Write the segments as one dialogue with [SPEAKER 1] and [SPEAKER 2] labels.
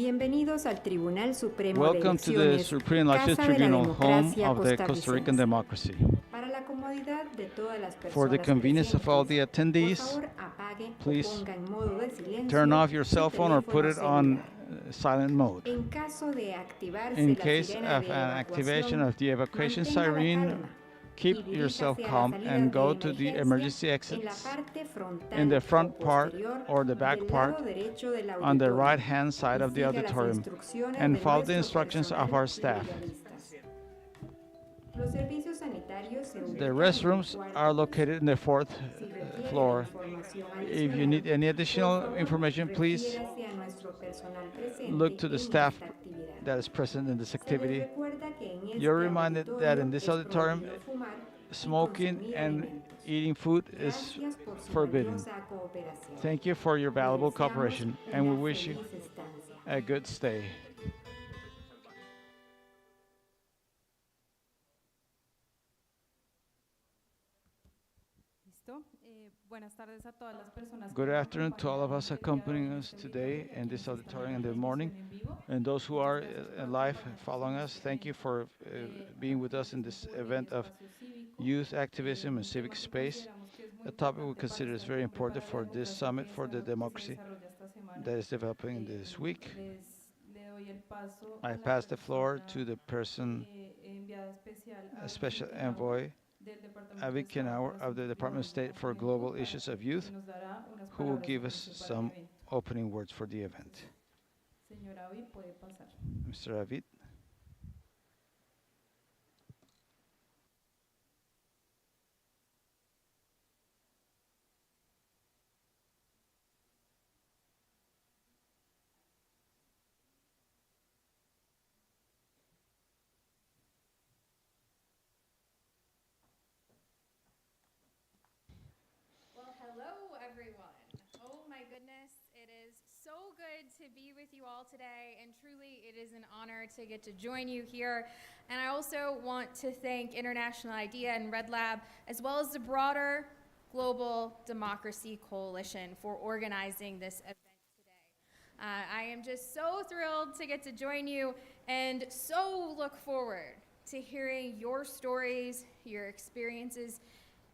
[SPEAKER 1] Bienvenidos al Tribunal Supremo
[SPEAKER 2] Welcome
[SPEAKER 1] de
[SPEAKER 2] to the
[SPEAKER 1] Elecciones,
[SPEAKER 2] Supreme Elections
[SPEAKER 1] Casa de la
[SPEAKER 2] Tribunal, home
[SPEAKER 1] Democracia
[SPEAKER 2] of the Costa Rican
[SPEAKER 1] costarricense.
[SPEAKER 2] democracy.
[SPEAKER 1] Para la comodidad de todas las
[SPEAKER 2] For the
[SPEAKER 1] personas
[SPEAKER 2] convenience of all the
[SPEAKER 1] presentes,
[SPEAKER 2] attendees,
[SPEAKER 1] por favor, apague o
[SPEAKER 2] please
[SPEAKER 1] ponga en modo de silencio
[SPEAKER 2] turn off your
[SPEAKER 1] su
[SPEAKER 2] cell phone or put
[SPEAKER 1] teléfono
[SPEAKER 2] it on
[SPEAKER 1] celular.
[SPEAKER 2] silent mode.
[SPEAKER 1] En caso de activarse
[SPEAKER 2] In
[SPEAKER 1] la
[SPEAKER 2] case
[SPEAKER 1] sirena
[SPEAKER 2] of
[SPEAKER 1] de
[SPEAKER 2] an activation
[SPEAKER 1] evacuación,
[SPEAKER 2] of the evacuation
[SPEAKER 1] mantenga la
[SPEAKER 2] siren,
[SPEAKER 1] calma
[SPEAKER 2] keep
[SPEAKER 1] y
[SPEAKER 2] yourself
[SPEAKER 1] diríjase a
[SPEAKER 2] calm
[SPEAKER 1] las salidas
[SPEAKER 2] and go
[SPEAKER 1] de
[SPEAKER 2] to the
[SPEAKER 1] emergencia
[SPEAKER 2] emergency
[SPEAKER 1] en la
[SPEAKER 2] exits
[SPEAKER 1] parte frontal
[SPEAKER 2] in the
[SPEAKER 1] o
[SPEAKER 2] front part
[SPEAKER 1] posterior
[SPEAKER 2] or the back
[SPEAKER 1] del
[SPEAKER 2] part
[SPEAKER 1] lado derecho del
[SPEAKER 2] on the
[SPEAKER 1] auditorio
[SPEAKER 2] right-hand side
[SPEAKER 1] y
[SPEAKER 2] of the
[SPEAKER 1] siga las
[SPEAKER 2] auditorium
[SPEAKER 1] instrucciones
[SPEAKER 2] and
[SPEAKER 1] de
[SPEAKER 2] follow the
[SPEAKER 1] nuestro
[SPEAKER 2] instructions of
[SPEAKER 1] personal
[SPEAKER 2] our
[SPEAKER 1] y
[SPEAKER 2] staff.
[SPEAKER 1] brigadistas. Los servicios sanitarios se
[SPEAKER 2] The
[SPEAKER 1] ubican en el
[SPEAKER 2] restrooms
[SPEAKER 1] cuarto
[SPEAKER 2] are
[SPEAKER 1] piso.
[SPEAKER 2] located in the fourth
[SPEAKER 1] Si requiere
[SPEAKER 2] floor.
[SPEAKER 1] información
[SPEAKER 2] If you
[SPEAKER 1] adicional,
[SPEAKER 2] need any
[SPEAKER 1] por
[SPEAKER 2] additional
[SPEAKER 1] favor,
[SPEAKER 2] information, please
[SPEAKER 1] refiérase a nuestro personal presente
[SPEAKER 2] look to the
[SPEAKER 1] en
[SPEAKER 2] staff
[SPEAKER 1] esta actividad.
[SPEAKER 2] that is present in this
[SPEAKER 1] Se les
[SPEAKER 2] activity.
[SPEAKER 1] recuerda que en
[SPEAKER 2] You're
[SPEAKER 1] este
[SPEAKER 2] reminded that
[SPEAKER 1] auditorio
[SPEAKER 2] in this
[SPEAKER 1] es
[SPEAKER 2] auditorium,
[SPEAKER 1] prohibido fumar y
[SPEAKER 2] smoking
[SPEAKER 1] consumir
[SPEAKER 2] and
[SPEAKER 1] alimentos.
[SPEAKER 2] eating food is
[SPEAKER 1] Gracias por su
[SPEAKER 2] forbidden.
[SPEAKER 1] valiosa cooperación.
[SPEAKER 2] Thank you for your
[SPEAKER 1] Le
[SPEAKER 2] valuable
[SPEAKER 1] deseamos
[SPEAKER 2] cooperation, and we
[SPEAKER 1] una
[SPEAKER 2] wish you
[SPEAKER 1] feliz estancia.
[SPEAKER 2] a good stay.
[SPEAKER 3] Buenas tardes a todas las personas.
[SPEAKER 2] Good afternoon to all of us accompanying us today in this auditorium in the morning, and those who are live following us. Thank you for being with us in this event of youth activism and civic space, a topic we consider is very important for this summit for the democracy that is developing this week. I pass the floor to the person, a special envoy, Finkenauer of the Department of State for Global Issues of Youth, who will give us some opening words for the event. Mr. Avid.
[SPEAKER 4] Hello, everyone. Oh my goodness, it is so good to be with you all today, and truly it is an honor to get to join you here. And I also want to thank International IDEA and RedLad, as well as the broader Global Democracy Coalition for organizing this event today. I am just so thrilled to get to join you and so look forward to hearing your stories, your experiences,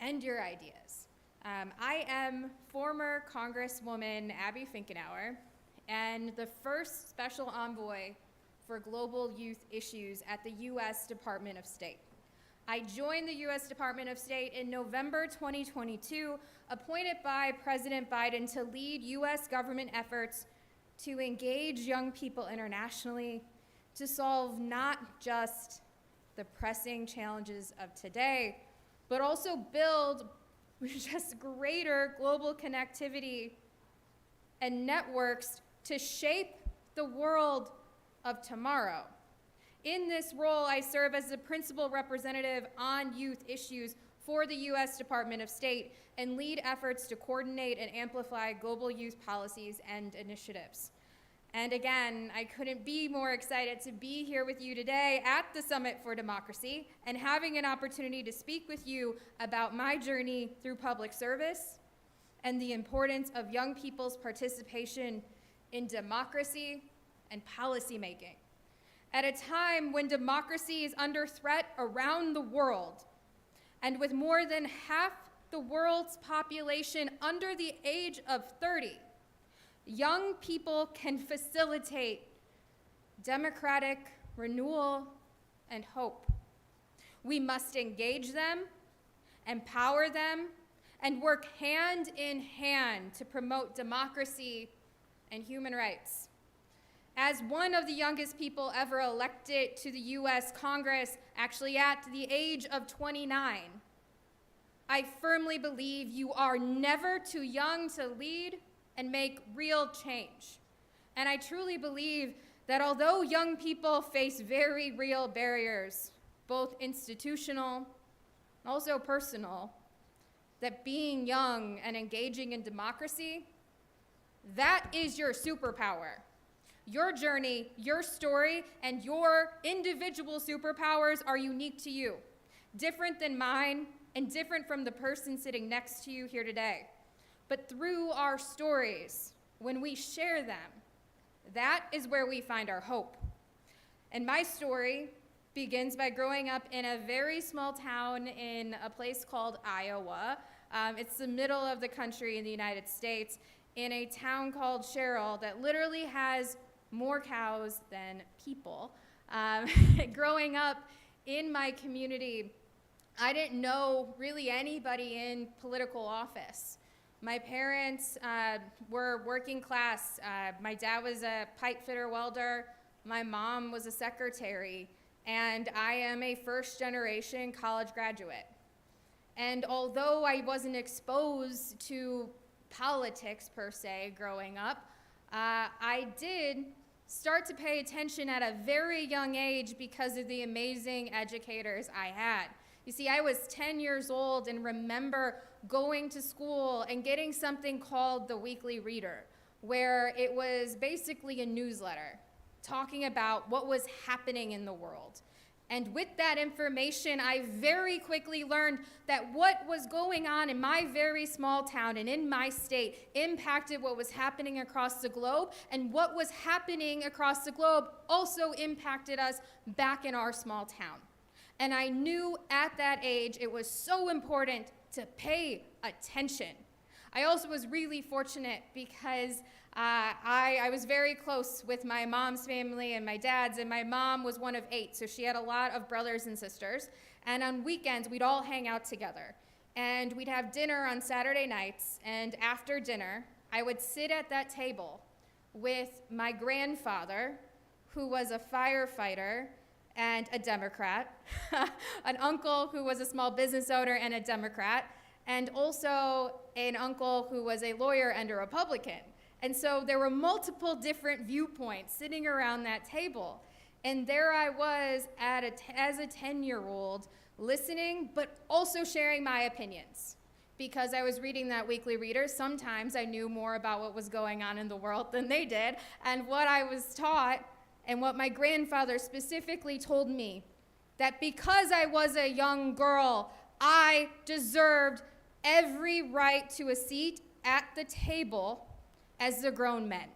[SPEAKER 4] and your ideas. I am former Congresswoman Abby Finkenauer and the first special envoy for global youth issues at the U.S. Department of State. I joined the U.S. Department of State in November 2022, appointed by President Biden to lead U.S. government efforts to engage young people internationally to solve not just the pressing challenges of today, but also build just greater global connectivity and networks to shape the world of tomorrow. In this role, I serve as the principal representative on youth issues for the U.S. Department of State and lead efforts to coordinate and amplify global youth policies and initiatives. And again, I couldn't be more excited to be here with you today at the Summit for Democracy and having an opportunity to speak with you about my journey through public service and the importance of young people's participation in democracy and policymaking. At a time when democracy is under threat around the world, and with more than half the world's population under the age of 30, young people can facilitate democratic renewal and hope. We must engage them, empower them, and work hand in hand to promote democracy and human rights. As one of the youngest people ever elected to the US Congress, actually at the age of 29, I firmly believe you are never too young to lead and make real change. And I truly believe that although young people face very real barriers, both institutional and also personal, that being young and engaging in democracy, that is your superpower. Your journey, your story, and your individual superpowers are unique to you, different than mine, and different from the person sitting next to you here today. But through our stories, when we share them, that is where we find our hope. And my story begins by growing up in a very small town in a place called Iowa. It's the middle of the country in the United States, in a town called Sherrill that literally has more cows than people. Growing up in my community, I didn't know really anybody in political office. My parents were working class. My dad was a pipe fitter welder. My mom was a secretary. And I am a first-generation college graduate. And although I wasn't exposed to politics per se growing up, I did start to pay attention at a very young age because of the amazing educators I had. You see, I was 10 years old and remember going to school and getting something called the Weekly Reader, where it was basically a newsletter talking about what was happening in the world. And with that information, I very quickly learned that what was going on in my very small town and in my state impacted what was happening across the globe, and what was happening across the globe also impacted us back in our small town. And I knew at that age it was so important to pay attention. I also was really fortunate because I was very close with my mom's family and my dad's, and my mom was one of 8, so she had a lot of brothers and sisters. And on weekends, we'd all hang out together. And we'd have dinner on Saturday nights, and after dinner, I would sit at that table with my grandfather, who was a firefighter and a Democrat, an uncle who was a small business owner and a Democrat, and also an uncle who was a lawyer and a Republican. And so there were multiple different viewpoints sitting around that table. And there I was as a 10-year-old listening, but also sharing my opinions. Because I was reading that Weekly Reader, sometimes I knew more about what was going on in the world than they did. And what I was taught, and what my grandfather specifically told me, that because I was a young girl, I deserved every right to a seat at the table as the grown men.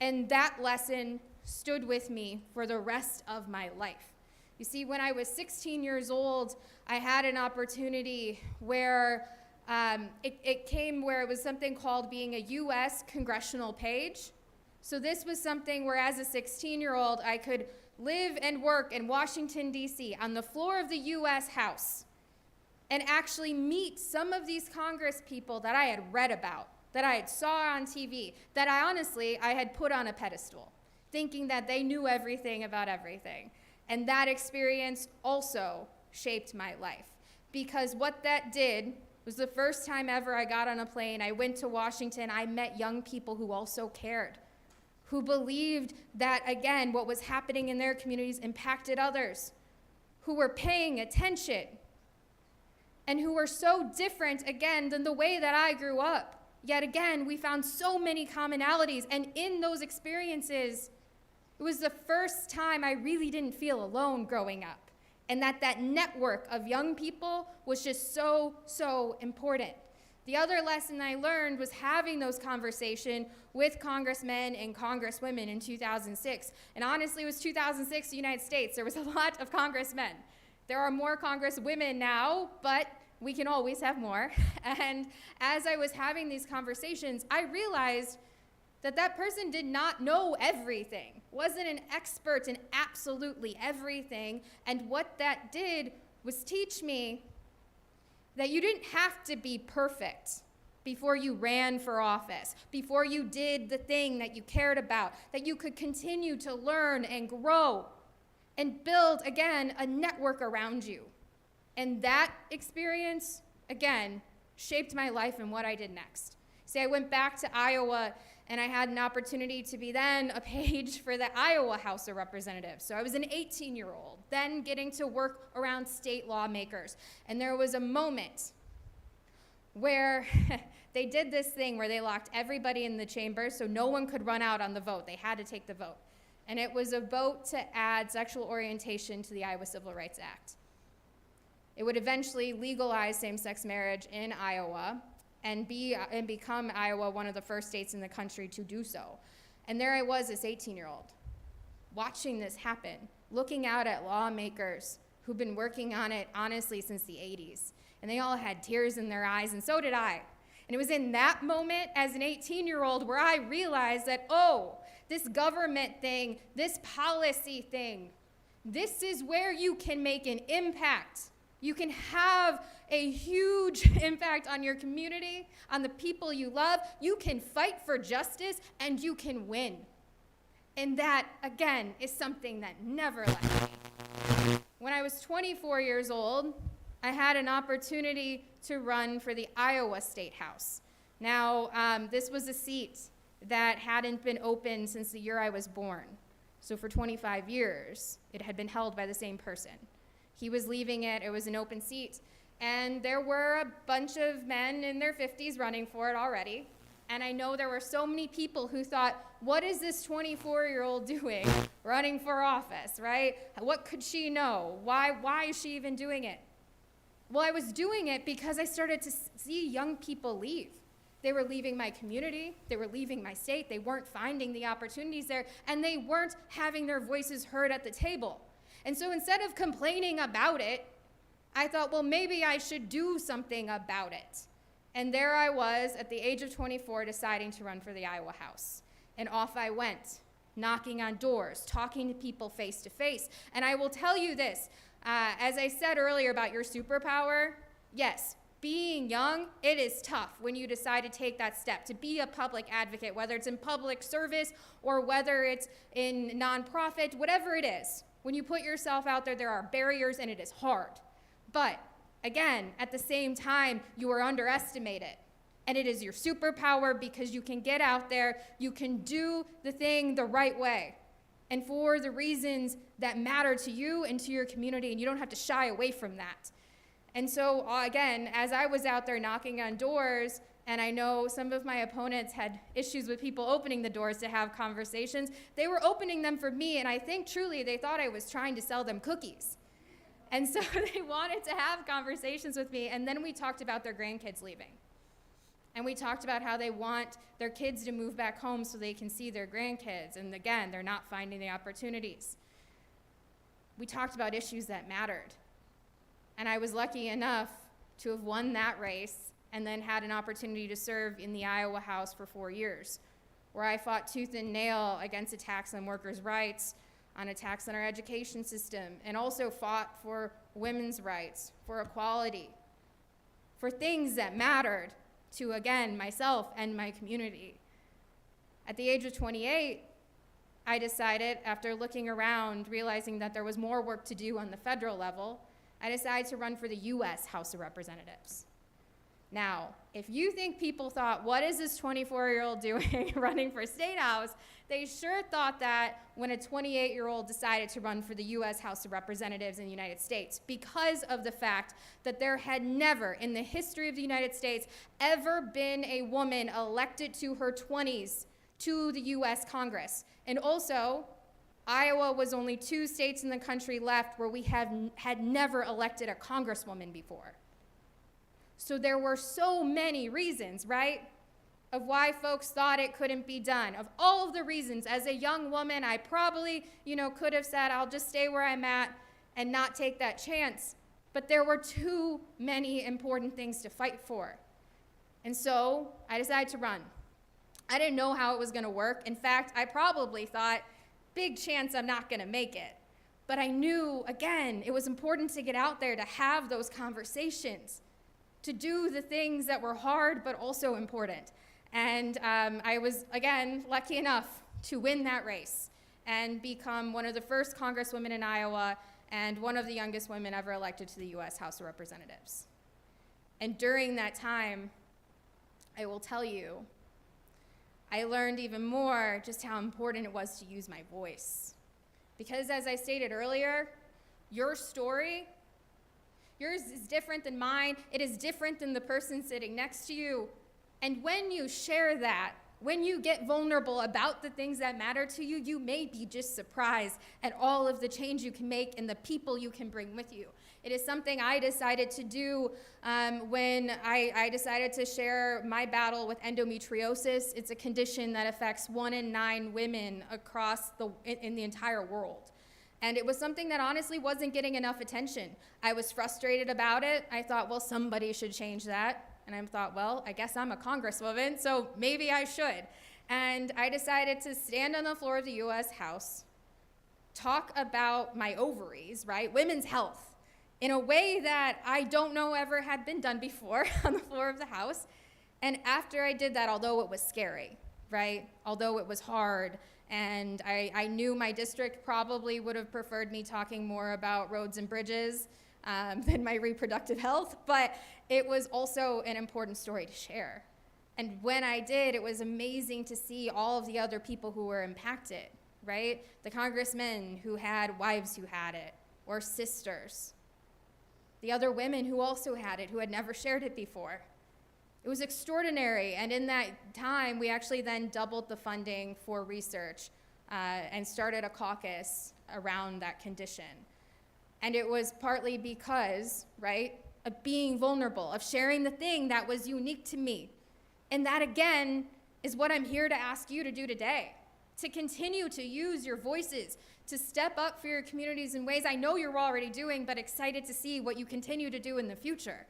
[SPEAKER 4] And that lesson stood with me for the rest of my life. You see, when I was 16 years old, I had an opportunity where it came where it was something called being a U.S. congressional page. So this was something where as a 16-year-old, I could live and work in Washington, D.C., on the floor of the U.S. House, and actually meet some of these Congress people that I had read about, that I had saw on TV, that I had put on a pedestal, thinking that they knew everything about everything. And that experience also shaped my life, because what that did was the first time ever I got on a plane, I went to Washington, I met young people who also cared, who believed that, again, what was happening in their communities impacted others, who were paying attention, and who were so different, again, than the way that I grew up. Yet again, we found so many commonalities, and in those experiences, it was the first time I really didn't feel alone growing up, and that network of young people was just so, so important. The other lesson I learned was having those conversations with congressmen and congresswomen in 2006. And honestly, it was 2006, the United States. There was a lot of congressmen. There are more congresswomen now, but we can always have more. And as I was having these conversations, I realized that person did not know everything, wasn't an expert in absolutely everything. And what that did was teach me that you didn't have to be perfect before you ran for office, before you did the thing that you cared about, that you could continue to learn and grow and build, again, a network around you. And that experience, again, shaped my life and what I did next. See, I went back to Iowa, and I had an opportunity to be then a page for the Iowa House of Representatives. So I was an 18-year-old, then getting to work around state lawmakers. And there was a moment where they did this thing where they locked everybody in the chamber so no one could run out on the vote. They had to take the vote. And it was a vote to add sexual orientation to the Iowa Civil Rights Act. It would eventually legalize same-sex marriage in Iowa and become Iowa one of the first states in the country to do so. And there I was, this 18-year-old, watching this happen, looking out at lawmakers who've been working on it, honestly, since the 80s. And they all had tears in their eyes, and so did I. And it was in that moment, as an 18-year-old, where I realized that, oh, this government thing, this policy thing, this is where you can make an impact. You can have a huge impact on your community, on the people you love. You can fight for justice, and you can win. And that, again, is something that never left me. When I was 24 years old, I had an opportunity to run for the Iowa State House. Now, this was a seat that hadn't been open since the year I was born. So for 25 years, it had been held by the same person. He was leaving it, it was an open seat, and there were a bunch of men in their 50s running for it already. And I know there were so many people who thought, what is this 24-year-old doing running for office, right? What could she know? Why is she even doing it? Well, I was doing it because I started to see young people leave. They were leaving my community, they were leaving my state, they weren't finding the opportunities there, and they weren't having their voices heard at the table. And so instead of complaining about it, I thought, well, maybe I should do something about it. And there I was at the age of 24 deciding to run for the Iowa House. And off I went, knocking on doors, talking to people face to face. And I will tell you this, as I said earlier about your superpower, yes, being young, it is tough when you decide to take that step, to be a public advocate, whether it's in public service or whether it's in nonprofit, whatever it is. When you put yourself out there, there are barriers and it is hard. But again, at the same time, you are underestimated. And it is your superpower because you can get out there, you can do the thing the right way, and for the reasons that matter to you and to your community, and you don't have to shy away from that. And so, again, as I was out there knocking on doors, and I know some of my opponents had issues with people opening the doors to have conversations, they were opening them for me, and I think truly they thought I was trying to sell them cookies. And so they wanted to have conversations with me, and then we talked about their grandkids leaving. And we talked about how they want their kids to move back home so they can see their grandkids, and again, they're not finding the opportunities. We talked about issues that mattered. And I was lucky enough to have won that race and then had an opportunity to serve in the Iowa House for 4 years, where I fought tooth and nail against attacks on workers' rights, on attacks on our education system, and also fought for women's rights, for equality, for things that mattered to, again, myself and my community. At the age of 28, I decided, after looking around, realizing that there was more work to do on the federal level, I decided to run for the US House of Representatives. Now, if you think people thought, what is this 24-year-old doing running for State House? They sure thought that when a 28-year-old decided to run for the US House of Representatives in the United States, because of the fact that there had never in the history of the United States ever been a woman elected to her 20s to the US Congress. And also, Iowa was only 2 states in the country left where we had never elected a congresswoman before. So there were so many reasons, right, of why folks thought it couldn't be done. Of all of the reasons, as a young woman, I probably, could have said, I'll just stay where I'm at and not take that chance. But there were too many important things to fight for. And so I decided to run. I didn't know how it was going to work. In fact, I probably thought, big chance I'm not going to make it. But I knew, again, it was important to get out there, to have those conversations, to do the things that were hard but also important. And I was, again, lucky enough to win that race and become one of the first congresswomen in Iowa and one of the youngest women ever elected to the US House of Representatives. And during that time, I will tell you, I learned even more just how important it was to use my voice. Because as I stated earlier, your story, yours is different than mine. It is different than the person sitting next to you. And when you share that, When you get vulnerable about the things that matter to you, you may be just surprised at all of the change you can make and the people you can bring with you. It is something I decided to do when I decided to share my battle with endometriosis. It's a condition that affects 1 in 9 women across in the entire world. And it was something that honestly wasn't getting enough attention. I was frustrated about it. I thought, well, somebody should change that. And I thought, well, I guess I'm a congresswoman, so maybe I should. And I decided to stand on the floor of the US House, talk about my ovaries, right, women's health, in a way that I don't know ever had been done before on the floor of the House. And after I did that, although it was scary, right, although it was hard, and I knew my district probably would have preferred me talking more about roads and bridges than my reproductive health, but it was also an important story to share. And when I did, it was amazing to see all of the other people who were impacted, right? The congressmen who had wives who had it, or sisters. The other women who also had it, who had never shared it before. It was extraordinary, and in that time, we actually then doubled the funding for research and started a caucus around that condition. And it was partly because, right, of being vulnerable, of sharing the thing that was unique to me. And that, again, is what I'm here to ask you to do today, to continue to use your voices, to step up for your communities in ways I know you're already doing, but excited to see what you continue to do in the future.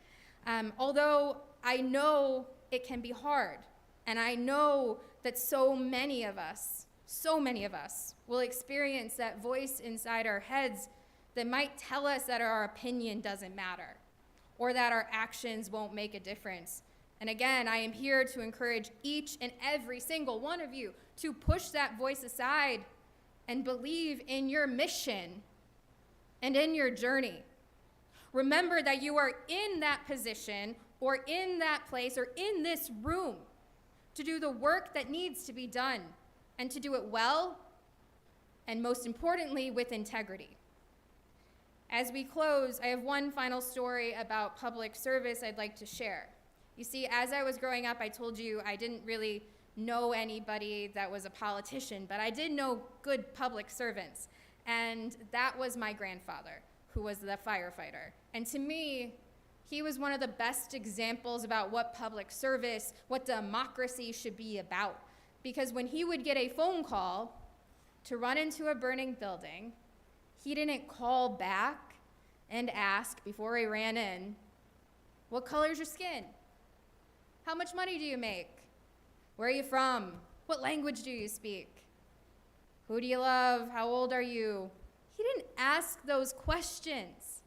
[SPEAKER 4] Although I know it can be hard, and I know that so many of us will experience that voice inside our heads that might tell us that our opinion doesn't matter, or that our actions won't make a difference. And again, I am here to encourage each and every single one of you to push that voice aside and believe in your mission and in your journey. Remember that you are in that position or in that place or in this room to do the work that needs to be done, and to do it well, and most importantly, with integrity. As we close, I have one final story about public service I'd like to share. You see, as I was growing up, I told you I didn't really know anybody that was a politician, but I did know good public servants. And that was my grandfather, who was the firefighter. And to me, he was one of the best examples about what public service, what democracy should be about. Because when he would get a phone call to run into a burning building, he didn't call back and ask before he ran in, what color's your skin? How much money do you make? Where are you from? What language do you speak? Who do you love? How old are you? He didn't ask those questions.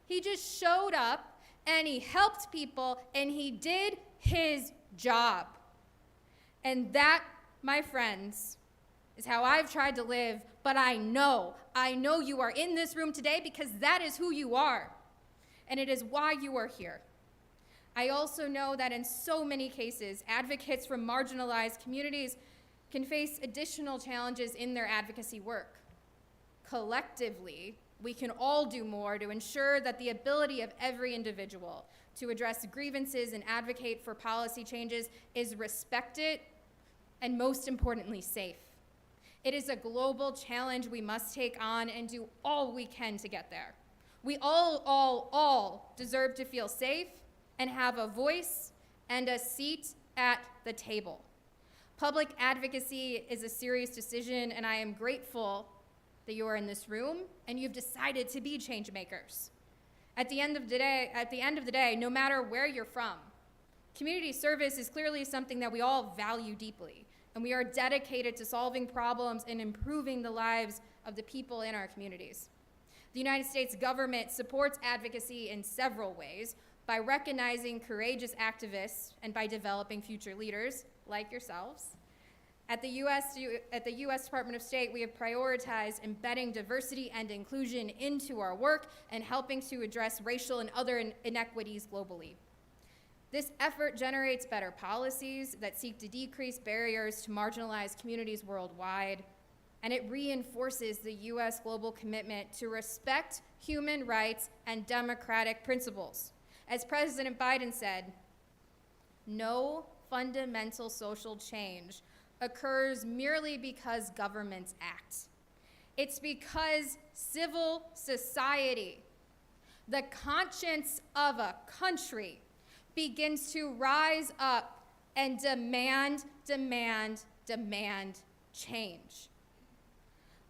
[SPEAKER 4] He just showed up and he helped people and he did his job. And that, my friends, is how I've tried to live, but I know you are in this room today because that is who you are, and it is why you are here. I also know that in so many cases, advocates from marginalized communities can face additional challenges in their advocacy work. Collectively, we can all do more to ensure that the ability of every individual to address grievances and advocate for policy changes is respected and, most importantly, safe. It is a global challenge we must take on and do all we can to get there. We all deserve to feel safe and have a voice and a seat at the table. Public advocacy is a serious decision, and I am grateful that you are in this room and you've decided to be change makers. At the end of the day, no matter where you're from, community service is clearly something that we all value deeply, and we are dedicated to solving problems and improving the lives of the people in our communities. The United States government supports advocacy in several ways, by recognizing courageous activists and by developing future leaders like yourselves. At the U.S. Department of State, we have prioritized embedding diversity and inclusion into our work and helping to address racial and other inequities globally. This effort generates better policies that seek to decrease barriers to marginalized communities worldwide, and it reinforces the U.S. global commitment to respect human rights and democratic principles. As President Biden said, no fundamental social change occurs merely because governments act. It's because civil society, the conscience of a country, begins to rise up and demand change.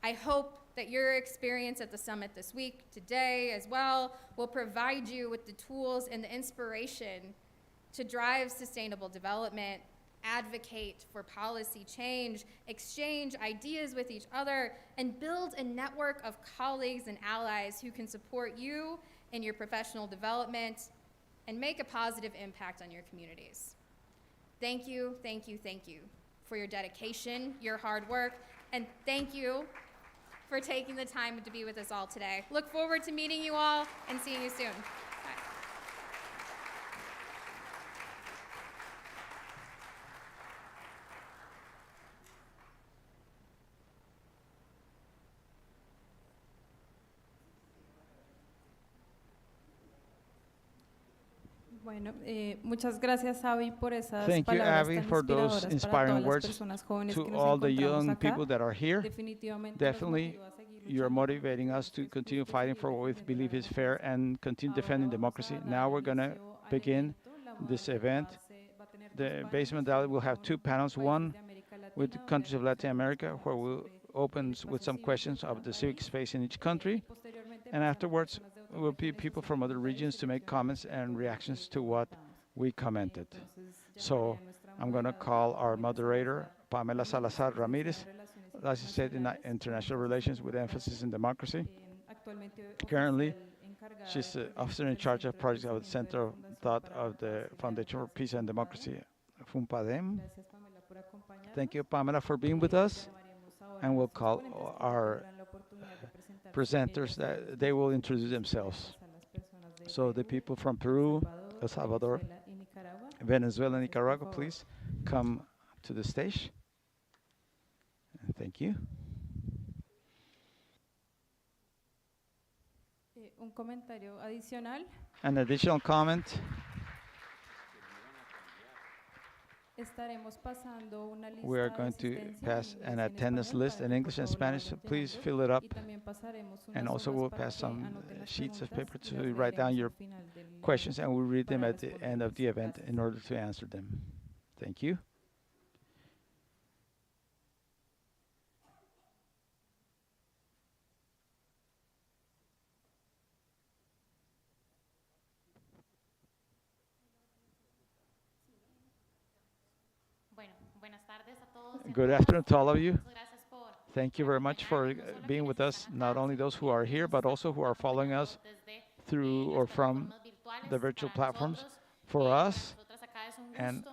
[SPEAKER 4] I hope that your experience at the summit this week, today as well, will provide you with the tools and the inspiration to drive sustainable development, advocate for policy change, exchange ideas with each other, and build a network of colleagues and allies who can support you in your professional development and make a positive impact on your communities. Thank you for your dedication, your hard work, and thank you for taking the time to be with us all today. Look forward to meeting you all and seeing you soon. Bye.
[SPEAKER 3] Bueno, muchas gracias, Abby, por esas
[SPEAKER 2] Thank you,
[SPEAKER 3] palabras
[SPEAKER 2] Abby,
[SPEAKER 3] tan
[SPEAKER 2] for those
[SPEAKER 3] inspiradoras
[SPEAKER 2] inspiring
[SPEAKER 3] para todas las
[SPEAKER 2] words
[SPEAKER 3] personas jóvenes
[SPEAKER 2] to
[SPEAKER 3] que nos
[SPEAKER 2] all the
[SPEAKER 3] encontramos
[SPEAKER 2] young
[SPEAKER 3] acá.
[SPEAKER 2] people that are here.
[SPEAKER 3] Definitivamente
[SPEAKER 2] Definitely,
[SPEAKER 3] nos motiva a seguir
[SPEAKER 2] you're
[SPEAKER 3] luchando
[SPEAKER 2] motivating us to continue fighting for what we believe is fair and continue defending democracy. Now we're going to begin this event. The basement dialogue will have two panels, one with the countries of Latin America, where we'll open with some questions of the civic space in each country, and afterwards will be people from other regions to make comments and reactions to what we commented. So I'm going to call our moderator, Pamela Salazar Ramirez, as you said, in international relations with emphasis in democracy. Currently, she's the officer in charge of projects of the Center of Thought of the Foundation for Peace and Democracy, FUNPADEM. Thank you, Pamela, for being with us. And we'll call our presenters that they will introduce themselves. So the people from Peru, El Salvador, Venezuela, and Nicaragua, please come to the stage. Thank you.
[SPEAKER 3] Un comentario adicional.
[SPEAKER 2] An additional comment.
[SPEAKER 3] Estaremos pasando una lista
[SPEAKER 2] We are
[SPEAKER 3] de
[SPEAKER 2] going to
[SPEAKER 3] asistencia
[SPEAKER 2] pass
[SPEAKER 3] en
[SPEAKER 2] an
[SPEAKER 3] inglés y en
[SPEAKER 2] attendance
[SPEAKER 3] español
[SPEAKER 2] list
[SPEAKER 3] para
[SPEAKER 2] in
[SPEAKER 3] que
[SPEAKER 2] English
[SPEAKER 3] por
[SPEAKER 2] and
[SPEAKER 3] favor la
[SPEAKER 2] Spanish, so
[SPEAKER 3] vayan
[SPEAKER 2] please
[SPEAKER 3] llenando.
[SPEAKER 2] fill it up.
[SPEAKER 3] Y también pasaremos
[SPEAKER 2] And
[SPEAKER 3] unas
[SPEAKER 2] also
[SPEAKER 3] hojas
[SPEAKER 2] we'll
[SPEAKER 3] para
[SPEAKER 2] pass
[SPEAKER 3] que
[SPEAKER 2] some
[SPEAKER 3] anoten las
[SPEAKER 2] sheets of
[SPEAKER 3] preguntas
[SPEAKER 2] paper
[SPEAKER 3] y las
[SPEAKER 2] to write down
[SPEAKER 3] leeremos
[SPEAKER 2] your
[SPEAKER 3] al final del
[SPEAKER 2] questions, and we'll read them
[SPEAKER 3] para
[SPEAKER 2] at the end of the
[SPEAKER 3] responderlas.
[SPEAKER 2] event
[SPEAKER 3] Gracias.
[SPEAKER 2] in order to answer them. Thank you. Good afternoon to all of you. Thank you very much for being with us, not only those who are here, but also who are following us through or from the virtual platforms. For us, and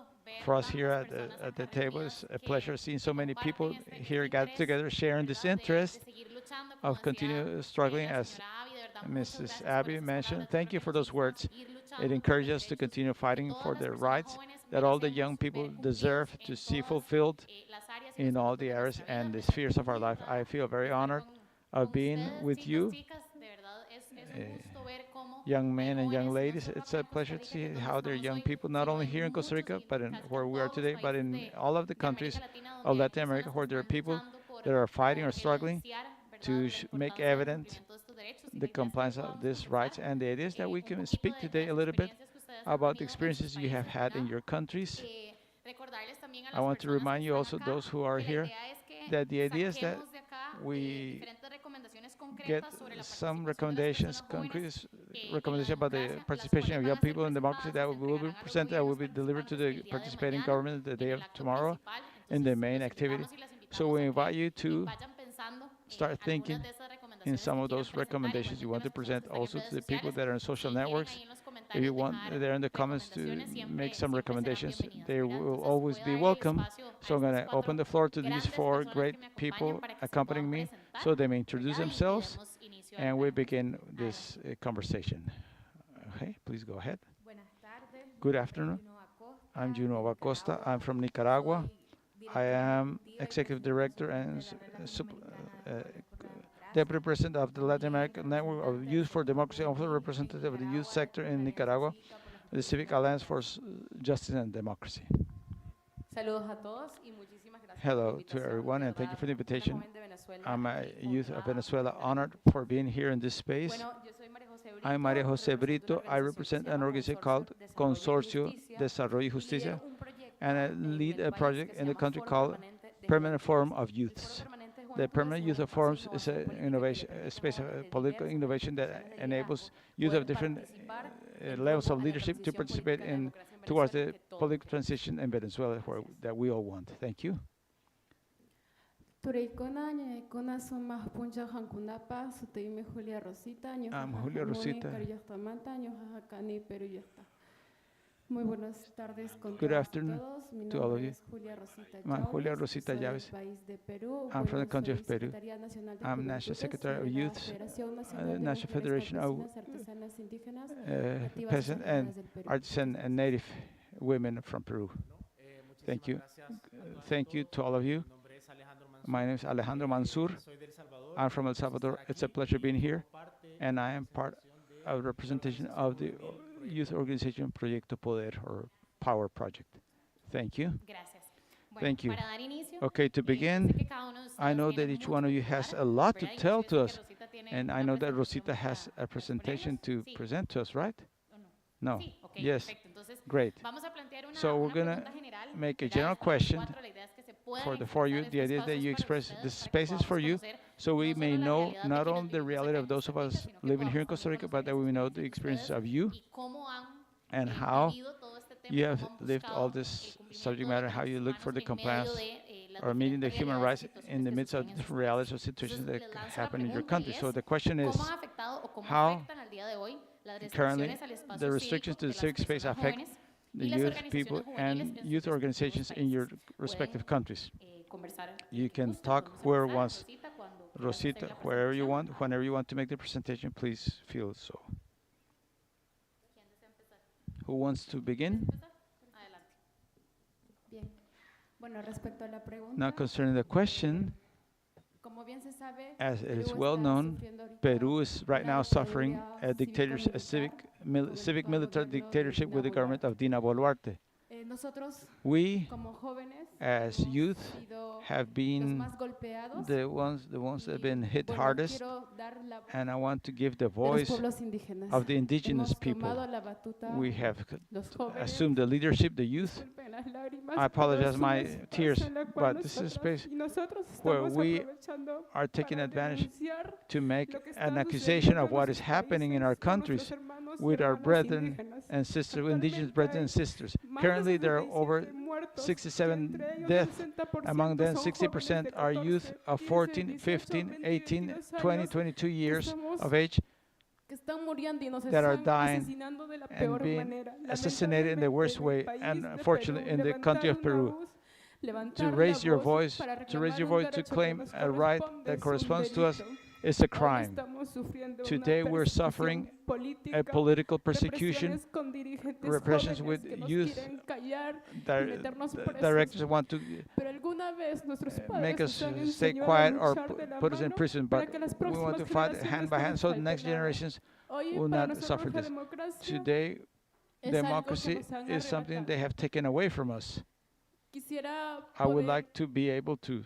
[SPEAKER 2] for us here at the table, it's a pleasure seeing so many people here gathered together, sharing this interest of continue struggling, as Mrs. Abby mentioned. Thank you for those words. It encourages us to continue fighting for their rights that all the young people deserve to see fulfilled in all the areas and the spheres of our life. I feel very honored of being with you, young men and young ladies. It's a pleasure to see how they're young people, not only here in Costa Rica, but in where we are today, but in all of the countries of Latin America, where there are people that are fighting or struggling to make evident the compliance of these rights. And the idea is that we can speak today a little bit about the experiences you have had in your countries. I want to remind you also, those who are here, that the idea is that we get some recommendations, concrete recommendations about the participation of young people in democracy that will be presented, that will be delivered to the participating government the day of tomorrow in the main activity. So we invite you to start thinking in some of those recommendations you want to present also to the people that are in social networks. If you want there in the comments to make some recommendations, they will always be welcome. So I'm going to open the floor to these four great people accompanying me so they may introduce themselves and we begin this conversation. Okay, please go ahead. Good afternoon. I'm Juno Acosta. I'm from Nicaragua. I am Executive Director and Deputy President of the Latin American Network of Youth for Democracy, also representative of the youth sector in Nicaragua, the Civic Alliance for Justice and Democracy.
[SPEAKER 5] Saludos a todos y muchísimas gracias por la
[SPEAKER 2] Hello to
[SPEAKER 5] invitación.
[SPEAKER 2] everyone,
[SPEAKER 5] De
[SPEAKER 2] and thank you
[SPEAKER 5] verdad,
[SPEAKER 2] for the
[SPEAKER 5] una
[SPEAKER 2] invitation.
[SPEAKER 5] joven de Venezuela
[SPEAKER 2] I'm a
[SPEAKER 5] y
[SPEAKER 2] youth of
[SPEAKER 5] honrada
[SPEAKER 2] Venezuela,
[SPEAKER 5] por
[SPEAKER 2] honored
[SPEAKER 5] estar
[SPEAKER 2] for being here in this space.
[SPEAKER 5] Bueno, yo soy María José Brito,
[SPEAKER 2] I'm Maria Jose
[SPEAKER 5] represento una
[SPEAKER 2] Brito. I
[SPEAKER 5] organización que
[SPEAKER 2] represent
[SPEAKER 5] se
[SPEAKER 2] an
[SPEAKER 5] llama
[SPEAKER 2] organization called
[SPEAKER 5] Consorcio
[SPEAKER 2] Consorcio Desarrollo y
[SPEAKER 5] y lidero
[SPEAKER 2] Justicia,
[SPEAKER 5] un proyecto
[SPEAKER 2] and I
[SPEAKER 5] en
[SPEAKER 2] lead
[SPEAKER 5] el
[SPEAKER 2] a
[SPEAKER 5] país
[SPEAKER 2] project
[SPEAKER 5] que se
[SPEAKER 2] in the
[SPEAKER 5] llama
[SPEAKER 2] country
[SPEAKER 5] Foro
[SPEAKER 2] called
[SPEAKER 5] Permanente de
[SPEAKER 2] Permanent
[SPEAKER 5] Juventudes.
[SPEAKER 2] Forum of
[SPEAKER 5] El Foro
[SPEAKER 2] Youths.
[SPEAKER 5] Permanente de
[SPEAKER 2] The
[SPEAKER 5] Juventudes
[SPEAKER 2] Permanent
[SPEAKER 5] es
[SPEAKER 2] Youth
[SPEAKER 5] un
[SPEAKER 2] of
[SPEAKER 5] espacio de
[SPEAKER 2] Forums is
[SPEAKER 5] innovación
[SPEAKER 2] an
[SPEAKER 5] política que le
[SPEAKER 2] innovation, a
[SPEAKER 5] permite a
[SPEAKER 2] space of
[SPEAKER 5] jóvenes de
[SPEAKER 2] political
[SPEAKER 5] diversas
[SPEAKER 2] innovation that
[SPEAKER 5] posiciones de
[SPEAKER 2] enables
[SPEAKER 5] liderazgo
[SPEAKER 2] youth of
[SPEAKER 5] poder
[SPEAKER 2] different
[SPEAKER 5] participar en
[SPEAKER 2] levels
[SPEAKER 5] rumbo
[SPEAKER 2] of
[SPEAKER 5] a la
[SPEAKER 2] leadership to
[SPEAKER 5] transición
[SPEAKER 2] participate
[SPEAKER 5] política y la
[SPEAKER 2] in
[SPEAKER 5] democracia en
[SPEAKER 2] towards
[SPEAKER 5] Venezuela
[SPEAKER 2] the
[SPEAKER 5] que todos
[SPEAKER 2] political
[SPEAKER 5] queremos.
[SPEAKER 2] transition in Venezuela that we all want. Thank you.
[SPEAKER 6] Turikona, Ñañaykuna, Sumas, Puncha, Hankunapa, Suteime, Julia Rosita,
[SPEAKER 2] I'm Julio Rosita.
[SPEAKER 6] Cariyastamanta, Ñojajacani, Peruyasta. Muy buenas tardes con
[SPEAKER 2] Good
[SPEAKER 6] todas y
[SPEAKER 2] afternoon
[SPEAKER 6] todos. Mi
[SPEAKER 2] to all of
[SPEAKER 6] nombre
[SPEAKER 2] you.
[SPEAKER 6] es Julia Rosita
[SPEAKER 2] I'm Julia
[SPEAKER 6] Llaves,
[SPEAKER 2] Rosita
[SPEAKER 6] soy del
[SPEAKER 2] Llaves.
[SPEAKER 6] país de Perú.
[SPEAKER 2] I'm from the country
[SPEAKER 6] soy
[SPEAKER 2] of Peru.
[SPEAKER 6] Secretaria Nacional de
[SPEAKER 2] I'm National
[SPEAKER 6] Juventudes
[SPEAKER 2] Secretary of
[SPEAKER 6] de la
[SPEAKER 2] Youth,
[SPEAKER 6] Federación Nacional de
[SPEAKER 2] National
[SPEAKER 6] Mujeres
[SPEAKER 2] Federation of
[SPEAKER 6] Campesinas, Artesanas Indígenas, Nativas y
[SPEAKER 2] Peasant and
[SPEAKER 6] Saharianas del Perú.
[SPEAKER 2] artisan and native women from Peru. Thank you. Thank you to all of you. My name is Alejandro Mansur. I'm from El Salvador. It's a pleasure being here, and I am part of representation of the youth organization Proyecto Poder or Power Project. Thank you.
[SPEAKER 4] Gracias. Bueno,
[SPEAKER 2] Thank you.
[SPEAKER 4] para dar inicio,
[SPEAKER 2] Okay, to
[SPEAKER 4] yo sé
[SPEAKER 2] begin,
[SPEAKER 4] que cada uno de
[SPEAKER 2] I
[SPEAKER 4] ustedes
[SPEAKER 2] know
[SPEAKER 4] tiene
[SPEAKER 2] that each
[SPEAKER 4] mucho
[SPEAKER 2] one of
[SPEAKER 4] que
[SPEAKER 2] you has
[SPEAKER 4] contar,
[SPEAKER 2] a lot to
[SPEAKER 4] ¿verdad? Y
[SPEAKER 2] tell
[SPEAKER 4] yo
[SPEAKER 2] to
[SPEAKER 4] sé
[SPEAKER 2] us,
[SPEAKER 4] que Rosita tiene
[SPEAKER 2] and I
[SPEAKER 4] una
[SPEAKER 2] know that
[SPEAKER 4] presentación
[SPEAKER 2] Rosita has
[SPEAKER 4] para
[SPEAKER 2] a presentation
[SPEAKER 4] exponernos.
[SPEAKER 2] to
[SPEAKER 4] Sí,
[SPEAKER 2] present to us, right?
[SPEAKER 4] ¿o no?
[SPEAKER 2] No.
[SPEAKER 4] Sí, ok,
[SPEAKER 2] Yes.
[SPEAKER 4] perfecto. Entonces,
[SPEAKER 2] Great.
[SPEAKER 4] vamos a plantear
[SPEAKER 2] So we're
[SPEAKER 4] una
[SPEAKER 2] gonna
[SPEAKER 4] pregunta general,
[SPEAKER 2] make a
[SPEAKER 4] ¿verdad?
[SPEAKER 2] general
[SPEAKER 4] A los
[SPEAKER 2] question
[SPEAKER 4] cuatro, la idea es que se puedan
[SPEAKER 2] for the four of you.
[SPEAKER 4] expresar
[SPEAKER 2] The
[SPEAKER 4] este
[SPEAKER 2] idea is that
[SPEAKER 4] espacio
[SPEAKER 2] you
[SPEAKER 4] es para
[SPEAKER 2] express
[SPEAKER 4] ustedes,
[SPEAKER 2] this
[SPEAKER 4] para que
[SPEAKER 2] space is for
[SPEAKER 4] podamos
[SPEAKER 2] you,
[SPEAKER 4] conocer
[SPEAKER 2] so we
[SPEAKER 4] no
[SPEAKER 2] may
[SPEAKER 4] solo la
[SPEAKER 2] know
[SPEAKER 4] realidad de
[SPEAKER 2] not
[SPEAKER 4] quienes
[SPEAKER 2] only the
[SPEAKER 4] vivimos
[SPEAKER 2] reality
[SPEAKER 4] acá
[SPEAKER 2] of
[SPEAKER 4] en
[SPEAKER 2] those
[SPEAKER 4] Costa
[SPEAKER 2] of
[SPEAKER 4] Rica,
[SPEAKER 2] us
[SPEAKER 4] sino que
[SPEAKER 2] living here in
[SPEAKER 4] podamos
[SPEAKER 2] Costa
[SPEAKER 4] también
[SPEAKER 2] Rica, but
[SPEAKER 4] conocer
[SPEAKER 2] that we know
[SPEAKER 4] experiencias
[SPEAKER 2] the
[SPEAKER 4] de
[SPEAKER 2] experiences
[SPEAKER 4] ustedes
[SPEAKER 2] of you
[SPEAKER 4] y cómo han
[SPEAKER 2] and how
[SPEAKER 4] vivido todo este tema,
[SPEAKER 2] you
[SPEAKER 4] cómo
[SPEAKER 2] have
[SPEAKER 4] han
[SPEAKER 2] lived all
[SPEAKER 4] buscado
[SPEAKER 2] this
[SPEAKER 4] el
[SPEAKER 2] subject
[SPEAKER 4] cumplimiento de
[SPEAKER 2] matter, how you
[SPEAKER 4] derechos
[SPEAKER 2] look for
[SPEAKER 4] humanos
[SPEAKER 2] the
[SPEAKER 4] en medio
[SPEAKER 2] compliance
[SPEAKER 4] de las
[SPEAKER 2] or meeting the
[SPEAKER 4] diferentes
[SPEAKER 2] human
[SPEAKER 4] realidades
[SPEAKER 2] rights
[SPEAKER 4] y
[SPEAKER 2] in
[SPEAKER 4] situaciones
[SPEAKER 2] the
[SPEAKER 4] que
[SPEAKER 2] midst of
[SPEAKER 4] suceden en
[SPEAKER 2] different
[SPEAKER 4] sus
[SPEAKER 2] realities or
[SPEAKER 4] países.
[SPEAKER 2] situations
[SPEAKER 4] Entonces,
[SPEAKER 2] that
[SPEAKER 4] les lanzo la
[SPEAKER 2] happen in your
[SPEAKER 4] pregunta y
[SPEAKER 2] country. So
[SPEAKER 4] es,
[SPEAKER 2] the question is,
[SPEAKER 4] ¿cómo ha afectado o cómo
[SPEAKER 2] how
[SPEAKER 4] afectan al día de hoy las
[SPEAKER 2] currently
[SPEAKER 4] restricciones al espacio
[SPEAKER 2] the restrictions
[SPEAKER 4] cívico
[SPEAKER 2] to
[SPEAKER 4] de
[SPEAKER 2] the
[SPEAKER 4] las
[SPEAKER 2] civic space
[SPEAKER 4] personas
[SPEAKER 2] affect
[SPEAKER 4] jóvenes
[SPEAKER 2] the
[SPEAKER 4] y las
[SPEAKER 2] youth
[SPEAKER 4] organizaciones
[SPEAKER 2] people
[SPEAKER 4] juveniles
[SPEAKER 2] and
[SPEAKER 4] en sus
[SPEAKER 2] youth
[SPEAKER 4] respectivos
[SPEAKER 2] organizations in your
[SPEAKER 4] países?
[SPEAKER 2] respective
[SPEAKER 4] Pueden
[SPEAKER 2] countries?
[SPEAKER 4] conversar
[SPEAKER 2] You
[SPEAKER 4] el que
[SPEAKER 2] can
[SPEAKER 4] gusten,
[SPEAKER 2] talk
[SPEAKER 4] podemos
[SPEAKER 2] whoever
[SPEAKER 4] empezar.
[SPEAKER 2] wants.
[SPEAKER 4] Rosita, cuando quieras hacer
[SPEAKER 2] Rosita,
[SPEAKER 4] la
[SPEAKER 2] wherever you
[SPEAKER 4] presentación.
[SPEAKER 2] want, whenever you want to make the presentation, please feel so.
[SPEAKER 4] ¿Quién desea empezar?
[SPEAKER 2] Who wants to begin?
[SPEAKER 4] ¿Quieres empezar? Adelante.
[SPEAKER 6] Bien. Bueno, respecto a la pregunta,
[SPEAKER 2] Now, concerning the question,
[SPEAKER 6] como bien se sabe,
[SPEAKER 2] as it
[SPEAKER 6] Perú
[SPEAKER 2] is
[SPEAKER 6] está
[SPEAKER 2] well known,
[SPEAKER 6] sufriendo ahorita
[SPEAKER 2] Peru is right
[SPEAKER 6] una
[SPEAKER 2] now suffering
[SPEAKER 6] dictadura
[SPEAKER 2] a dictatorship, a
[SPEAKER 6] cívico-militar
[SPEAKER 2] civic
[SPEAKER 6] con el
[SPEAKER 2] military
[SPEAKER 6] gobierno de
[SPEAKER 2] dictatorship with the
[SPEAKER 6] Dina
[SPEAKER 2] government of Dina Boluarte.
[SPEAKER 6] Nosotros,
[SPEAKER 2] We,
[SPEAKER 6] como jóvenes,
[SPEAKER 2] as
[SPEAKER 6] hemos
[SPEAKER 2] youth,
[SPEAKER 6] sido
[SPEAKER 2] have
[SPEAKER 6] los
[SPEAKER 2] been
[SPEAKER 6] más golpeados.
[SPEAKER 2] the ones that have been hit
[SPEAKER 6] Bueno,
[SPEAKER 2] hardest,
[SPEAKER 6] quiero dar la voz
[SPEAKER 2] and I want to give the
[SPEAKER 6] de los
[SPEAKER 2] voice
[SPEAKER 6] pueblos indígenas.
[SPEAKER 2] of the indigenous
[SPEAKER 6] Hemos
[SPEAKER 2] people.
[SPEAKER 6] tomado la batuta,
[SPEAKER 2] We have
[SPEAKER 6] los jóvenes.
[SPEAKER 2] assumed the leadership, the youth.
[SPEAKER 6] Disculpen las lágrimas,
[SPEAKER 2] I apologize
[SPEAKER 6] pero es un
[SPEAKER 2] my
[SPEAKER 6] espacio
[SPEAKER 2] tears,
[SPEAKER 6] en el cual
[SPEAKER 2] but this is a
[SPEAKER 6] nosotros-
[SPEAKER 2] space
[SPEAKER 6] y nosotros
[SPEAKER 2] where
[SPEAKER 6] estamos
[SPEAKER 2] we
[SPEAKER 6] aprovechando
[SPEAKER 2] are taking
[SPEAKER 6] para
[SPEAKER 2] advantage
[SPEAKER 6] denunciar
[SPEAKER 2] to make
[SPEAKER 6] lo que está
[SPEAKER 2] an
[SPEAKER 6] sucediendo
[SPEAKER 2] accusation of
[SPEAKER 6] en
[SPEAKER 2] what is
[SPEAKER 6] nuestros
[SPEAKER 2] happening in
[SPEAKER 6] países
[SPEAKER 2] our
[SPEAKER 6] con
[SPEAKER 2] countries
[SPEAKER 6] nuestros hermanos y
[SPEAKER 2] with our
[SPEAKER 6] hermanas
[SPEAKER 2] brethren
[SPEAKER 6] indígenas.
[SPEAKER 2] and sisters, indigenous
[SPEAKER 6] Actualmente
[SPEAKER 2] brothers
[SPEAKER 6] hay
[SPEAKER 2] and sisters.
[SPEAKER 6] más de
[SPEAKER 2] Currently, there are
[SPEAKER 6] 67
[SPEAKER 2] over
[SPEAKER 6] muertos,
[SPEAKER 2] 67
[SPEAKER 6] entre ellos
[SPEAKER 2] deaths.
[SPEAKER 6] 60%
[SPEAKER 2] Among them,
[SPEAKER 6] son
[SPEAKER 2] 60%
[SPEAKER 6] jóvenes de
[SPEAKER 2] are youth
[SPEAKER 6] 14,
[SPEAKER 2] of
[SPEAKER 6] 15,
[SPEAKER 2] 14,
[SPEAKER 6] 18,
[SPEAKER 2] 15,
[SPEAKER 6] 20,
[SPEAKER 2] 18,
[SPEAKER 6] 22
[SPEAKER 2] 20,
[SPEAKER 6] años
[SPEAKER 2] 22 years
[SPEAKER 6] estamos-
[SPEAKER 2] of age
[SPEAKER 6] que están muriendo y nos
[SPEAKER 2] that are
[SPEAKER 6] están
[SPEAKER 2] dying
[SPEAKER 6] asesinando de la
[SPEAKER 2] and
[SPEAKER 6] peor
[SPEAKER 2] being
[SPEAKER 6] manera.
[SPEAKER 2] assassinated in the worst way,
[SPEAKER 6] Lamentablemente,
[SPEAKER 2] and
[SPEAKER 6] en el país
[SPEAKER 2] unfortunately,
[SPEAKER 6] de
[SPEAKER 2] in the
[SPEAKER 6] Perú,
[SPEAKER 2] country of
[SPEAKER 6] levantar una
[SPEAKER 2] Peru.
[SPEAKER 6] voz,
[SPEAKER 2] To
[SPEAKER 6] levantar
[SPEAKER 2] raise
[SPEAKER 6] la
[SPEAKER 2] your
[SPEAKER 6] voz
[SPEAKER 2] voice,
[SPEAKER 6] para
[SPEAKER 2] to raise
[SPEAKER 6] reclamar
[SPEAKER 2] your
[SPEAKER 6] un
[SPEAKER 2] voice to
[SPEAKER 6] derecho que
[SPEAKER 2] claim
[SPEAKER 6] nos
[SPEAKER 2] a right
[SPEAKER 6] corresponde
[SPEAKER 2] that
[SPEAKER 6] es un
[SPEAKER 2] corresponds to us
[SPEAKER 6] delito.
[SPEAKER 2] is a
[SPEAKER 6] Hoy
[SPEAKER 2] crime.
[SPEAKER 6] estamos sufriendo una
[SPEAKER 2] Today, we're suffering
[SPEAKER 6] persecución política,
[SPEAKER 2] a political persecution,
[SPEAKER 6] represiones con dirigentes
[SPEAKER 2] repressions
[SPEAKER 6] jóvenes
[SPEAKER 2] with
[SPEAKER 6] que nos
[SPEAKER 2] youth
[SPEAKER 6] quieren callar y
[SPEAKER 2] Dir-
[SPEAKER 6] meternos presos.
[SPEAKER 2] directors want to
[SPEAKER 6] Pero alguna vez nuestros
[SPEAKER 2] make
[SPEAKER 6] padres
[SPEAKER 2] us
[SPEAKER 6] nos han
[SPEAKER 2] stay
[SPEAKER 6] enseñado a
[SPEAKER 2] quiet or
[SPEAKER 6] luchar de la
[SPEAKER 2] put us in
[SPEAKER 6] mano
[SPEAKER 2] prison,
[SPEAKER 6] para
[SPEAKER 2] but
[SPEAKER 6] que las
[SPEAKER 2] we want to
[SPEAKER 6] próximas
[SPEAKER 2] fight
[SPEAKER 6] generaciones
[SPEAKER 2] hand by
[SPEAKER 6] no
[SPEAKER 2] hand
[SPEAKER 6] nos
[SPEAKER 2] so the
[SPEAKER 6] falte
[SPEAKER 2] next
[SPEAKER 6] nada.
[SPEAKER 2] generations
[SPEAKER 6] Hoy
[SPEAKER 2] will
[SPEAKER 6] para
[SPEAKER 2] not
[SPEAKER 6] nosotros
[SPEAKER 2] suffer
[SPEAKER 6] la
[SPEAKER 2] this.
[SPEAKER 6] democracia
[SPEAKER 2] Today,
[SPEAKER 6] es algo que
[SPEAKER 2] democracy
[SPEAKER 6] nos han
[SPEAKER 2] is something
[SPEAKER 6] arrebatado.
[SPEAKER 2] they have taken away from us.
[SPEAKER 6] Quisiera
[SPEAKER 2] I would
[SPEAKER 6] poder-
[SPEAKER 2] like to be able to.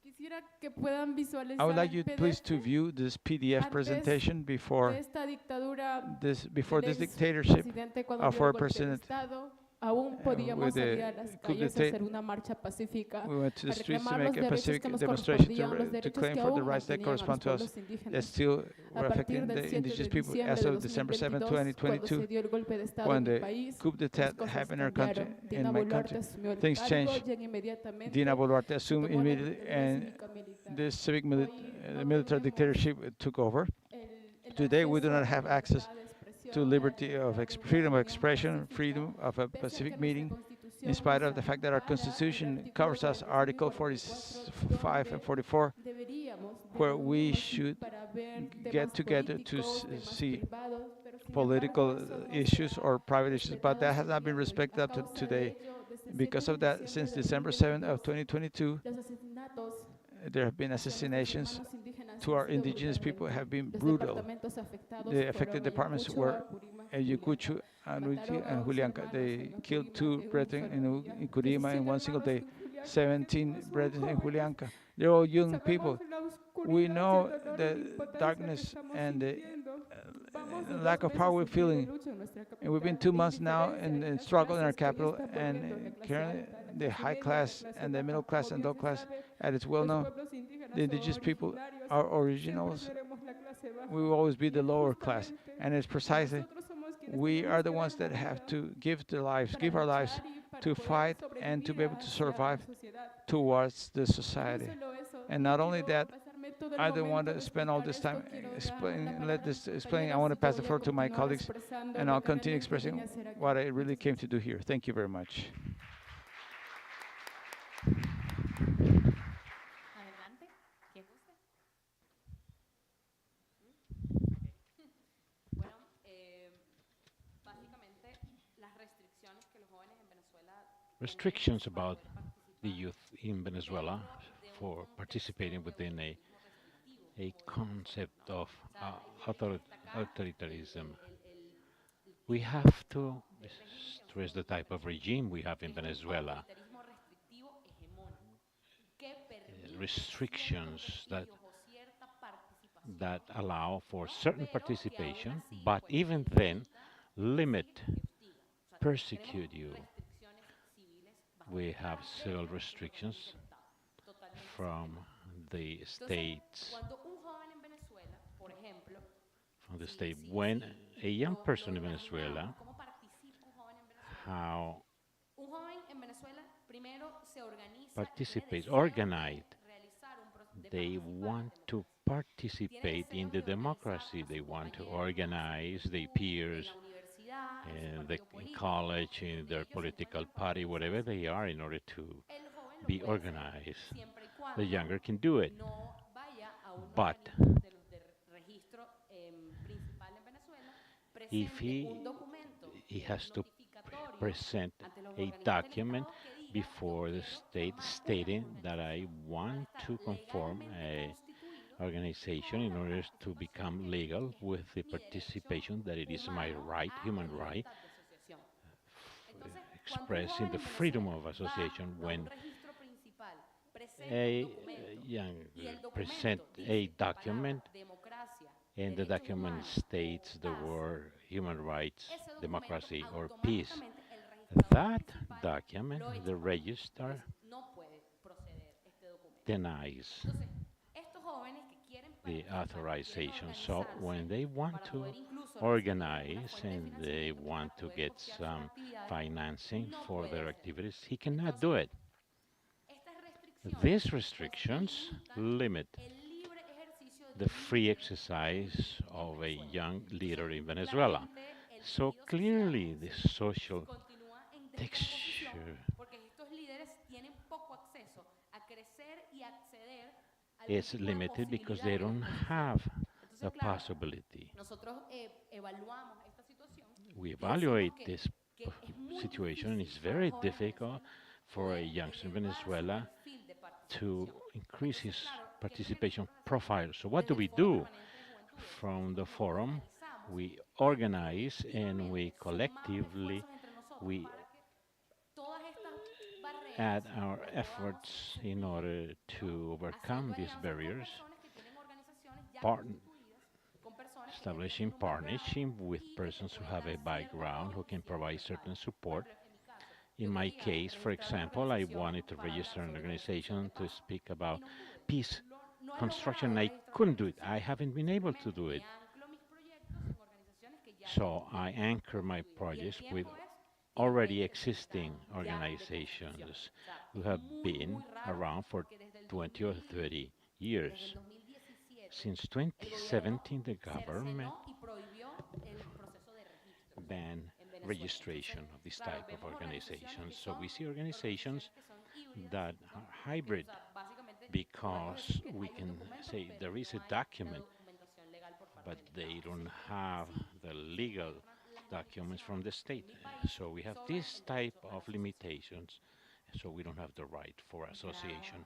[SPEAKER 6] quisiera que puedan visualizar
[SPEAKER 2] I would like
[SPEAKER 6] el
[SPEAKER 2] you please to
[SPEAKER 6] PDF
[SPEAKER 2] view this PDF
[SPEAKER 6] antes
[SPEAKER 2] presentation
[SPEAKER 6] de
[SPEAKER 2] before
[SPEAKER 6] esta dictadura
[SPEAKER 2] this
[SPEAKER 6] del
[SPEAKER 2] dictatorship
[SPEAKER 6] expresidente cuando
[SPEAKER 2] of
[SPEAKER 6] dio el
[SPEAKER 2] our
[SPEAKER 6] golpe de
[SPEAKER 2] president,
[SPEAKER 6] Estado. Aún podíamos
[SPEAKER 2] with the
[SPEAKER 6] salir a las
[SPEAKER 2] coup
[SPEAKER 6] calles a
[SPEAKER 2] d'etat.
[SPEAKER 6] hacer una marcha pacífica
[SPEAKER 2] We went to the
[SPEAKER 6] a
[SPEAKER 2] streets to
[SPEAKER 6] reclamar
[SPEAKER 2] make
[SPEAKER 6] los
[SPEAKER 2] a
[SPEAKER 6] derechos
[SPEAKER 2] pacific
[SPEAKER 6] que nos
[SPEAKER 2] demonstration
[SPEAKER 6] correspondían, los
[SPEAKER 2] to
[SPEAKER 6] derechos
[SPEAKER 2] claim
[SPEAKER 6] que
[SPEAKER 2] for the
[SPEAKER 6] aún
[SPEAKER 2] rights that
[SPEAKER 6] mantenían a los
[SPEAKER 2] correspond to us.
[SPEAKER 6] pueblos
[SPEAKER 2] That
[SPEAKER 6] indígenas.
[SPEAKER 2] still
[SPEAKER 6] A
[SPEAKER 2] were
[SPEAKER 6] partir
[SPEAKER 2] affecting
[SPEAKER 6] del
[SPEAKER 2] the
[SPEAKER 6] 7
[SPEAKER 2] indigenous
[SPEAKER 6] de
[SPEAKER 2] people
[SPEAKER 6] diciembre
[SPEAKER 2] as
[SPEAKER 6] de
[SPEAKER 2] of December 7,
[SPEAKER 6] 2022, cuando se
[SPEAKER 2] 2022,
[SPEAKER 6] dio el golpe de Estado
[SPEAKER 2] when
[SPEAKER 6] en mi
[SPEAKER 2] the
[SPEAKER 6] país,
[SPEAKER 2] coup d'etat
[SPEAKER 6] las cosas
[SPEAKER 2] happened in our country,
[SPEAKER 6] cambiaron.
[SPEAKER 2] in
[SPEAKER 6] Dina
[SPEAKER 2] my
[SPEAKER 6] Boluarte
[SPEAKER 2] country.
[SPEAKER 6] asumió el
[SPEAKER 2] Things
[SPEAKER 6] cargo
[SPEAKER 2] changed.
[SPEAKER 6] y inmediatamente
[SPEAKER 2] Dina Boluarte
[SPEAKER 6] se
[SPEAKER 2] assumed
[SPEAKER 6] tomó la
[SPEAKER 2] immediately,
[SPEAKER 6] dictadura
[SPEAKER 2] and
[SPEAKER 6] cívico-militar.
[SPEAKER 2] this civic
[SPEAKER 6] Hoy no
[SPEAKER 2] military
[SPEAKER 6] tenemos
[SPEAKER 2] dictatorship took over.
[SPEAKER 6] el
[SPEAKER 2] Today, we do
[SPEAKER 6] acceso
[SPEAKER 2] not
[SPEAKER 6] a
[SPEAKER 2] have
[SPEAKER 6] la
[SPEAKER 2] access
[SPEAKER 6] libertad de expresión,
[SPEAKER 2] to
[SPEAKER 6] a la
[SPEAKER 2] liberty of
[SPEAKER 6] libertad de
[SPEAKER 2] freedom of
[SPEAKER 6] una
[SPEAKER 2] expression,
[SPEAKER 6] pacífica,
[SPEAKER 2] freedom of a
[SPEAKER 6] pese a que
[SPEAKER 2] pacific
[SPEAKER 6] nuestra
[SPEAKER 2] meeting,
[SPEAKER 6] Constitución
[SPEAKER 2] in spite
[SPEAKER 6] nos
[SPEAKER 2] of the fact that our
[SPEAKER 6] ampara, el
[SPEAKER 2] Constitution
[SPEAKER 6] artículo
[SPEAKER 2] covers us,
[SPEAKER 6] 45 y
[SPEAKER 2] Article
[SPEAKER 6] 44,
[SPEAKER 2] 45 and
[SPEAKER 6] donde
[SPEAKER 2] 44,
[SPEAKER 6] deberíamos
[SPEAKER 2] where we
[SPEAKER 6] reunirnos
[SPEAKER 2] should
[SPEAKER 6] para ver
[SPEAKER 2] get
[SPEAKER 6] temas
[SPEAKER 2] together to
[SPEAKER 6] políticos, temas
[SPEAKER 2] see
[SPEAKER 6] privados, pero sin
[SPEAKER 2] political
[SPEAKER 6] embargo eso no
[SPEAKER 2] issues
[SPEAKER 6] se ha
[SPEAKER 2] or private issues, but that has
[SPEAKER 6] respetado
[SPEAKER 2] not been
[SPEAKER 6] hasta el día de hoy.
[SPEAKER 2] respected
[SPEAKER 6] A
[SPEAKER 2] up to
[SPEAKER 6] causa de
[SPEAKER 2] today.
[SPEAKER 6] ello, desde el
[SPEAKER 2] Because
[SPEAKER 6] 7
[SPEAKER 2] of
[SPEAKER 6] de
[SPEAKER 2] that,
[SPEAKER 6] diciembre
[SPEAKER 2] since
[SPEAKER 6] de
[SPEAKER 2] December 7th of
[SPEAKER 6] 2022,
[SPEAKER 2] 2022,
[SPEAKER 6] los asesinatos
[SPEAKER 2] there have been
[SPEAKER 6] hacia nuestros
[SPEAKER 2] assassinations
[SPEAKER 6] hermanos indígenas
[SPEAKER 2] to our indigenous people have been
[SPEAKER 6] Los
[SPEAKER 2] brutal.
[SPEAKER 6] departamentos afectados
[SPEAKER 2] The affected
[SPEAKER 6] fueron
[SPEAKER 2] departments
[SPEAKER 6] Ayacucho,
[SPEAKER 2] were
[SPEAKER 6] Apurímac,
[SPEAKER 2] Ayacucho, Anuchi, and Juliaca. They killed 2 brethren in Curima in one single day, 17 brethren in Juliaca. They're all young people. We know the darkness and the lack of power we're feeling. And we've been 2 months now in struggle in our capital, and currently the high class and the middle class and low class, as it's well known, the indigenous people are originals. We will always be the lower class. And it's precisely, we are the ones that have to give our lives to fight and to be able to survive towards the society. And not only that, I don't want to spend all this time explaining. I want to pass the floor to my colleagues, and I'll continue expressing what I really came to do here. Thank you very much.
[SPEAKER 5] Adelante, quien guste. Bueno, básicamente las restricciones que los jóvenes en Venezuela
[SPEAKER 7] Restrictions about the youth in Venezuela for participating within a concept of authoritarianism. We have to stress the type of regime we have in Venezuela. Restrictions that allow for certain participation, but even then limit, persecute you. We have civil restrictions from the states, when a young person in Venezuela, how participate, organize, they want to participate in the democracy, they want to organize their peers in the college, in their political party, whatever they are, in order to be organized. The younger can do it, but if he has to present a document before the state stating that I want to conform a organization in order to become legal with the participation, that it is my right, human right, expressing the freedom of association. When a young present a document and the document states the word human rights, democracy, or peace, that document, the register, denies the authorization. So when they want to organize and they want to get some financing for their activities, he cannot do it. These restrictions limit the free exercise of a young leader in Venezuela. So clearly the social texture is limited because they don't have the possibility. We evaluate this situation, and it's very difficult for a youngster in Venezuela to increase his participation profile. So what do? From the forum, we organize and we collectively add our efforts in order to overcome these barriers, establishing partnership with persons who have a background, who can provide certain support. In my case, for example, I wanted to register an organization to speak about peace construction. I couldn't do it. I haven't been able to do it. So I anchor my projects with already existing organizations who have been around for 20 or 30 years. Since 2017, the government banned registration of this type of organizations. So we see organizations that are hybrid because we can say there is a document, but they don't have the legal documents from the state. So we have this type of limitations, so we don't have the right for association.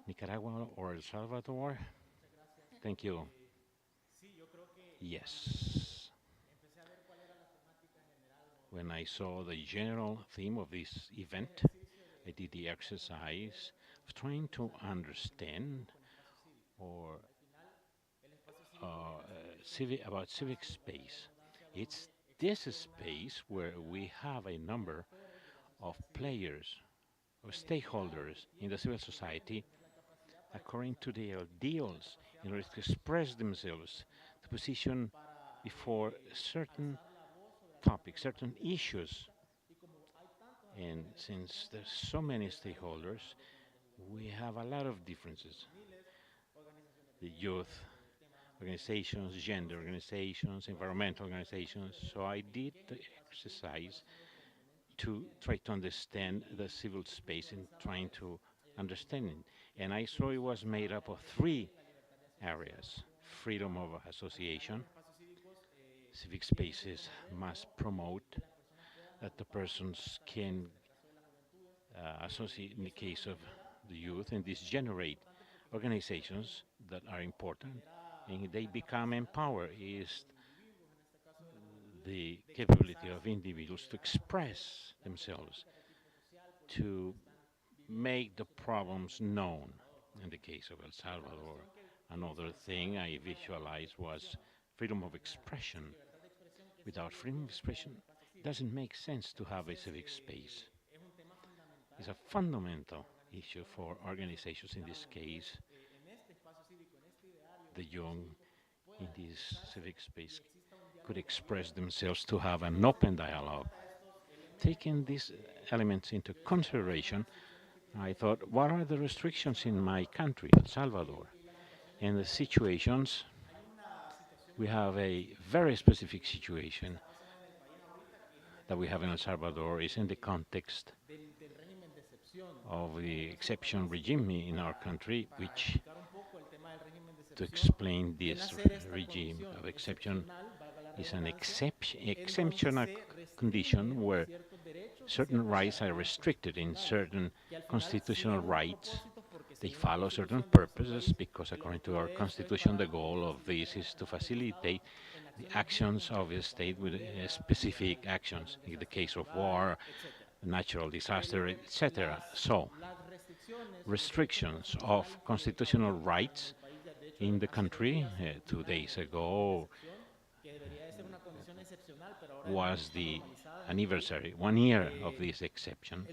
[SPEAKER 7] Nicaragua or El Salvador? Thank you. Yes. When I saw the general theme of this event, I did the exercise of trying to understand or about civic space. It's this space where we have a number of players or stakeholders in the civil society according to their ideals in order to express themselves, to position before certain topics, certain issues. And since there's so many stakeholders, we have a lot of differences. The youth organizations, gender organizations, environmental organizations. So I did the exercise to try to understand the civil space and trying to understand it. And I saw it was made up of three areas: freedom of association. Civic spaces must promote that the persons can associate in the case of the youth, and this generate organizations that are important, and they become empowered. Is the capability of individuals to express themselves, to make the problems known. In the case of El Salvador, another thing I visualized was freedom of expression. Without freedom of expression, it doesn't make sense to have a civic space. It's a fundamental issue for organizations, in this case, the young in this civic space could express themselves to have an open dialogue. Taking these elements into consideration, I thought, what are the restrictions in my country, El Salvador? And the situations, we have a very specific situation that we have in El Salvador is in the context of the exception regime in our country, which, to explain this regime of exception, is an exceptional condition where certain rights are restricted in certain constitutional rights. They follow certain purposes because according to our constitution, the goal of this is to facilitate the actions of the state with specific actions, in the case of war, natural disaster, etc. So, restrictions of constitutional rights in the country 2 days ago was the anniversary, 1 year of this exception.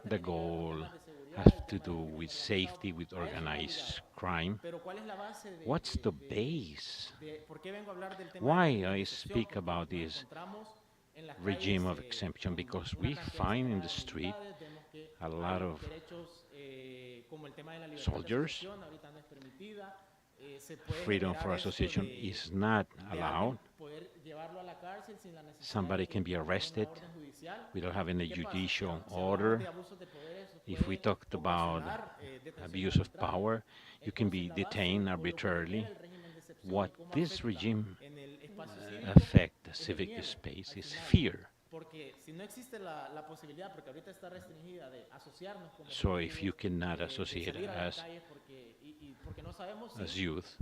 [SPEAKER 7] The goal has to do with safety, with organized crime. What's the base? Why I speak about this regime of exemption? Because we find in the street a lot of soldiers. Freedom for association is not allowed. Somebody can be arrested without having a judicial order. If we talked about abuse of power, you can be detained arbitrarily. What this regime affect the civic space is fear. So if you cannot associate as youth,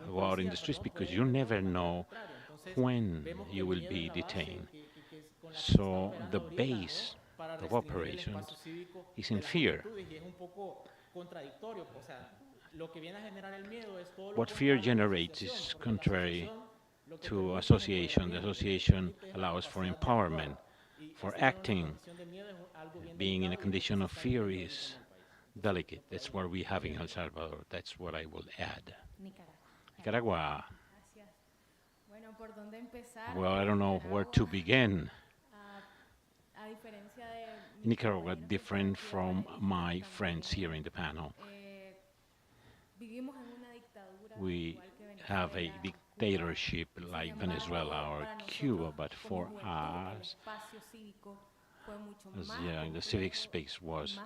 [SPEAKER 7] go out in the streets because you never know when you will be detained. So the base of operations is in fear. What fear generates is contrary to association. The association allows for empowerment, for acting. Being in a condition of fear is delicate. That's what we have in El Salvador. That's what I will add. Nicaragua. Well, I don't know where to begin. Nicaragua, different from my friends here in the panel. We have a dictatorship like Venezuela or Cuba, but for us, the civic space was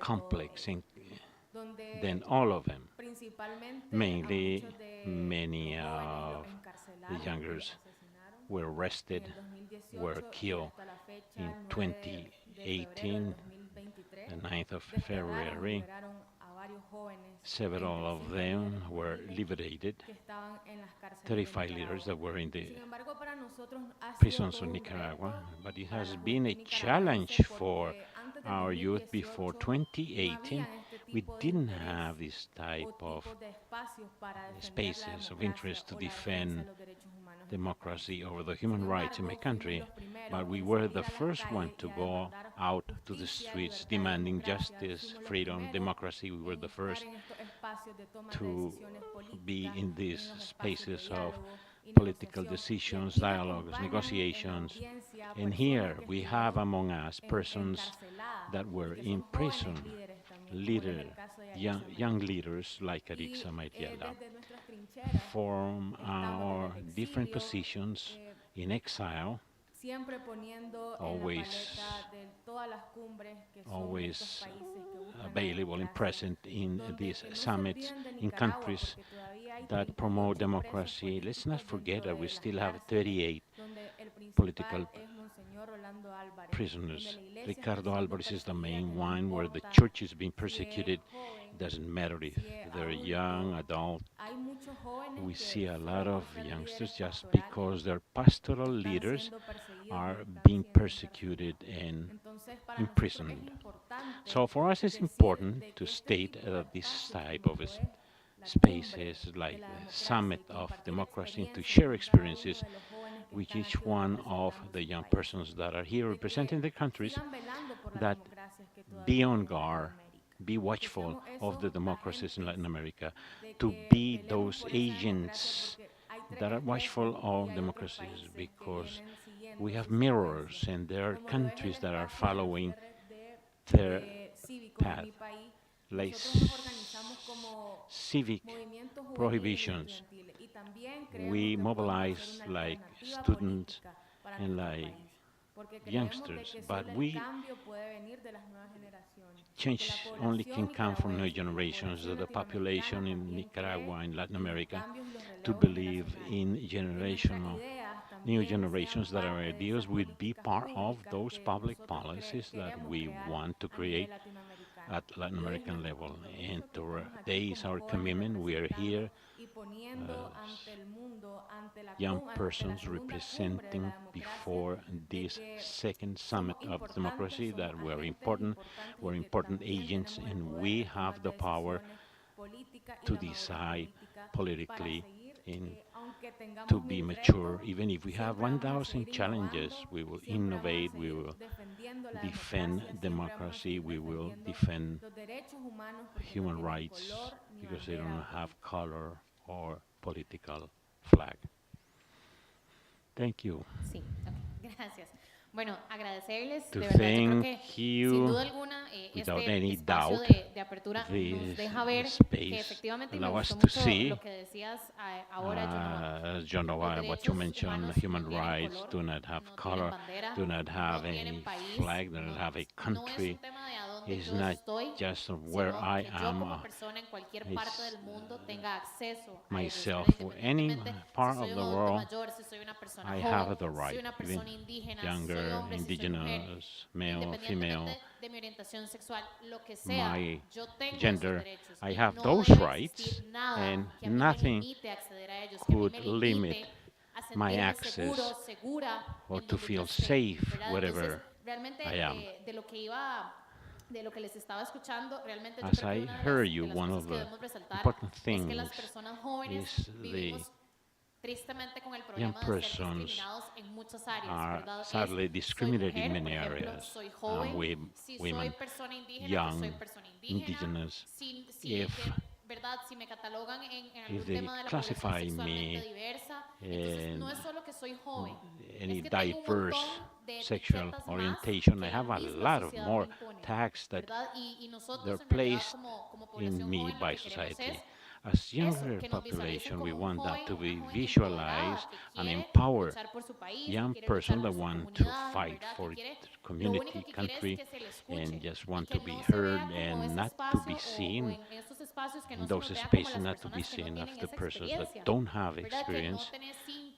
[SPEAKER 7] complex than all of them. Mainly, many of the youngers were arrested, were killed in 2018, the 9th of February. Several of them were liberated, 35 leaders that were in the prisons of Nicaragua, but it has been a challenge for our youth. Before 2018, we didn't have this type of spaces of interest to defend democracy or the human rights in my country, but we were the first one to go out to the streets demanding justice, freedom, democracy. We were the first to be in these spaces of political decisions, dialogues, negotiations. And here we have among us persons that were in prison, young leaders like Arixa Maitiela, from our different positions in exile, always available and present in these summits in countries that promote democracy. Let's not forget that we still have 38 political prisoners. Ricardo Alvarez is the main one, where the church is being persecuted. It doesn't matter if they're young, adult. We see a lot of youngsters just because their pastoral leaders are being persecuted and imprisoned. So for us it's important to state that this type of spaces like the Summit of Democracy, and to share experiences with each one of the young persons that are here representing the countries, that be on guard, be watchful of the democracies in Latin America, to be those agents that are watchful of democracies, because we have mirrors and there are countries that are following their path, like civic prohibitions. We mobilize like students and like youngsters, but change only can come from new generations. The population in Nicaragua and Latin America to believe in new generations that our ideas would be part of those public policies that we want to create at Latin American level. And today is our commitment. We are here young persons representing before this second summit of democracy that we're important agents, and we have the power to decide politically and to be mature. Even if we have 1,000 challenges, we will innovate, we will defend democracy, we will defend human rights, because they don't have color or political flag. Thank you.
[SPEAKER 5] Sí, okay, gracias. Bueno, agradecerles,
[SPEAKER 7] To
[SPEAKER 5] de verdad, yo creo
[SPEAKER 7] thank
[SPEAKER 5] que
[SPEAKER 7] you,
[SPEAKER 5] sin duda alguna
[SPEAKER 7] without
[SPEAKER 5] este
[SPEAKER 7] any
[SPEAKER 5] espacio
[SPEAKER 7] doubt,
[SPEAKER 5] de apertura nos
[SPEAKER 7] this
[SPEAKER 5] deja ver que
[SPEAKER 7] space
[SPEAKER 5] efectivamente, y me
[SPEAKER 7] allow us
[SPEAKER 5] gustó
[SPEAKER 7] to
[SPEAKER 5] mucho
[SPEAKER 7] see,
[SPEAKER 5] lo que decías ahora,
[SPEAKER 7] Jonah, what you mentioned, human rights do not have
[SPEAKER 5] no tienen
[SPEAKER 7] color,
[SPEAKER 5] bandera,
[SPEAKER 7] do not have
[SPEAKER 5] no
[SPEAKER 7] a
[SPEAKER 5] tienen país,
[SPEAKER 7] flag, do not have a
[SPEAKER 5] no es
[SPEAKER 7] country.
[SPEAKER 5] un tema de a dónde
[SPEAKER 7] It's
[SPEAKER 5] yo
[SPEAKER 7] not
[SPEAKER 5] estoy,
[SPEAKER 7] just of where
[SPEAKER 5] sino
[SPEAKER 7] I
[SPEAKER 5] que yo
[SPEAKER 7] am,
[SPEAKER 5] como persona en cualquier parte del mundo tenga acceso a ellos,
[SPEAKER 7] myself,
[SPEAKER 5] ¿verdad?
[SPEAKER 7] or any
[SPEAKER 5] Independientemente
[SPEAKER 7] part
[SPEAKER 5] si
[SPEAKER 7] of
[SPEAKER 5] soy
[SPEAKER 7] the
[SPEAKER 5] un adulto
[SPEAKER 7] world,
[SPEAKER 5] mayor, si soy una persona
[SPEAKER 7] I
[SPEAKER 5] joven,
[SPEAKER 7] have the
[SPEAKER 5] si soy
[SPEAKER 7] right,
[SPEAKER 5] una
[SPEAKER 7] even
[SPEAKER 5] persona indígena, si soy
[SPEAKER 7] younger,
[SPEAKER 5] hombre, si soy mujer,
[SPEAKER 7] indigenous, male, female,
[SPEAKER 5] independientemente de mi orientación sexual, lo que sea,
[SPEAKER 7] my
[SPEAKER 5] yo tengo
[SPEAKER 7] gender,
[SPEAKER 5] esos derechos
[SPEAKER 7] I
[SPEAKER 5] y
[SPEAKER 7] have
[SPEAKER 5] no
[SPEAKER 7] those
[SPEAKER 5] debe
[SPEAKER 7] rights,
[SPEAKER 5] existir nada
[SPEAKER 7] and
[SPEAKER 5] que a mí me
[SPEAKER 7] nothing
[SPEAKER 5] limite acceder a ellos, que a mí
[SPEAKER 7] could
[SPEAKER 5] me
[SPEAKER 7] limit
[SPEAKER 5] limite a
[SPEAKER 7] my
[SPEAKER 5] sentirme
[SPEAKER 7] access
[SPEAKER 5] seguro, segura
[SPEAKER 7] or
[SPEAKER 5] en
[SPEAKER 7] to
[SPEAKER 5] donde yo
[SPEAKER 7] feel
[SPEAKER 5] esté,
[SPEAKER 7] safe
[SPEAKER 5] ¿verdad?
[SPEAKER 7] wherever
[SPEAKER 5] Entonces, realmente
[SPEAKER 7] I am.
[SPEAKER 5] de lo que iba, de lo que les estaba escuchando, realmente yo
[SPEAKER 7] As
[SPEAKER 5] creo que
[SPEAKER 7] I
[SPEAKER 5] una
[SPEAKER 7] heard
[SPEAKER 5] de
[SPEAKER 7] you,
[SPEAKER 5] las
[SPEAKER 7] one
[SPEAKER 5] cosas
[SPEAKER 7] of
[SPEAKER 5] que
[SPEAKER 7] the
[SPEAKER 5] debemos resaltar
[SPEAKER 7] important
[SPEAKER 5] es que las
[SPEAKER 7] things
[SPEAKER 5] personas jóvenes
[SPEAKER 7] is the
[SPEAKER 5] vivimos tristemente con el
[SPEAKER 7] young
[SPEAKER 5] problema de ser
[SPEAKER 7] persons
[SPEAKER 5] discriminados en muchas áreas,
[SPEAKER 7] are
[SPEAKER 5] ¿verdad?
[SPEAKER 7] sadly
[SPEAKER 5] Soy
[SPEAKER 7] discriminated in
[SPEAKER 5] mujer,
[SPEAKER 7] many
[SPEAKER 5] por ejemplo,
[SPEAKER 7] areas.
[SPEAKER 5] soy joven, si soy
[SPEAKER 7] Women,
[SPEAKER 5] persona indígena,
[SPEAKER 7] young,
[SPEAKER 5] pues soy persona indígena,
[SPEAKER 7] indigenous.
[SPEAKER 5] si
[SPEAKER 7] If
[SPEAKER 5] ¿verdad? Si me catalogan en algún
[SPEAKER 7] they
[SPEAKER 5] tema de la población
[SPEAKER 7] classify
[SPEAKER 5] sexualmente
[SPEAKER 7] me
[SPEAKER 5] diversa, entonces no es
[SPEAKER 7] in
[SPEAKER 5] solo que soy joven,
[SPEAKER 7] any
[SPEAKER 5] es que tengo un
[SPEAKER 7] diverse
[SPEAKER 5] montón de
[SPEAKER 7] sexual
[SPEAKER 5] etiquetas más
[SPEAKER 7] orientation,
[SPEAKER 5] que
[SPEAKER 7] I
[SPEAKER 5] la
[SPEAKER 7] have a
[SPEAKER 5] misma
[SPEAKER 7] lot of
[SPEAKER 5] sociedad
[SPEAKER 7] more
[SPEAKER 5] me impone,
[SPEAKER 7] tags that
[SPEAKER 5] ¿verdad? Y nosotros
[SPEAKER 7] they're
[SPEAKER 5] en realidad
[SPEAKER 7] placed
[SPEAKER 5] como
[SPEAKER 7] in
[SPEAKER 5] población
[SPEAKER 7] me
[SPEAKER 5] joven lo
[SPEAKER 7] by
[SPEAKER 5] que queremos
[SPEAKER 7] society.
[SPEAKER 5] es
[SPEAKER 7] As
[SPEAKER 5] eso,
[SPEAKER 7] younger
[SPEAKER 5] que nos visualicen
[SPEAKER 7] population, we
[SPEAKER 5] como un
[SPEAKER 7] want that
[SPEAKER 5] joven,
[SPEAKER 7] to
[SPEAKER 5] una
[SPEAKER 7] be
[SPEAKER 5] joven
[SPEAKER 7] visualized
[SPEAKER 5] empoderada, que
[SPEAKER 7] and
[SPEAKER 5] quiere
[SPEAKER 7] empower
[SPEAKER 5] luchar por su país, que
[SPEAKER 7] young
[SPEAKER 5] quiere
[SPEAKER 7] person
[SPEAKER 5] luchar
[SPEAKER 7] that
[SPEAKER 5] por su
[SPEAKER 7] want to
[SPEAKER 5] comunidad,
[SPEAKER 7] fight
[SPEAKER 5] ¿verdad?
[SPEAKER 7] for
[SPEAKER 5] Que quiere,
[SPEAKER 7] their
[SPEAKER 5] lo único
[SPEAKER 7] community,
[SPEAKER 5] que quiere es
[SPEAKER 7] country,
[SPEAKER 5] que se le escuche
[SPEAKER 7] and just
[SPEAKER 5] y
[SPEAKER 7] want
[SPEAKER 5] que
[SPEAKER 7] to be
[SPEAKER 5] no se
[SPEAKER 7] heard
[SPEAKER 5] vea como
[SPEAKER 7] and
[SPEAKER 5] ese
[SPEAKER 7] not to
[SPEAKER 5] espacio
[SPEAKER 7] be
[SPEAKER 5] o
[SPEAKER 7] seen
[SPEAKER 5] en estos espacios que no
[SPEAKER 7] in
[SPEAKER 5] se
[SPEAKER 7] those
[SPEAKER 5] nos vea como
[SPEAKER 7] spaces,
[SPEAKER 5] las
[SPEAKER 7] not to be
[SPEAKER 5] personas que no
[SPEAKER 7] seen of
[SPEAKER 5] tienen
[SPEAKER 7] the
[SPEAKER 5] esa
[SPEAKER 7] persons that
[SPEAKER 5] experiencia,
[SPEAKER 7] don't have
[SPEAKER 5] ¿verdad? Que no
[SPEAKER 7] experience,
[SPEAKER 5] tenés 5,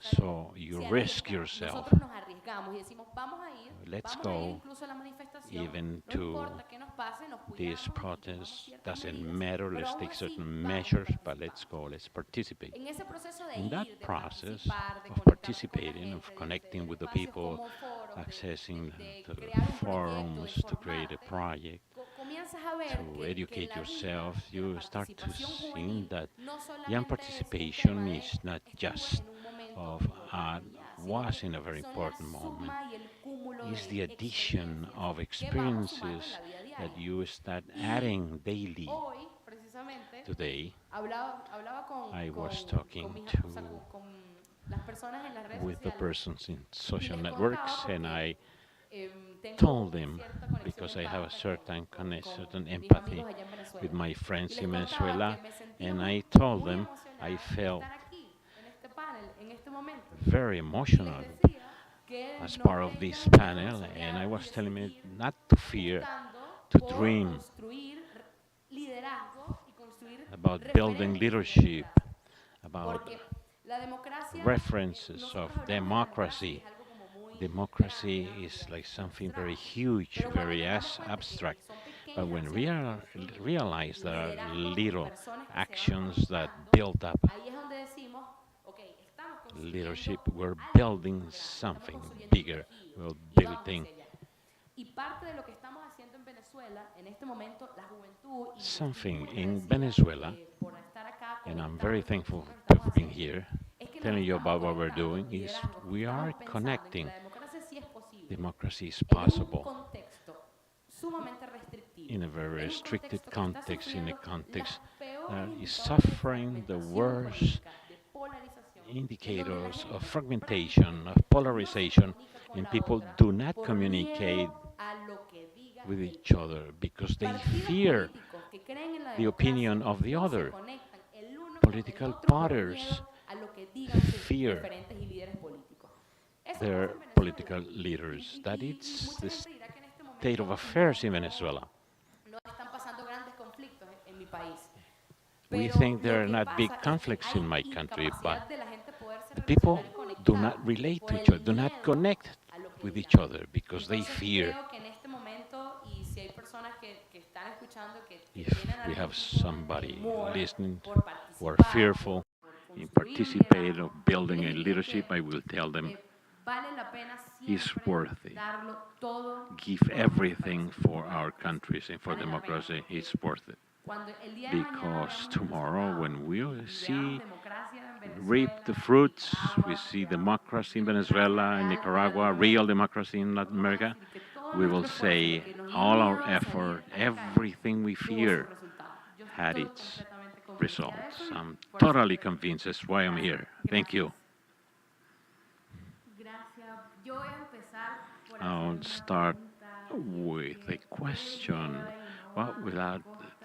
[SPEAKER 7] So you risk yourself. let's go even to this protest. Doesn't matter, let's take certain measures, but let's go, let's participate. In that process of participating, of connecting with the people, accessing the forums to create a project, to educate yourself, you start to see that young participation is not just of was in a very important moment. It's the addition of experiences that you start adding daily. Today, I was talking with the persons in social networks, and I told them, because I have a certain certain empathy with my friends in Venezuela, and I told them I felt very emotional as part of this panel, and I was telling me not to fear, to dream about building leadership, about references of democracy. Democracy is like something very huge, very abstract. But when we realize there are little actions that build up leadership, we're building something bigger. We're building something in Venezuela, and I'm very thankful to being here. Telling you about what we're doing is we are connecting. Democracy is possible in a very restricted context, in a context that is suffering the worst indicators of fragmentation, of polarization, and people do not communicate with each other because they fear the opinion of the other. Political parties fear their political leaders. That is the state of affairs in Venezuela. We think there are not big conflicts in my country, but the people do not relate to each other, do not connect with each other because they fear. If we have somebody listening who are fearful in participating or building a leadership, I will tell them it's worth it. Give everything for our countries and for democracy, it's worth it. Because tomorrow when we reap the fruits, we see democracy in Venezuela and Nicaragua, real democracy in Latin America, we will say all our effort, everything we fear had its results. I'm totally convinced. That's why I'm here. Thank you. I'll start with a question. What will I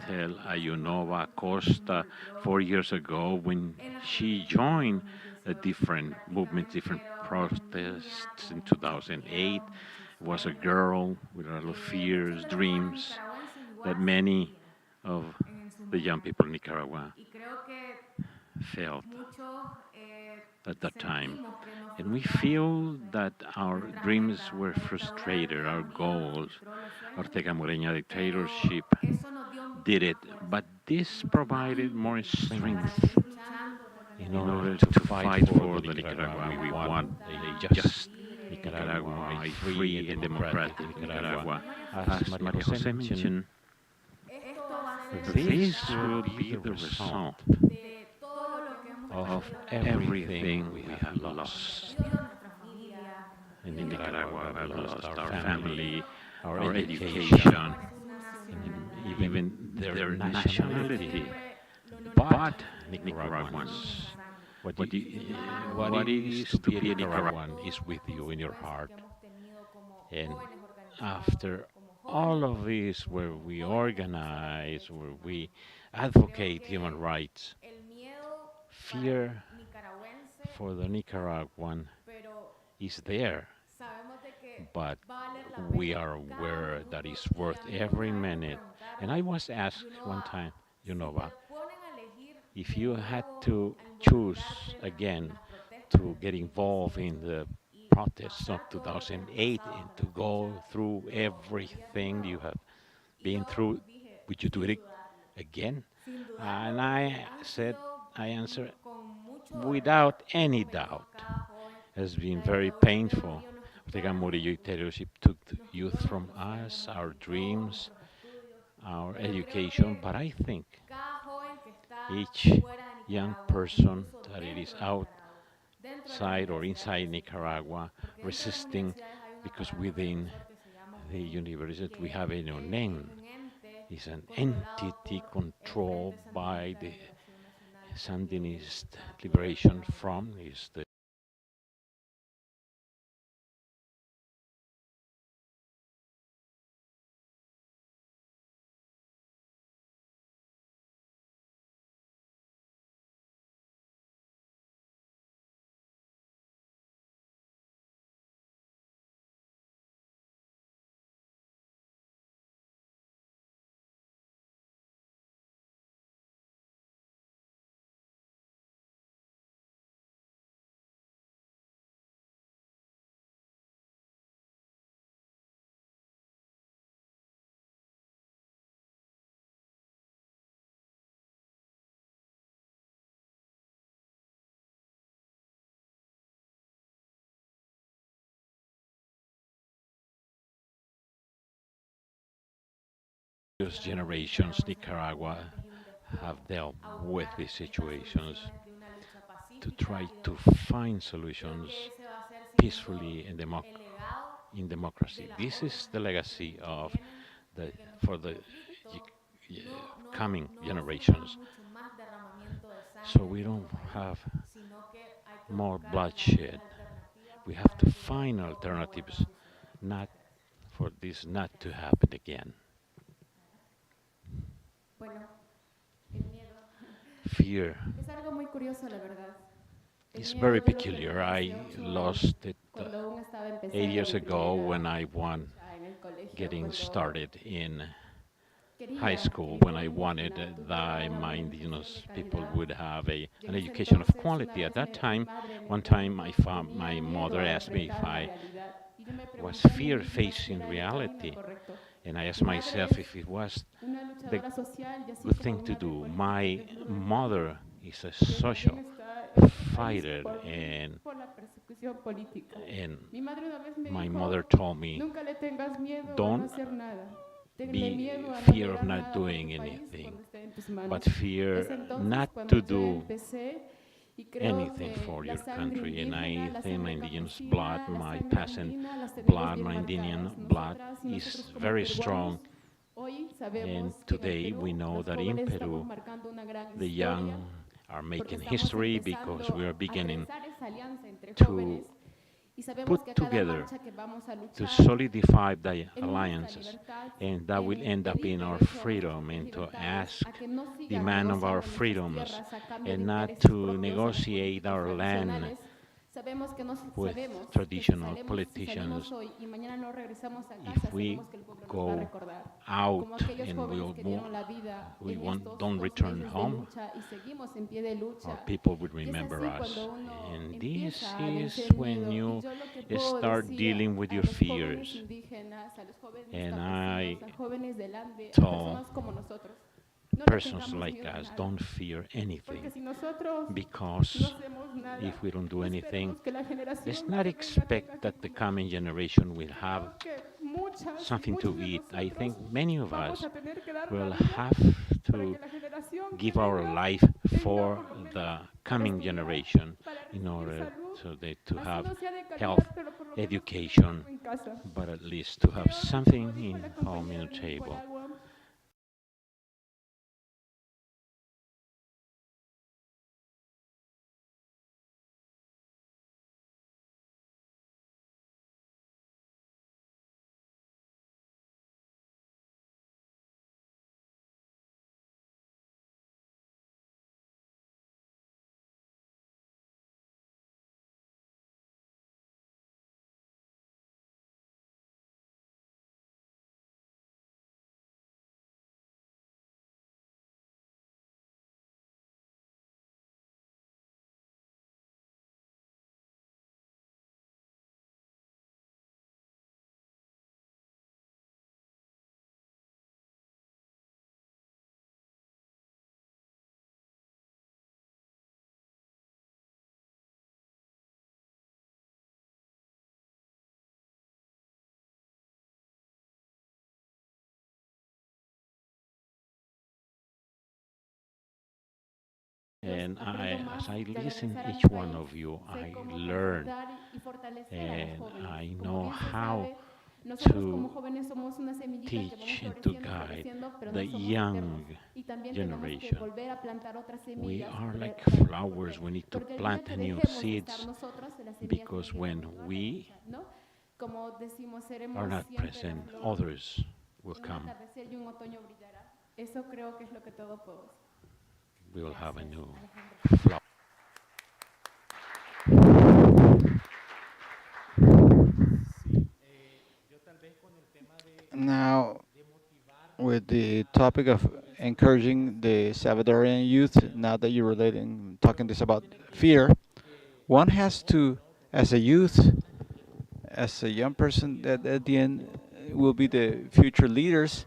[SPEAKER 7] tell Ayunova Costa 4 years ago when she joined a different movement, different protests in 2008? Was a girl with a lot of fears, dreams that many of the young people in Nicaragua felt at that time. And we feel that our dreams were frustrated, our goals. Ortega Moreña dictatorship did it, but this provided more strength in order to fight for the Nicaragua we want, a just Nicaragua, a free and democratic Nicaragua. As Maria Jose mentioned, this will be the result of everything we have lost. In Nicaragua, we have lost our family, our education, and even their nationality. But Nicaraguans, what it is to be a Nicaraguan is with you in your heart. And after all of this, where we organize, where we advocate human rights, fear for the Nicaraguan is there, but we are aware that it's worth every minute. And I was asked one time, if you had to choose again to get involved in the protests of 2008 and to go through everything you have been through, would you do it again? And I said, I answered, without any doubt. It has been very painful. Ortega Murillo dictatorship took the youth from us, our dreams, our education, but I think each young person that it is outside or inside Nicaragua resisting, because within the university we have a new name, is an entity controlled by the Sandinist Liberation Front, is the previous generations. Nicaragua have dealt with these situations to try to find solutions peacefully and in democracy. This is the legacy of for the coming generations. So we don't have more bloodshed. We have to find alternatives, not for this not to happen again. Fear is very peculiar. I lost it 8 years ago when I won getting started in high school, when I wanted that my indigenous people would have an education of quality. At that time, one time my mother asked me if I was fear facing reality, and I asked myself if it was the good thing to do. My mother is a social fighter, and my mother told me, don't be fear of not doing anything, but fear not to do anything for your country. And I think my indigenous blood, my peasant blood, my Indian blood is very strong. And today we know that in Peru, the young are making history because we are beginning to put together, to solidify the alliances, and that will end up in our freedom, and to ask, demand of our freedoms, and not to negotiate our land with traditional politicians. If we go out and don't return home, our people would remember us. And this is when you start dealing with your fears. And I told persons like us, don't fear anything, because if we don't do anything, let's not expect that the coming generation will have something to eat. I think many of us will have to give our life for the coming generation in order to have health, education, but at least to have something in home, in the table. And as I
[SPEAKER 6] de
[SPEAKER 7] listen
[SPEAKER 6] regresar al
[SPEAKER 7] each one
[SPEAKER 6] país,
[SPEAKER 7] of you,
[SPEAKER 6] sé
[SPEAKER 7] I
[SPEAKER 6] cómo
[SPEAKER 7] learn
[SPEAKER 6] capacitar y fortalecer a los
[SPEAKER 7] and
[SPEAKER 6] jóvenes.
[SPEAKER 7] I
[SPEAKER 6] Como
[SPEAKER 7] know
[SPEAKER 6] bien se
[SPEAKER 7] how
[SPEAKER 6] sabe, nosotros como
[SPEAKER 7] to
[SPEAKER 6] jóvenes somos una semillita que vamos
[SPEAKER 7] teach and to
[SPEAKER 6] floreciendo,
[SPEAKER 7] guide
[SPEAKER 6] floreciendo, pero
[SPEAKER 7] the
[SPEAKER 6] no somos eternos.
[SPEAKER 7] young
[SPEAKER 6] Y también tenemos que
[SPEAKER 7] generation.
[SPEAKER 6] volver a plantar otras
[SPEAKER 7] We
[SPEAKER 6] semillas.
[SPEAKER 7] are like
[SPEAKER 6] Porque,
[SPEAKER 7] flowers. We need to
[SPEAKER 6] porque el día
[SPEAKER 7] plant
[SPEAKER 6] que
[SPEAKER 7] new
[SPEAKER 6] dejemos de estar
[SPEAKER 7] seeds
[SPEAKER 6] nosotros, las semillas
[SPEAKER 7] because
[SPEAKER 6] tienen que
[SPEAKER 7] when
[SPEAKER 6] dar
[SPEAKER 7] we
[SPEAKER 6] ¿no? Como decimos, seremos
[SPEAKER 7] are not
[SPEAKER 6] siempre la
[SPEAKER 7] present,
[SPEAKER 6] flor.
[SPEAKER 7] others will
[SPEAKER 6] En un
[SPEAKER 7] come.
[SPEAKER 6] atardecer y un otoño brillará. Eso creo que es lo que todos podemos.
[SPEAKER 7] We will have a
[SPEAKER 5] Gracias,
[SPEAKER 7] new
[SPEAKER 5] Alejandro.
[SPEAKER 7] flower.
[SPEAKER 2] Now, with the topic of encouraging the Salvadorian youth, now that you're relating, talking this about fear, one has to, as a youth, as a young person, that at the end will be the future leaders.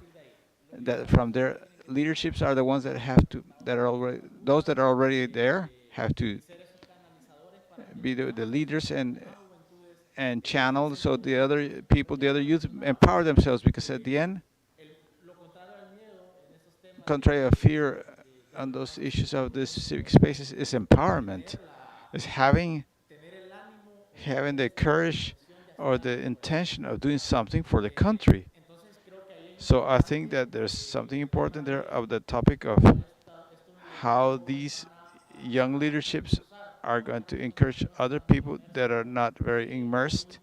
[SPEAKER 2] That from their leaderships are the ones that have to, that are already, those that are already there have to be the leaders and channel so the other people, the other youth empower themselves, because at the end, contrary of fear on those issues of the civic spaces is empowerment, is having the courage or the intention of doing something for the country. So I think that there's something important there of the topic of how these young leaderships are going to encourage other people that are not very immersed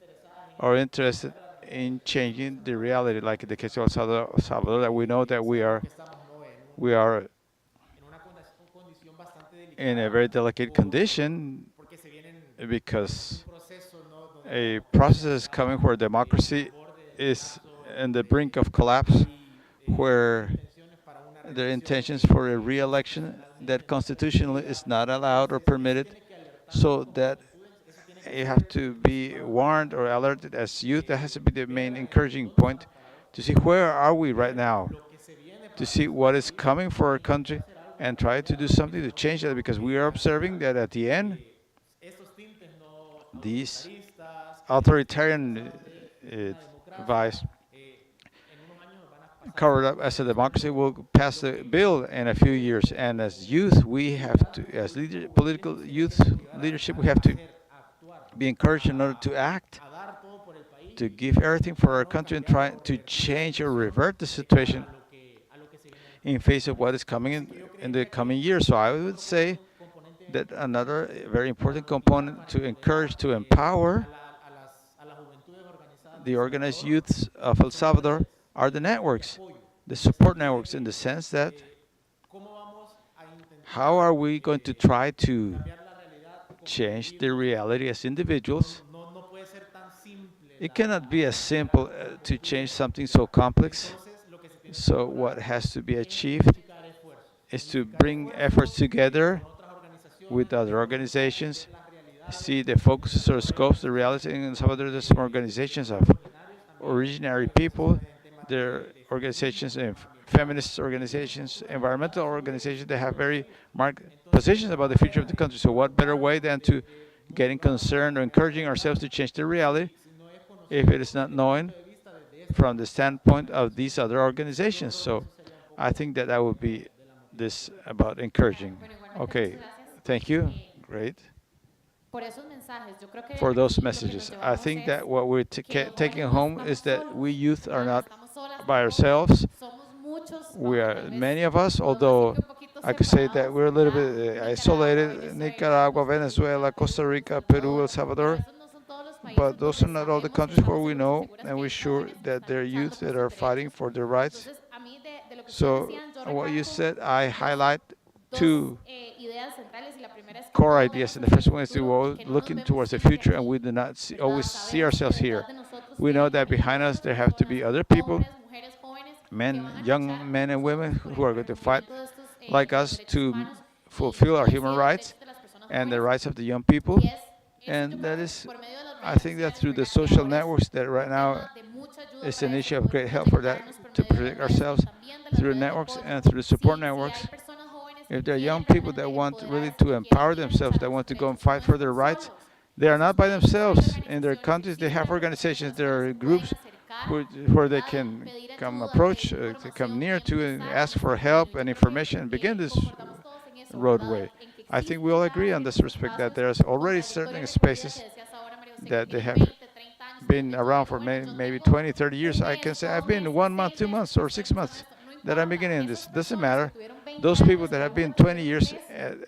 [SPEAKER 2] or interested in changing the reality, like in the case of El Salvador, that we know that we are in a very delicate condition because a process is coming where democracy is in the brink of collapse, where their intentions for a re-election that constitutionally is not allowed or permitted, so that you have to be warned or alerted as youth. That has to be the main encouraging point, to see where are we right now, to see what is coming for our country and try to do something to change that, because we are observing that at the end, these authoritarian vice covered up as a democracy will pass the bill in a few years. And as youth, we have to, as political youth leadership, we have to be encouraged in order to act, to give everything for our country and try to change or revert the situation in face of what is coming in the coming years. So I would say that another very important component to encourage, to empower the organized youths of El Salvador are the networks, the support networks, in the sense that how are we going to try to change the reality as individuals? It cannot be as simple to change something so complex. So what has to be achieved is to bring efforts together with other organizations, see the focuses or scopes, the reality. In El Salvador, there's some organizations of originary people, there are organizations and feminist organizations, environmental organizations that have very marked positions about the future of the country. So what better way than to getting concerned or encouraging ourselves to change the reality if it is not known from the standpoint of these other organizations. So I think that would be this about encouraging. Okay, thank you. Great.
[SPEAKER 5] Por esos mensajes, yo creo que
[SPEAKER 2] For
[SPEAKER 5] aquí
[SPEAKER 2] those
[SPEAKER 5] lo que nos
[SPEAKER 2] messages. I
[SPEAKER 5] llevamos
[SPEAKER 2] think
[SPEAKER 5] es
[SPEAKER 2] that what we're
[SPEAKER 5] que los
[SPEAKER 2] taking
[SPEAKER 5] jóvenes no
[SPEAKER 2] home
[SPEAKER 5] estamos
[SPEAKER 2] is that
[SPEAKER 5] solos,
[SPEAKER 2] we youth are
[SPEAKER 5] no
[SPEAKER 2] not
[SPEAKER 5] estamos solas
[SPEAKER 2] by
[SPEAKER 5] tampoco,
[SPEAKER 2] ourselves.
[SPEAKER 5] somos muchos,
[SPEAKER 2] We
[SPEAKER 5] vamos,
[SPEAKER 2] are
[SPEAKER 5] tal vez
[SPEAKER 2] many of us,
[SPEAKER 5] podemos decir
[SPEAKER 2] although
[SPEAKER 5] que un poquito
[SPEAKER 2] I could say that
[SPEAKER 5] separados,
[SPEAKER 2] we're a little
[SPEAKER 5] ¿verdad?
[SPEAKER 2] bit
[SPEAKER 5] Nicaragua,
[SPEAKER 2] isolated. Nicaragua,
[SPEAKER 5] Costa
[SPEAKER 2] Venezuela,
[SPEAKER 5] Rica,
[SPEAKER 2] Costa
[SPEAKER 5] Perú,
[SPEAKER 2] Rica,
[SPEAKER 5] El
[SPEAKER 2] Peru, El
[SPEAKER 5] Salvador, pero
[SPEAKER 2] Salvador.
[SPEAKER 5] esos no son todos los
[SPEAKER 2] But
[SPEAKER 5] países
[SPEAKER 2] those are
[SPEAKER 5] donde
[SPEAKER 2] not all the
[SPEAKER 5] sabemos y
[SPEAKER 2] countries where
[SPEAKER 5] estamos
[SPEAKER 2] we
[SPEAKER 5] seguros y
[SPEAKER 2] know,
[SPEAKER 5] seguras
[SPEAKER 2] and
[SPEAKER 5] que
[SPEAKER 2] we're
[SPEAKER 5] hay
[SPEAKER 2] sure
[SPEAKER 5] jóvenes que
[SPEAKER 2] that
[SPEAKER 5] están
[SPEAKER 2] there are
[SPEAKER 5] luchando
[SPEAKER 2] youth
[SPEAKER 5] por
[SPEAKER 2] that
[SPEAKER 5] sus
[SPEAKER 2] are fighting
[SPEAKER 5] derechos.
[SPEAKER 2] for their rights.
[SPEAKER 5] Entonces, a mí de lo que ustedes
[SPEAKER 2] So
[SPEAKER 5] decían, yo
[SPEAKER 2] what you
[SPEAKER 5] recalco
[SPEAKER 2] said, I highlight
[SPEAKER 5] dos
[SPEAKER 2] two
[SPEAKER 5] ideas centrales, y la primera es que
[SPEAKER 2] core
[SPEAKER 5] no
[SPEAKER 2] ideas.
[SPEAKER 5] vemos
[SPEAKER 2] And
[SPEAKER 5] hacia
[SPEAKER 2] the
[SPEAKER 5] el
[SPEAKER 2] first one is to
[SPEAKER 5] futuro, que no nos
[SPEAKER 2] looking
[SPEAKER 5] vemos
[SPEAKER 2] towards the
[SPEAKER 5] siempre
[SPEAKER 2] future, and
[SPEAKER 5] aquí,
[SPEAKER 2] we do not always
[SPEAKER 5] ¿verdad?
[SPEAKER 2] see
[SPEAKER 5] Sabemos que
[SPEAKER 2] ourselves here.
[SPEAKER 5] detrás de nosotros
[SPEAKER 2] We know
[SPEAKER 5] tienen
[SPEAKER 2] that
[SPEAKER 5] que venir
[SPEAKER 2] behind us
[SPEAKER 5] otras
[SPEAKER 2] there have to be
[SPEAKER 5] personas,
[SPEAKER 2] other people,
[SPEAKER 5] hombres, mujeres jóvenes, que van a
[SPEAKER 2] men,
[SPEAKER 5] luchar
[SPEAKER 2] young
[SPEAKER 5] con
[SPEAKER 2] men and women
[SPEAKER 5] nosotros por
[SPEAKER 2] who
[SPEAKER 5] el
[SPEAKER 2] are going to fight
[SPEAKER 5] cumplimiento de estos
[SPEAKER 2] like
[SPEAKER 5] los
[SPEAKER 2] us
[SPEAKER 5] derechos
[SPEAKER 2] to
[SPEAKER 5] humanos
[SPEAKER 2] fulfill our
[SPEAKER 5] y
[SPEAKER 2] human
[SPEAKER 5] de
[SPEAKER 2] rights
[SPEAKER 5] derechos de las personas
[SPEAKER 2] and the
[SPEAKER 5] jóvenes.
[SPEAKER 2] rights of the young people.
[SPEAKER 5] Y es eso, yo
[SPEAKER 2] And
[SPEAKER 5] creo
[SPEAKER 2] that
[SPEAKER 5] que
[SPEAKER 2] is,
[SPEAKER 5] por medio de las
[SPEAKER 2] I
[SPEAKER 5] redes
[SPEAKER 2] think that
[SPEAKER 5] sociales,
[SPEAKER 2] through the
[SPEAKER 5] ¿verdad? Que
[SPEAKER 2] social
[SPEAKER 5] ahora es
[SPEAKER 2] networks that right
[SPEAKER 5] un
[SPEAKER 2] now
[SPEAKER 5] tema de mucha ayuda
[SPEAKER 2] is
[SPEAKER 5] para
[SPEAKER 2] an
[SPEAKER 5] eso,
[SPEAKER 2] issue
[SPEAKER 5] que
[SPEAKER 2] of great
[SPEAKER 5] podemos
[SPEAKER 2] help for that,
[SPEAKER 5] llegarnos por
[SPEAKER 2] to
[SPEAKER 5] medio de
[SPEAKER 2] protect
[SPEAKER 5] las redes,
[SPEAKER 2] ourselves
[SPEAKER 5] pero también de las
[SPEAKER 2] through
[SPEAKER 5] redes de
[SPEAKER 2] networks
[SPEAKER 5] apoyo.
[SPEAKER 2] and through the support
[SPEAKER 5] Si
[SPEAKER 2] networks.
[SPEAKER 5] hay personas jóvenes que
[SPEAKER 2] If there are young
[SPEAKER 5] quieren
[SPEAKER 2] people that
[SPEAKER 5] realmente
[SPEAKER 2] want really
[SPEAKER 5] empoderarse,
[SPEAKER 2] to
[SPEAKER 5] que
[SPEAKER 2] empower
[SPEAKER 5] quieren ir a
[SPEAKER 2] themselves,
[SPEAKER 5] luchar
[SPEAKER 2] that
[SPEAKER 5] por
[SPEAKER 2] want
[SPEAKER 5] sus
[SPEAKER 2] to go and
[SPEAKER 5] derechos, no
[SPEAKER 2] fight for their
[SPEAKER 5] están
[SPEAKER 2] rights,
[SPEAKER 5] solos.
[SPEAKER 2] they are not by
[SPEAKER 5] Entonces pueden buscar
[SPEAKER 2] themselves. In their
[SPEAKER 5] organizaciones
[SPEAKER 2] countries, they have
[SPEAKER 5] visibles,
[SPEAKER 2] organizations,
[SPEAKER 5] organizaciones a
[SPEAKER 2] there
[SPEAKER 5] las
[SPEAKER 2] are
[SPEAKER 5] que pueden
[SPEAKER 2] groups
[SPEAKER 5] acercar,
[SPEAKER 2] where they
[SPEAKER 5] ¿verdad?
[SPEAKER 2] can
[SPEAKER 5] Pedir
[SPEAKER 2] come
[SPEAKER 5] ayuda,
[SPEAKER 2] approach,
[SPEAKER 5] pedir
[SPEAKER 2] to come
[SPEAKER 5] información
[SPEAKER 2] near
[SPEAKER 5] y
[SPEAKER 2] to and
[SPEAKER 5] empezar a
[SPEAKER 2] ask for
[SPEAKER 5] luchar por sus
[SPEAKER 2] help
[SPEAKER 5] derechos.
[SPEAKER 2] and
[SPEAKER 5] Yo creo
[SPEAKER 2] information and
[SPEAKER 5] que
[SPEAKER 2] begin this
[SPEAKER 5] concordamos todos en eso, ¿verdad?
[SPEAKER 2] roadway.
[SPEAKER 5] En que
[SPEAKER 2] I think we all agree on this respect that there's already certain spaces that they have been around for maybe 20, 30 years. I can say I've been 1 month, 2 months, or 6 months that I'm beginning this. Doesn't matter. Those people that have been 20 years,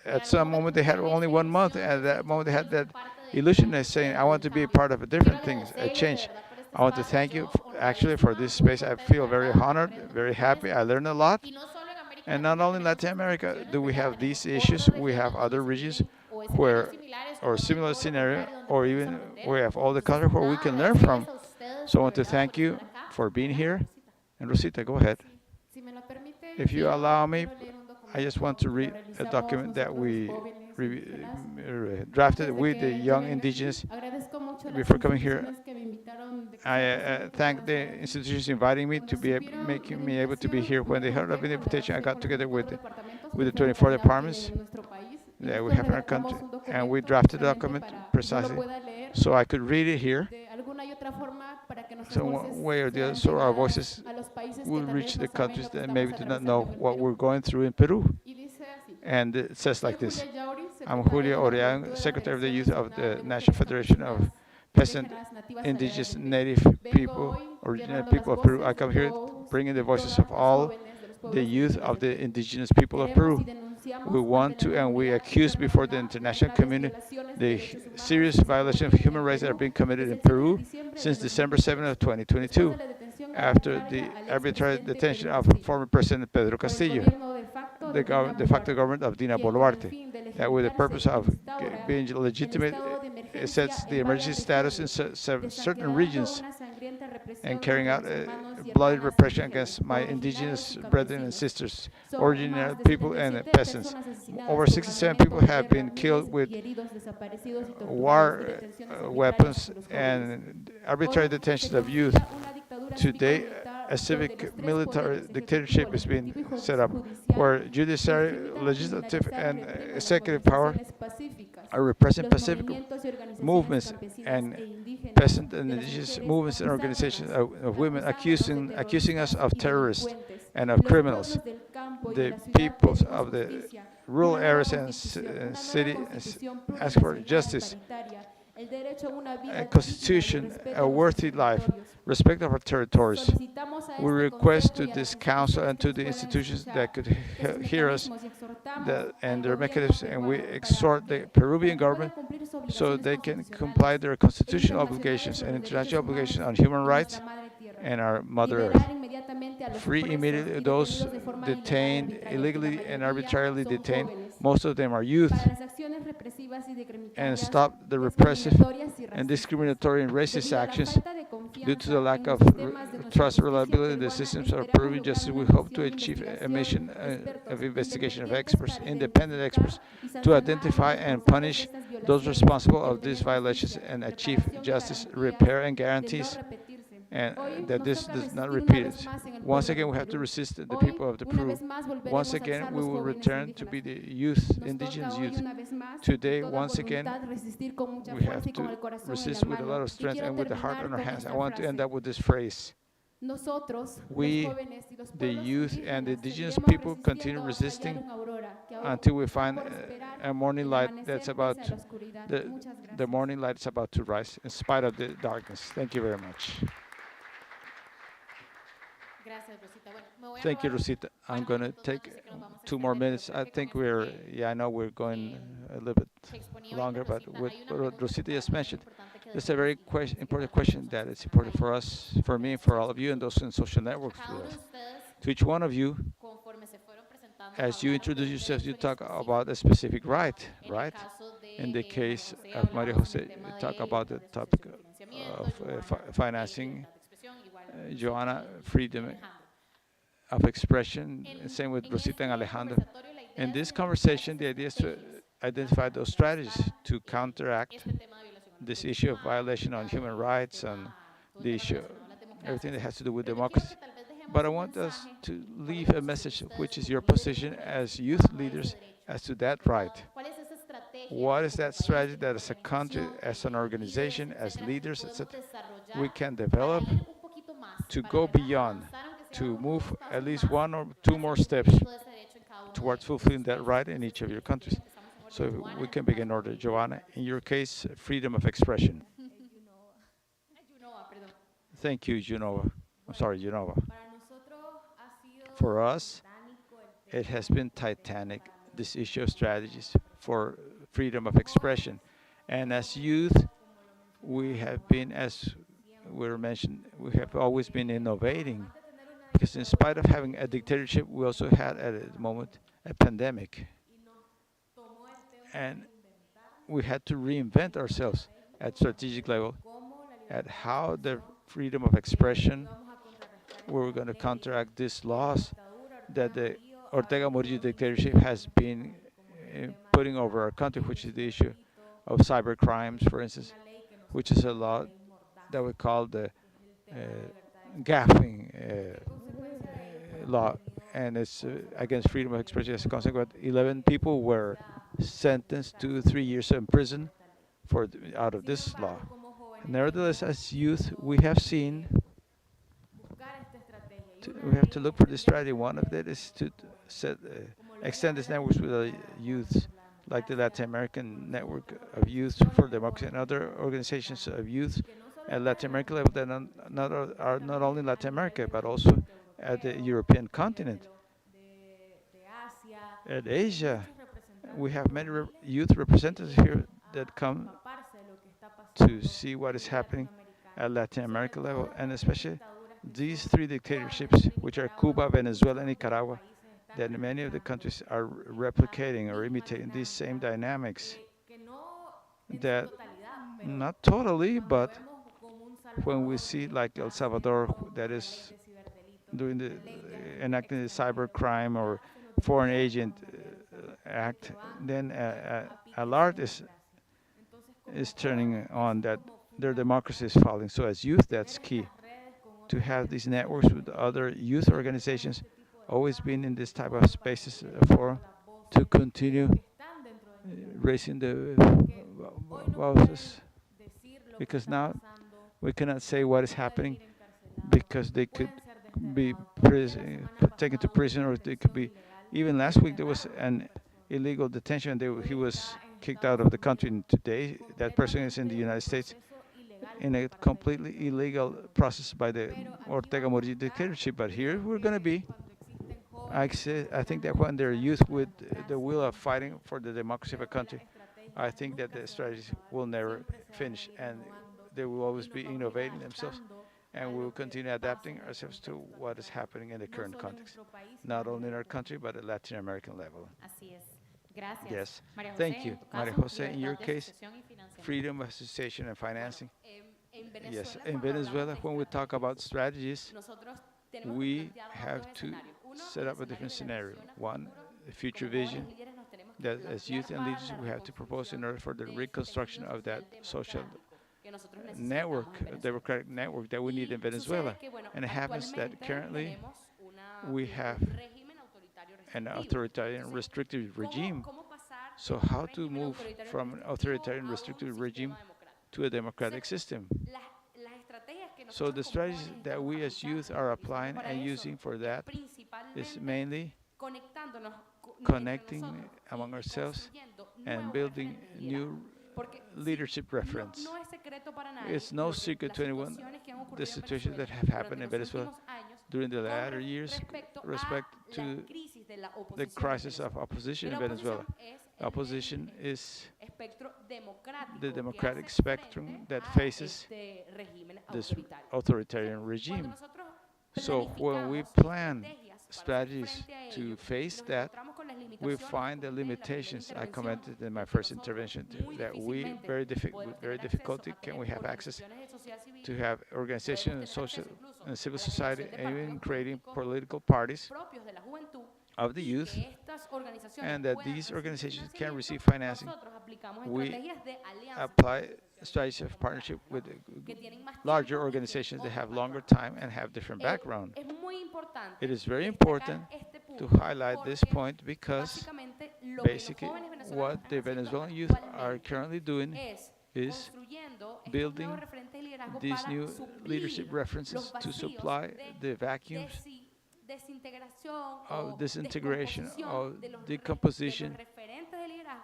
[SPEAKER 2] at some moment they had only 1 month. At that moment they had that illusion of saying, I want to be a part of a different thing, a change. I want to thank you actually for this space. I feel very honored, very happy. I learned a lot. And not only in Latin America do we have these issues, we have other regions where, or similar scenario, or even we have all the countries where we can learn from. So I want to thank you for being here. And Rosita, go ahead. If you allow me, I just want to read a document that we drafted with the young indigenous before coming here. I thank the institutions inviting me to be making me able to be here. When they heard of the invitation, I got together with the 24 departments that we have in our country, and we drafted the document precisely so I could read it here. So one way or the other, so our voices will reach the countries that maybe do not know what we're going through in Peru. And it says like this: I'm Julio Orean, Secretary of the Youth of the National Federation of Peasant, Indigenous, Native people, original people of Peru. I come here bringing the voices of all the youth of the indigenous people of Peru. We want to, and we accuse before the international community, the serious violation of human rights that are being committed in Peru since December 7th of 2022, after the arbitrary detention of former President Pedro Castillo, the de facto government of Dina Boluarte, that with the purpose of being legitimate, it sets the emergency status in certain regions and carrying out bloody repression against my indigenous brethren and sisters, ordinary people and peasants. Over 67 people have been killed with war weapons and arbitrary detention of youth. Today, a civic military dictatorship is being set up where judiciary, legislative, and executive power are repressing pacific movements and peasant and indigenous movements and organizations of women, accusing us of terrorists and of criminals. The peoples of the rural areas and city ask for justice, a constitution, a worthy life, respect of our territories. We request to this council and to the institutions that could hear us and their mechanisms, and we exhort the Peruvian government so they can comply their constitutional obligations and international obligations on human rights and our Mother Earth. Free immediately those detained, illegally and arbitrarily detained, most of them are youth, and stop the repressive and discriminatory and racist actions. Due to the lack of trust and reliability in the systems of Peruvian justice, we hope to achieve a mission of investigation of experts, independent experts, to identify and punish those responsible of these violations and achieve justice, repair, and guarantees, and that this does not repeat it. Once again, we have to resist the people of the Peru. Once again, we will return to be the youth, indigenous youth. Today, once again, we have to resist with a lot of strength and with the heart on our hands. I want to end up with this phrase. We, the youth and the indigenous people, continue resisting until we find a morning light that's about the morning light is about to rise in spite of the darkness. Thank you very much. Thank you, Rosita. I'm going to take 2 more minutes. I think I know we're going a little bit longer, but with what Rosita just mentioned, it's a very important question that is important for us, for me, for all of you, and those in social networks with us. To each one of you, as you introduce yourselves, you talk about a specific right? In the case of Maria Jose, you talk about the topic of financing. Joanna, freedom of expression, same with Rosita and Alejandro. In this conversation, the idea is to identify those strategies to counteract this issue of violation on human rights and the issue, everything that has to do with democracy. But I want us to leave a message, which is your position as youth leaders as to that right. What is that strategy that as a country, as an organization, as leaders, etc., we can develop to go beyond, to move at least 1 or 2 more steps towards fulfilling that right in each of your countries. So we can begin order. Joanna, in your case, freedom of expression. Thank you, Junova. I'm sorry, Junova. For us, it has been titanic, this issue of strategies for freedom of expression. And as youth, we have been, as we mentioned, we have always been innovating. Because in spite of having a dictatorship, we also had at the moment a pandemic. And we had to reinvent ourselves at strategic level, at how the freedom of expression, we were going to counteract these laws that the Ortega Murillo dictatorship has been putting over our country, which is the issue of cyber crimes, for instance, which is a law that we call the gaffing law, and it's against freedom of expression. As a consequence, 11 people were sentenced to 3 years in prison for out of this law. Nevertheless, as youth, we have seen we have to look for this strategy. One of it is to extend these networks with the youth, like the Latin American Network of Youth for Democracy and other organizations of youth at Latin American level that are not only in Latin America, but also at the European continent. At Asia, we have many youth representatives here that come to see what is happening at Latin America level, and especially these three dictatorships, which are Cuba, Venezuela, and Nicaragua, that many of the countries are replicating or imitating these same dynamics. That not totally, but when we see like El Salvador, that is doing the enacting the cyber crime or foreign agent act, then alert is turning on that their democracy is falling. So as youth, that's key. To have these networks with other youth organizations, always been in this type of spaces for to continue raising the voices, because now we cannot say what is happening, because they could be taken to prison, or they could be, even last week there was an illegal detention. He was kicked out of the country, and today that person is in the United States in a completely illegal process by the Ortega Murillo dictatorship. But here we're going to be, I think that when they're youth with the will of fighting for the democracy of a country, I think that the strategies will never finish, and they will always be innovating themselves, and we will continue adapting ourselves to what is happening in the current context, not only in our country, but at Latin American level. Yes, thank you. Maria Jose, in your case, freedom of association and financing. Yes, in Venezuela, when we talk about strategies, we have to set up a different scenario. One, a future vision that as youth and leaders we have to propose in order for the reconstruction of that social network, democratic network that we need in Venezuela. And it happens that currently we have an authoritarian restrictive regime. So how to move from an authoritarian restrictive regime to a democratic system? So the strategies that we as youth are applying and using for that is mainly connecting among ourselves and building new leadership reference. It's no secret to anyone the situations that have happened in Venezuela during the latter years respect to the crisis of opposition in Venezuela. Opposition is the democratic spectrum that faces this authoritarian regime. So when we plan strategies to face that, we find the limitations I commented in my first intervention, that we with very difficulty can we have access to have organizations and social and civil society, and even creating political parties of the youth, and that these organizations can receive financing. We apply strategies of partnership with larger organizations that have longer time and have different background. It is very important to highlight this point, because basically what the Venezuelan youth are currently doing is building these new leadership references to supply the vacuums of disintegration, of decomposition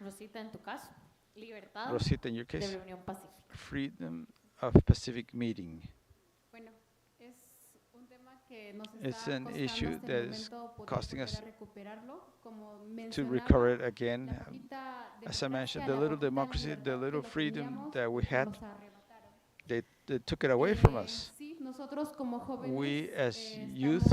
[SPEAKER 5] Rosita, en tu caso, libertad
[SPEAKER 2] Rosita, in your
[SPEAKER 5] de
[SPEAKER 2] case,
[SPEAKER 5] reunión pacífica.
[SPEAKER 2] freedom of Pacific meeting.
[SPEAKER 6] Bueno, es un tema que nos
[SPEAKER 2] It's
[SPEAKER 6] está
[SPEAKER 2] an
[SPEAKER 6] costando
[SPEAKER 2] issue
[SPEAKER 6] hasta el
[SPEAKER 2] that is
[SPEAKER 6] momento poder
[SPEAKER 2] costing
[SPEAKER 6] volver
[SPEAKER 2] us
[SPEAKER 6] a recuperarlo. Como
[SPEAKER 2] to
[SPEAKER 6] mencionaba,
[SPEAKER 2] recover it again.
[SPEAKER 6] la poquita
[SPEAKER 2] As I mentioned,
[SPEAKER 6] democracia,
[SPEAKER 2] the
[SPEAKER 6] la
[SPEAKER 2] little
[SPEAKER 6] poquita
[SPEAKER 2] democracy, the
[SPEAKER 6] libertad
[SPEAKER 2] little
[SPEAKER 6] que
[SPEAKER 2] freedom
[SPEAKER 6] teníamos,
[SPEAKER 2] that we had,
[SPEAKER 6] nos arrebataron.
[SPEAKER 2] they took it away from us.
[SPEAKER 6] Sí, nosotros como jóvenes
[SPEAKER 2] We as
[SPEAKER 6] estamos
[SPEAKER 2] youth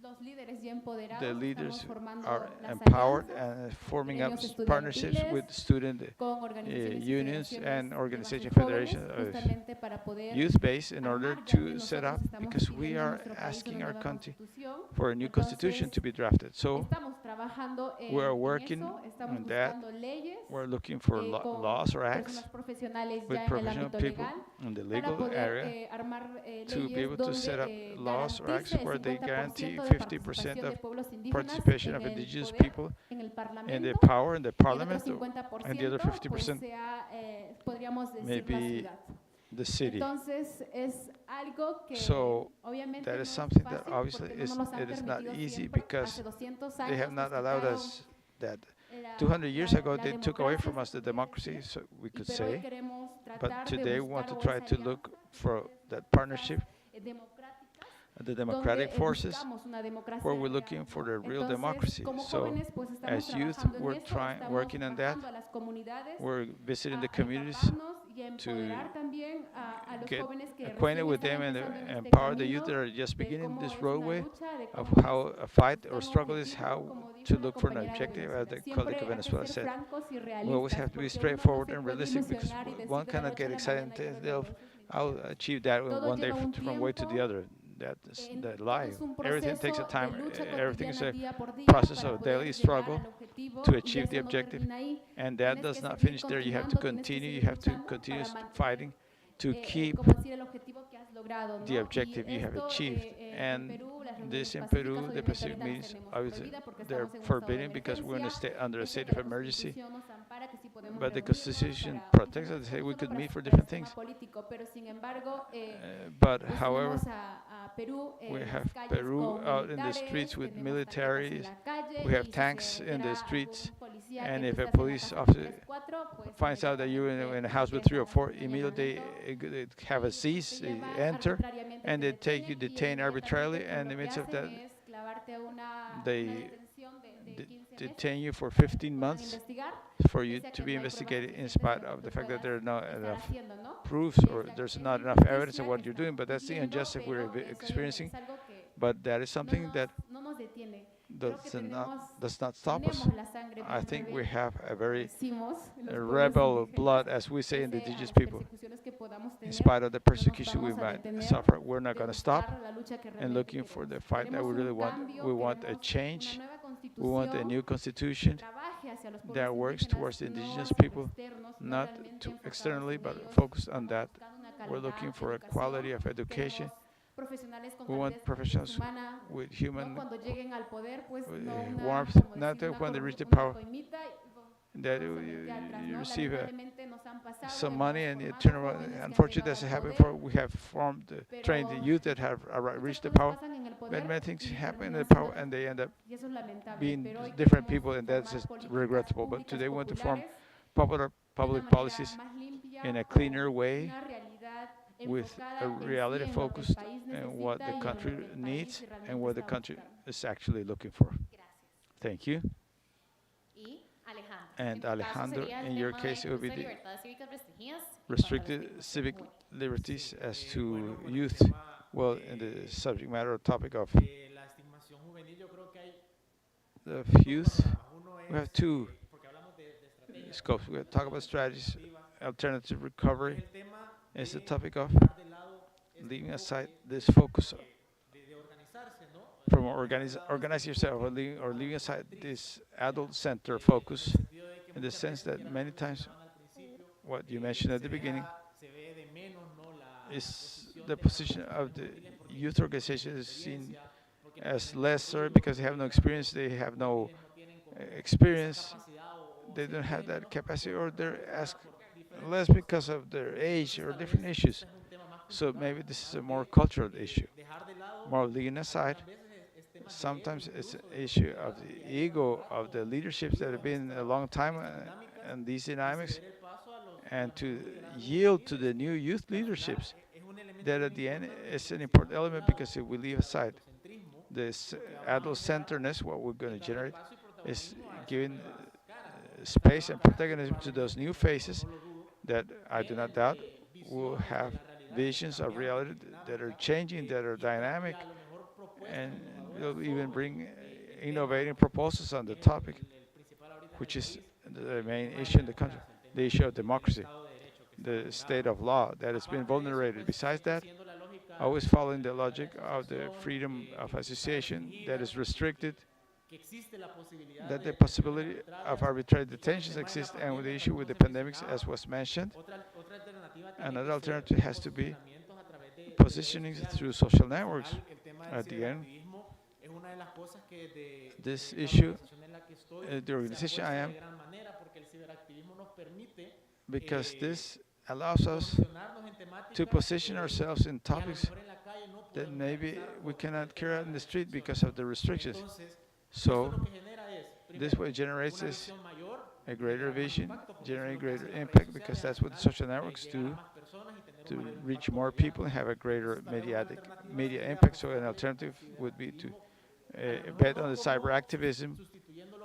[SPEAKER 6] distintos líderes ya empoderados.
[SPEAKER 2] the
[SPEAKER 6] Estamos
[SPEAKER 2] leaders
[SPEAKER 6] formando
[SPEAKER 2] are
[SPEAKER 6] las
[SPEAKER 2] empowered
[SPEAKER 6] alianzas
[SPEAKER 2] and forming up
[SPEAKER 6] gremios
[SPEAKER 2] partnerships with
[SPEAKER 6] estudiantiles,
[SPEAKER 2] student
[SPEAKER 6] con organizaciones y
[SPEAKER 2] unions
[SPEAKER 6] federaciones
[SPEAKER 2] and
[SPEAKER 6] de
[SPEAKER 2] organization
[SPEAKER 6] bases jóvenes,
[SPEAKER 2] federations of
[SPEAKER 6] justamente para poder
[SPEAKER 2] youth base in order
[SPEAKER 6] armar, ya que
[SPEAKER 2] to set
[SPEAKER 6] nosotros
[SPEAKER 2] up,
[SPEAKER 6] estamos
[SPEAKER 2] because we
[SPEAKER 6] pidiendo a
[SPEAKER 2] are
[SPEAKER 6] nuestro país
[SPEAKER 2] asking
[SPEAKER 6] una
[SPEAKER 2] our
[SPEAKER 6] nueva
[SPEAKER 2] country
[SPEAKER 6] constitución.
[SPEAKER 2] for a new constitution
[SPEAKER 6] Entonces,
[SPEAKER 2] to be drafted. So
[SPEAKER 6] estamos trabajando
[SPEAKER 2] we are
[SPEAKER 6] en
[SPEAKER 2] working
[SPEAKER 6] eso, estamos
[SPEAKER 2] on that.
[SPEAKER 6] buscando leyes
[SPEAKER 2] We're looking for
[SPEAKER 6] con
[SPEAKER 2] laws or acts
[SPEAKER 6] personas profesionales
[SPEAKER 2] with
[SPEAKER 6] ya en el
[SPEAKER 2] professional
[SPEAKER 6] ámbito
[SPEAKER 2] people
[SPEAKER 6] legal
[SPEAKER 2] in the
[SPEAKER 6] para
[SPEAKER 2] legal
[SPEAKER 6] poder
[SPEAKER 2] area
[SPEAKER 6] armar
[SPEAKER 2] to be
[SPEAKER 6] leyes
[SPEAKER 2] able to set up
[SPEAKER 6] donde
[SPEAKER 2] laws or acts
[SPEAKER 6] garantice el
[SPEAKER 2] where they guarantee
[SPEAKER 6] 50% de
[SPEAKER 2] 50%
[SPEAKER 6] participación de
[SPEAKER 2] of
[SPEAKER 6] pueblos indígenas
[SPEAKER 2] participation of
[SPEAKER 6] en el
[SPEAKER 2] indigenous
[SPEAKER 6] poder,
[SPEAKER 2] people
[SPEAKER 6] en el
[SPEAKER 2] in the
[SPEAKER 6] parlamento,
[SPEAKER 2] power in the
[SPEAKER 6] y el otro
[SPEAKER 2] parliament, and the other
[SPEAKER 6] 50% pues
[SPEAKER 2] 50%
[SPEAKER 6] sea, podríamos decir, la
[SPEAKER 2] maybe
[SPEAKER 6] ciudad.
[SPEAKER 2] the city.
[SPEAKER 6] Entonces es algo que
[SPEAKER 2] So
[SPEAKER 6] obviamente
[SPEAKER 2] that
[SPEAKER 6] no
[SPEAKER 2] is
[SPEAKER 6] es
[SPEAKER 2] something
[SPEAKER 6] fácil
[SPEAKER 2] that obviously
[SPEAKER 6] porque no
[SPEAKER 2] is,
[SPEAKER 6] nos los han
[SPEAKER 2] it is not
[SPEAKER 6] permitido
[SPEAKER 2] easy
[SPEAKER 6] siempre.
[SPEAKER 2] because
[SPEAKER 6] Hace 200
[SPEAKER 2] they have
[SPEAKER 6] años
[SPEAKER 2] not
[SPEAKER 6] nos
[SPEAKER 2] allowed
[SPEAKER 6] quitaron
[SPEAKER 2] us that.
[SPEAKER 6] la-
[SPEAKER 2] 200 years
[SPEAKER 6] la-
[SPEAKER 2] ago,
[SPEAKER 6] la
[SPEAKER 2] they took away
[SPEAKER 6] democracia,
[SPEAKER 2] from us
[SPEAKER 6] se
[SPEAKER 2] the
[SPEAKER 6] podría
[SPEAKER 2] democracy,
[SPEAKER 6] decir,
[SPEAKER 2] so we could
[SPEAKER 6] pero hoy
[SPEAKER 2] say.
[SPEAKER 6] queremos
[SPEAKER 2] But
[SPEAKER 6] tratar de
[SPEAKER 2] today we want to
[SPEAKER 6] buscar
[SPEAKER 2] try
[SPEAKER 6] o
[SPEAKER 2] to
[SPEAKER 6] esas
[SPEAKER 2] look
[SPEAKER 6] alianzas
[SPEAKER 2] for that partnership,
[SPEAKER 6] democráticas,
[SPEAKER 2] the democratic
[SPEAKER 6] donde,
[SPEAKER 2] forces,
[SPEAKER 6] buscamos una democracia
[SPEAKER 2] where we're
[SPEAKER 6] real,
[SPEAKER 2] looking
[SPEAKER 6] ¿no?
[SPEAKER 2] for the real
[SPEAKER 6] Entonces,
[SPEAKER 2] democracy.
[SPEAKER 6] como
[SPEAKER 2] So
[SPEAKER 6] jóvenes, pues, estamos
[SPEAKER 2] as youth,
[SPEAKER 6] trabajando en
[SPEAKER 2] we're
[SPEAKER 6] eso,
[SPEAKER 2] trying,
[SPEAKER 6] estamos
[SPEAKER 2] working on that.
[SPEAKER 6] bajando a las comunidades,
[SPEAKER 2] We're visiting the
[SPEAKER 6] a
[SPEAKER 2] communities
[SPEAKER 6] empaparnos y a empoderar también a los
[SPEAKER 2] get
[SPEAKER 6] jóvenes que
[SPEAKER 2] acquainted
[SPEAKER 6] recién
[SPEAKER 2] with
[SPEAKER 6] están
[SPEAKER 2] them and
[SPEAKER 6] empezando en este
[SPEAKER 2] empower the youth
[SPEAKER 6] camino,
[SPEAKER 2] that are just
[SPEAKER 6] de
[SPEAKER 2] beginning
[SPEAKER 6] cómo
[SPEAKER 2] this
[SPEAKER 6] es una
[SPEAKER 2] roadway
[SPEAKER 6] lucha, de
[SPEAKER 2] of
[SPEAKER 6] cómo
[SPEAKER 2] how a fight or
[SPEAKER 6] un
[SPEAKER 2] struggle is,
[SPEAKER 6] objetivo,
[SPEAKER 2] how
[SPEAKER 6] como dijo
[SPEAKER 2] to
[SPEAKER 6] la
[SPEAKER 2] look for an
[SPEAKER 6] compañera de
[SPEAKER 2] objective, as the
[SPEAKER 6] Venezuela.
[SPEAKER 2] colleague
[SPEAKER 6] Siempre
[SPEAKER 2] of
[SPEAKER 6] hay
[SPEAKER 2] Venezuela
[SPEAKER 6] que ser
[SPEAKER 2] said.
[SPEAKER 6] francos y
[SPEAKER 2] We always have
[SPEAKER 6] realistas,
[SPEAKER 2] to be
[SPEAKER 6] porque uno no
[SPEAKER 2] straightforward
[SPEAKER 6] se
[SPEAKER 2] and
[SPEAKER 6] puede
[SPEAKER 2] realistic because
[SPEAKER 6] ilusionar y decir
[SPEAKER 2] one
[SPEAKER 6] de la
[SPEAKER 2] cannot
[SPEAKER 6] noche
[SPEAKER 2] get
[SPEAKER 6] a la
[SPEAKER 2] excited
[SPEAKER 6] mañana hay que
[SPEAKER 2] and
[SPEAKER 6] ver
[SPEAKER 2] they'll,
[SPEAKER 6] logros, eso es
[SPEAKER 2] I'll
[SPEAKER 6] mentira.
[SPEAKER 2] achieve that
[SPEAKER 6] Todo
[SPEAKER 2] one day
[SPEAKER 6] lleva un
[SPEAKER 2] from one to the
[SPEAKER 6] tiempo,
[SPEAKER 2] other. That's the
[SPEAKER 6] todo
[SPEAKER 2] lie.
[SPEAKER 6] es un
[SPEAKER 2] Everything takes a
[SPEAKER 6] proceso
[SPEAKER 2] time.
[SPEAKER 6] de lucha
[SPEAKER 2] Everything is
[SPEAKER 6] cotidiana
[SPEAKER 2] a
[SPEAKER 6] día por día
[SPEAKER 2] process
[SPEAKER 6] para
[SPEAKER 2] of
[SPEAKER 6] poder
[SPEAKER 2] daily
[SPEAKER 6] llegar
[SPEAKER 2] struggle
[SPEAKER 6] al objetivo,
[SPEAKER 2] to
[SPEAKER 6] y
[SPEAKER 2] achieve
[SPEAKER 6] eso
[SPEAKER 2] the
[SPEAKER 6] no
[SPEAKER 2] objective.
[SPEAKER 6] termina ahí.
[SPEAKER 2] And that
[SPEAKER 6] Tienes
[SPEAKER 2] does
[SPEAKER 6] que
[SPEAKER 2] not
[SPEAKER 6] seguir
[SPEAKER 2] finish there. You have to
[SPEAKER 6] continuando, tienes que
[SPEAKER 2] continue. You
[SPEAKER 6] seguir
[SPEAKER 2] have to
[SPEAKER 6] luchando
[SPEAKER 2] continue
[SPEAKER 6] para mantener,
[SPEAKER 2] fighting to keep
[SPEAKER 6] como decir, el objetivo que has logrado,
[SPEAKER 2] the
[SPEAKER 6] ¿no?
[SPEAKER 2] objective
[SPEAKER 6] Y
[SPEAKER 2] you have
[SPEAKER 6] esto,
[SPEAKER 2] achieved.
[SPEAKER 6] en
[SPEAKER 2] And
[SPEAKER 6] Perú, las
[SPEAKER 2] this
[SPEAKER 6] reuniones
[SPEAKER 2] in
[SPEAKER 6] pacíficas
[SPEAKER 2] Peru, the
[SPEAKER 6] obviamente
[SPEAKER 2] Pacific
[SPEAKER 6] ahorita las
[SPEAKER 2] meetings,
[SPEAKER 6] tenemos
[SPEAKER 2] obviously,
[SPEAKER 6] prohibidas porque
[SPEAKER 2] they're
[SPEAKER 6] estamos en un estado de
[SPEAKER 2] forbidden because we're in a
[SPEAKER 6] emergencia.
[SPEAKER 2] under a
[SPEAKER 6] Eso
[SPEAKER 2] state
[SPEAKER 6] que
[SPEAKER 2] of
[SPEAKER 6] la
[SPEAKER 2] emergency.
[SPEAKER 6] Constitución nos ampara, que sí podemos
[SPEAKER 2] But the
[SPEAKER 6] reunirnos
[SPEAKER 2] Constitution
[SPEAKER 6] para
[SPEAKER 2] protects us.
[SPEAKER 6] no
[SPEAKER 2] Hey, we
[SPEAKER 6] solo
[SPEAKER 2] could
[SPEAKER 6] para
[SPEAKER 2] meet for
[SPEAKER 6] el
[SPEAKER 2] different
[SPEAKER 6] tema
[SPEAKER 2] things.
[SPEAKER 6] político, pero sin embargo,
[SPEAKER 2] But
[SPEAKER 6] pues
[SPEAKER 2] however,
[SPEAKER 6] tenemos a Perú
[SPEAKER 2] we
[SPEAKER 6] en las
[SPEAKER 2] have
[SPEAKER 6] calles
[SPEAKER 2] Peru
[SPEAKER 6] con
[SPEAKER 2] out in the
[SPEAKER 6] militares,
[SPEAKER 2] streets with
[SPEAKER 6] tenemos tanquetas en
[SPEAKER 2] militaries.
[SPEAKER 6] la calle,
[SPEAKER 2] We have
[SPEAKER 6] y si
[SPEAKER 2] tanks
[SPEAKER 6] se
[SPEAKER 2] in the
[SPEAKER 6] entera
[SPEAKER 2] streets.
[SPEAKER 6] algún policía
[SPEAKER 2] And
[SPEAKER 6] que
[SPEAKER 2] if
[SPEAKER 6] tú
[SPEAKER 2] a
[SPEAKER 6] estás en la
[SPEAKER 2] police
[SPEAKER 6] casa
[SPEAKER 2] officer
[SPEAKER 6] 3-4, pues
[SPEAKER 2] finds out that you're in a house with 3 or 4, immediately they have a seize, they enter, and they take you, detain arbitrarily, and in the midst of that, they detain you for 15 months for you to be investigated in spite of the fact that there are not enough proofs or there's not enough evidence of what you're doing. But that's the injustice we're experiencing. But that is something that does not stop us. I think we have a very rebel blood, as we say, in the indigenous people. In spite of the persecution we might suffer, we're not going to stop and looking for the fight that we really want. We want a change. We want a new constitution that works towards the indigenous people, not externally, but focused on that. We're looking for a quality of education. We want professionals with human warmth, not that when they reach the power, that you receive some money and you turn around. Unfortunately, that's happened before. We have trained the youth that have reached the power. But many things happen in the power and they end up being different people, and that's just regrettable. But today we want to form public policies in a cleaner way, with a reality focused on what the country needs and what the country is actually looking for. Thank you. And Alejandro, in your case, it would be the restricted civic liberties as to youth. Well, in the subject matter or topic of the youth, we have two scopes. We talk about strategies, alternative recovery. It's the topic of leaving aside this focus from organize yourself, or leaving aside this adult center focus, in the sense that many times what you mentioned at the beginning is the position of the youth organization is seen as lesser because they have no experience, they have no experience, they don't have that capacity, or they're asked less because of their age or different issues. So maybe this is a more cultural issue, more leaving aside. Sometimes it's an issue of the ego of the leaderships that have been a long time and these dynamics, and to yield to the new youth leaderships. That at the end is an important element, because if we leave aside this adult-centeredness, what we're going to generate is giving space and protagonism to those new faces that I do not doubt will have visions of reality that are changing, that are dynamic, and will even bring innovating proposals on the topic, which is the main issue in the country, the issue of democracy, the state of law that has been vulnerated. Besides that, always following the logic of the freedom of association that is restricted, that the possibility of arbitrary detentions exists, and with the issue with the pandemics, as was mentioned, another alternative has to be positioning through social networks. At the end, this issue, the organization I am, because this allows us to position ourselves in topics that maybe we cannot carry out in the street because of the restrictions. So this way generates a greater vision, generate greater impact, because that's what the social networks do, to reach more people and have a greater media impact. So an alternative would be to bet on the cyber activism,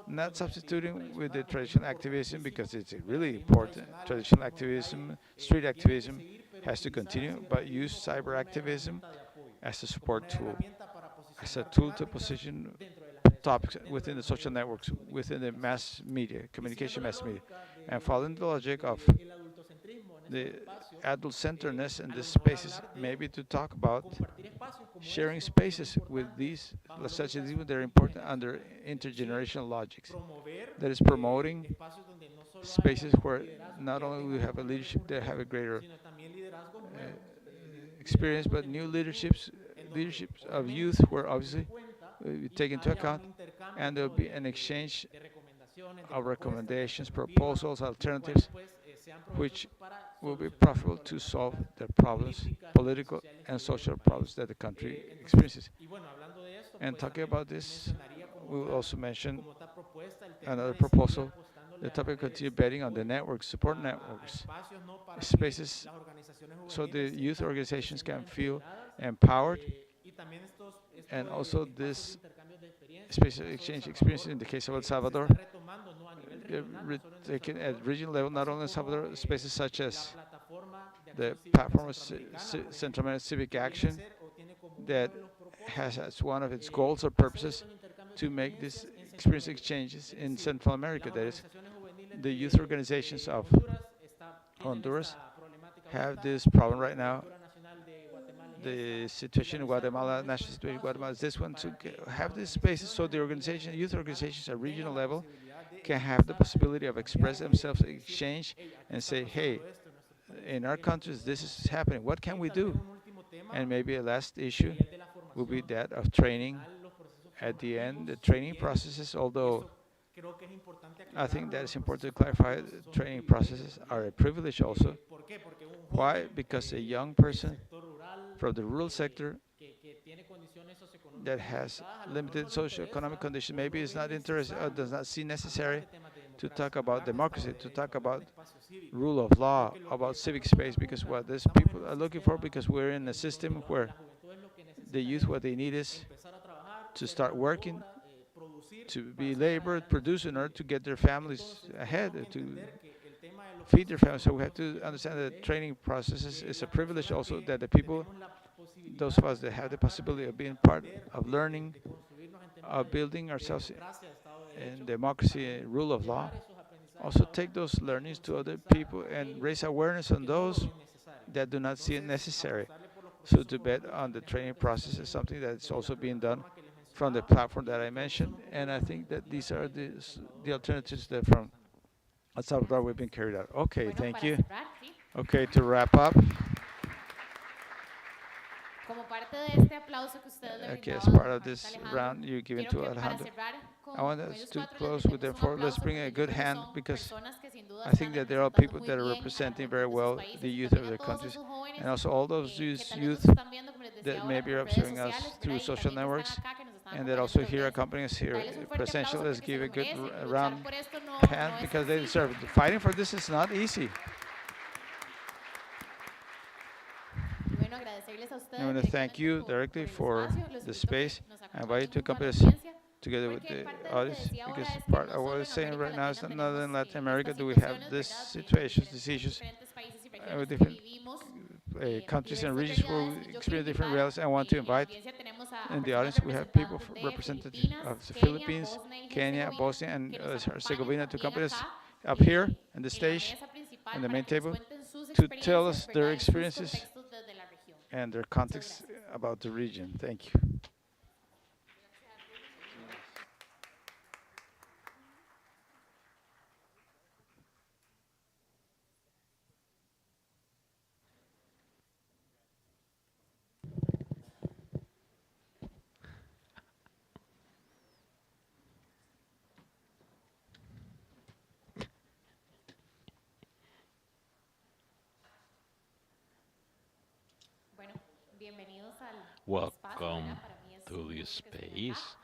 [SPEAKER 2] not substituting with the traditional activism, because it's really important. Traditional activism, street activism has to continue, but use cyber activism as a support tool, as a tool to position topics within the social networks, within the mass media, communication mass media, and following the logic of the adult-centeredness in these spaces, maybe to talk about sharing spaces with these, such as these, they're important under intergenerational logics. That is promoting spaces where not only we have a leadership that have a greater experience, but new leaderships of youth where obviously we take into account, and there will be an exchange of recommendations, proposals, alternatives, which will be profitable to solve the problems, political and social problems that the country experiences. And talking about this, we will also mention another proposal, the topic of continue betting on the networks, support networks, spaces so the youth organizations can feel empowered, and also this space exchange experiences in the case of El Salvador, taken at regional level, not only in El Salvador, spaces such as the platform of Central American Civic Action that has as one of its goals or purposes to make this experience exchanges in Central America. That is, the youth organizations of Honduras have this problem right now. The situation in Guatemala, national situation in Guatemala, is this one to have these spaces so the organization, youth organizations at regional level can have the possibility of express themselves, exchange, and say, hey, in our countries this is happening, what can we do? And maybe a last issue will be that of training. At the end, the training processes, although I think that it's important to clarify, training processes are a privilege also. Why? Because a young person from the rural sector that has limited socio-economic conditions maybe is not interested or does not see necessary to talk about democracy, to talk about rule of law, about civic space, because what these people are looking for, because we're in a system where the youth, what they need is to start working, to be labored, produce in order to get their families ahead, to feed their families. So we have to understand that training processes is a privilege also, that the people, those of us that have the possibility of being part of learning, of building ourselves in democracy and rule of law, also take those learnings to other people and raise awareness on those that do not see it necessary. So to bet on the training process is something that's also being done from the platform that I mentioned, and I think that these are the alternatives that from El Salvador we've been carried out. Okay, thank you. Okay, to wrap up. Okay, as part of this round you're giving to Alejandro, I want us to close with the four. Let's bring a good hand, because I think that there are people that are representing very well the youth of their countries, and also all those youth that maybe are observing us through social networks, and that also here accompanying us here presential. Let's give a good round hand, because they deserve it. Fighting for this is not easy. I want to thank you directly for the space. I invite you to accompany us together with the audience, because part of what I was saying right now is that not in Latin America do we have these situations, these issues with different countries and regions where we experience different realities. I want to invite In the
[SPEAKER 5] personas
[SPEAKER 2] audience, we have people
[SPEAKER 5] representantes de
[SPEAKER 2] representatives
[SPEAKER 5] Filipinas,
[SPEAKER 2] of the
[SPEAKER 5] Kenia,
[SPEAKER 2] Philippines,
[SPEAKER 5] Bosnia y
[SPEAKER 2] Kenya,
[SPEAKER 5] Herzegovina,
[SPEAKER 2] Bosnia, and
[SPEAKER 5] que nos
[SPEAKER 2] Herzegovina,
[SPEAKER 5] acompañan
[SPEAKER 2] two
[SPEAKER 5] también
[SPEAKER 2] companies
[SPEAKER 5] acá
[SPEAKER 2] up here on the
[SPEAKER 5] en la
[SPEAKER 2] stage,
[SPEAKER 5] mesa principal
[SPEAKER 2] on the
[SPEAKER 5] para
[SPEAKER 2] main
[SPEAKER 5] que nos
[SPEAKER 2] table,
[SPEAKER 5] cuenten sus
[SPEAKER 2] to tell
[SPEAKER 5] experiencias,
[SPEAKER 2] us their
[SPEAKER 5] ¿verdad? En sus
[SPEAKER 2] experiences
[SPEAKER 5] contextos desde la región.
[SPEAKER 2] and their
[SPEAKER 5] Muchas
[SPEAKER 2] context
[SPEAKER 5] gracias.
[SPEAKER 2] about the region. Thank you.
[SPEAKER 5] Bueno, bienvenidos al espacio,
[SPEAKER 7] Welcome
[SPEAKER 5] ¿verdad? Para mí es
[SPEAKER 7] to
[SPEAKER 5] un
[SPEAKER 7] this
[SPEAKER 5] gusto que estén acá.
[SPEAKER 7] space.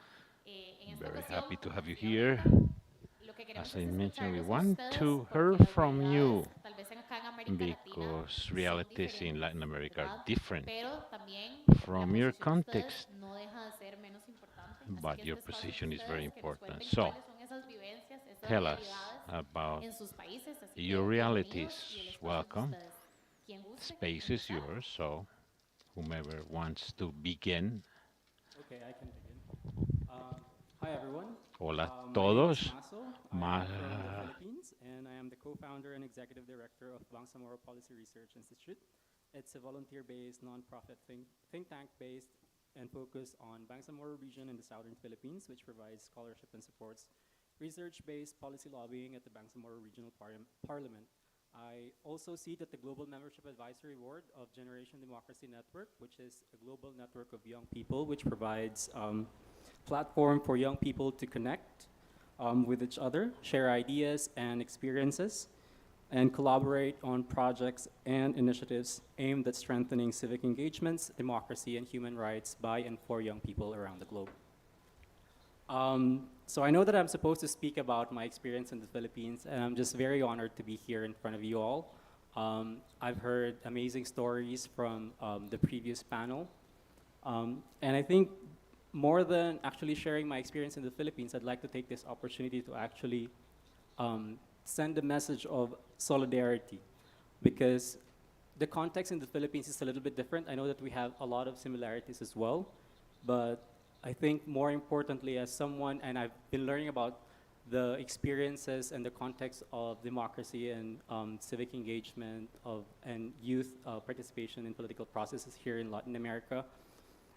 [SPEAKER 5] En esta
[SPEAKER 7] Very
[SPEAKER 5] ocasión,
[SPEAKER 7] happy to have you
[SPEAKER 5] como
[SPEAKER 7] here.
[SPEAKER 5] decía ahorita, lo que queremos
[SPEAKER 7] As I
[SPEAKER 5] es
[SPEAKER 7] mentioned, we
[SPEAKER 5] escucharlos a
[SPEAKER 7] want
[SPEAKER 5] ustedes,
[SPEAKER 7] to
[SPEAKER 5] porque
[SPEAKER 7] hear
[SPEAKER 5] las
[SPEAKER 7] from you
[SPEAKER 5] realidades, tal vez acá en América Latina,
[SPEAKER 7] because
[SPEAKER 5] son
[SPEAKER 7] realities in
[SPEAKER 5] diferentes,
[SPEAKER 7] Latin America
[SPEAKER 5] ¿verdad?
[SPEAKER 7] are different
[SPEAKER 5] Pero también
[SPEAKER 7] from
[SPEAKER 5] la
[SPEAKER 7] your
[SPEAKER 5] posición de ustedes
[SPEAKER 7] context,
[SPEAKER 5] no deja de ser menos importante. Así
[SPEAKER 7] but
[SPEAKER 5] que
[SPEAKER 7] your
[SPEAKER 5] este espacio es
[SPEAKER 7] position
[SPEAKER 5] de
[SPEAKER 7] is very
[SPEAKER 5] ustedes, que nos
[SPEAKER 7] important.
[SPEAKER 5] cuenten
[SPEAKER 7] So,
[SPEAKER 5] cuáles son esas vivencias, esas
[SPEAKER 7] tell us
[SPEAKER 5] realidades
[SPEAKER 7] about
[SPEAKER 5] en sus países. Así que
[SPEAKER 7] your
[SPEAKER 5] bienvenidos
[SPEAKER 7] realities.
[SPEAKER 5] y el espacio es de
[SPEAKER 7] Welcome.
[SPEAKER 5] ustedes. Quien guste
[SPEAKER 7] Space is
[SPEAKER 5] empezar.
[SPEAKER 7] yours, so whomever wants to begin.
[SPEAKER 8] Okay, I can begin. Hi everyone.
[SPEAKER 7] Hola
[SPEAKER 8] My name is
[SPEAKER 7] todos.
[SPEAKER 8] Maso.
[SPEAKER 7] Ma-
[SPEAKER 8] I'm from the Philippines, and I am the co-founder and executive director of Bangsamoro Policy Research Institute. It's a volunteer-based, non-profit think tank based and focused on Bangsamoro region in the southern Philippines, which provides scholarship and supports research-based policy lobbying at the Bangsamoro Regional Parliament. I also sit at the Global Membership Advisory Board of Generation Democracy Network, which is a global network of young people which provides platform for young people to connect with each other, share ideas and experiences, and collaborate on projects and initiatives aimed at strengthening civic engagements, democracy, and human rights by and for young people around the globe. So I know that I'm supposed to speak about my experience in the Philippines, and I'm just very honored to be here in front of you all. I've heard amazing stories from the previous panel, and I think more than actually sharing my experience in the Philippines, I'd like to take this opportunity to actually send a message of solidarity, because the context in the Philippines is a little bit different. I know that we have a lot of similarities as well, but I think more importantly, as someone, and I've been learning about the experiences and the context of democracy and civic engagement and youth participation in political processes here in Latin America.